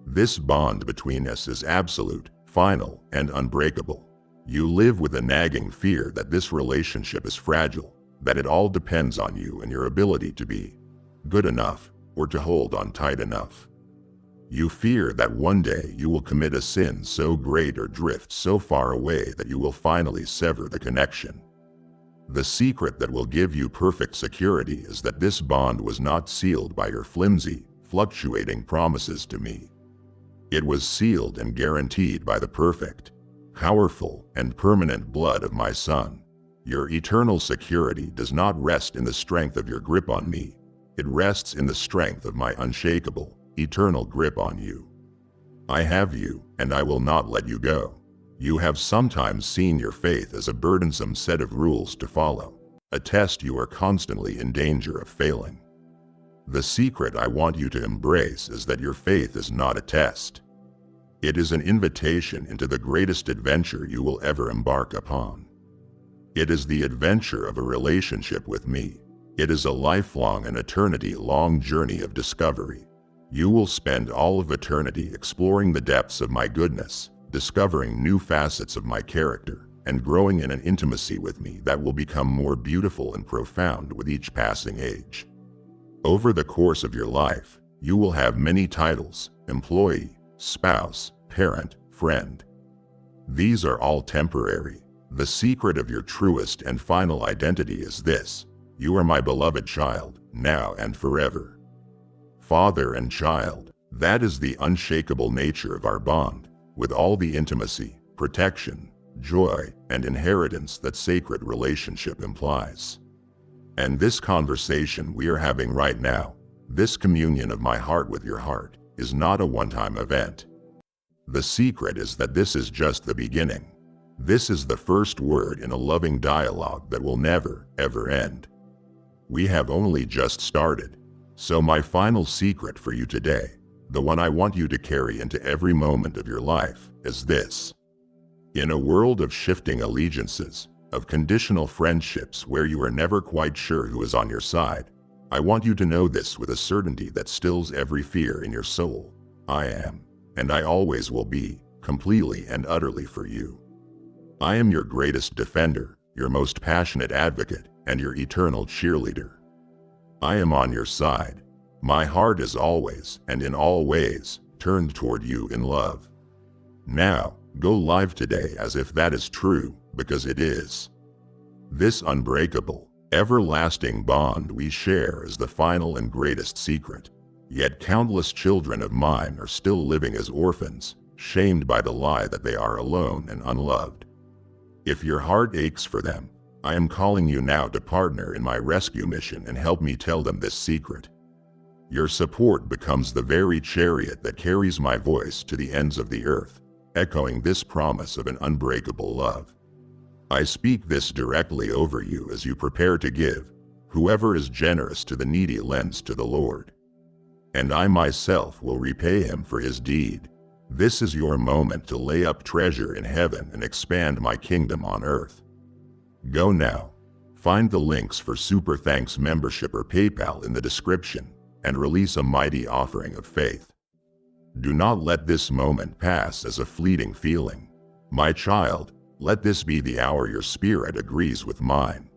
This bond between us is absolute, final, and unbreakable. You live with a nagging fear that this relationship is fragile, that it all depends on you and your ability to be good enough or to hold on tight enough. You fear that one day you will commit a sin so great or drift so far away that you will finally sever the connection. The secret that will give you perfect security is that this bond was not sealed by your flimsy, fluctuating promises to me. It was sealed and guaranteed by the perfect, powerful, and permanent blood of my Son. Your eternal security does not rest in the strength of your grip on me. It rests in the strength of my unshakable, eternal grip on you. I have you, and I will not let you go. You have sometimes seen your faith as a burdensome set of rules to follow, a test you are constantly in danger of failing. The secret I want you to embrace is that your faith is not a test. It is an invitation into the greatest adventure you will ever embark upon. It is the adventure of a relationship with me. It is a lifelong and eternity-long journey of discovery. You will spend all of eternity exploring the depths of my goodness, discovering new facets of my character, and growing in an intimacy with me that will become more beautiful and profound with each passing age. Over the course of your life, you will have many titles: employee, spouse, parent, friend. These are all temporary. The secret of your truest and final identity is this: you are my beloved child, now and forever. Father and child, that is the unshakable nature of our bond, with all the intimacy, protection, joy, and inheritance that sacred relationship implies. And this conversation we are having right now, this communion of my heart with your heart, is not a one-time event. The secret is that this is just the beginning. This is the first word in a loving dialogue that will never, ever end. We have only just started. So my final secret for you today, the one I want you to carry into every moment of your life, is this. In a world of shifting allegiances, of conditional friendships where you are never quite sure who is on your side, I want you to know this with a certainty that stills every fear in your soul. I am, and I always will be, completely and utterly for you. I am your greatest defender, your most passionate advocate, and your eternal cheerleader. I am on your side. My heart is always, and in all ways, turned toward you in love. Now, go live today as if that is true, because it is. This unbreakable, everlasting bond we share is the final and greatest secret. Yet countless children of mine are still living as orphans, shamed by the lie that they are alone and unloved. If your heart aches for them, I am calling you now to partner in my rescue mission and help me tell them this secret. Your support becomes the very chariot that carries my voice to the ends of the earth, echoing this promise of an unbreakable love. I speak this directly over you as you prepare to give. Whoever is generous to the needy lends to the Lord, and I myself will repay him for his deed. This is your moment to lay up treasure in heaven and expand my kingdom on earth. Go now. Find the links for Super Thanks membership or PayPal in the description, and release a mighty offering of faith. Do not let this moment pass as a fleeting feeling. My child, let this be the hour your spirit agrees with mine.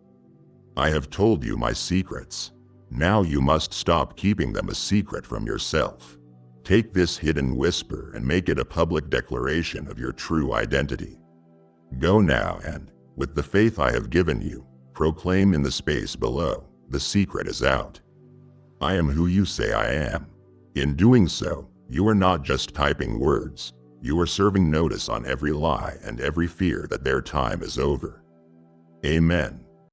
I have told you my secrets. Now you must stop keeping them a secret from yourself. Take this hidden whisper and make it a public declaration of your true identity. Go now and, with the faith I have given you, proclaim in the space below, the secret is out. I am who you say I am. In doing so, you are not just typing words, you are serving notice on every lie and every fear that their time is over. Amen.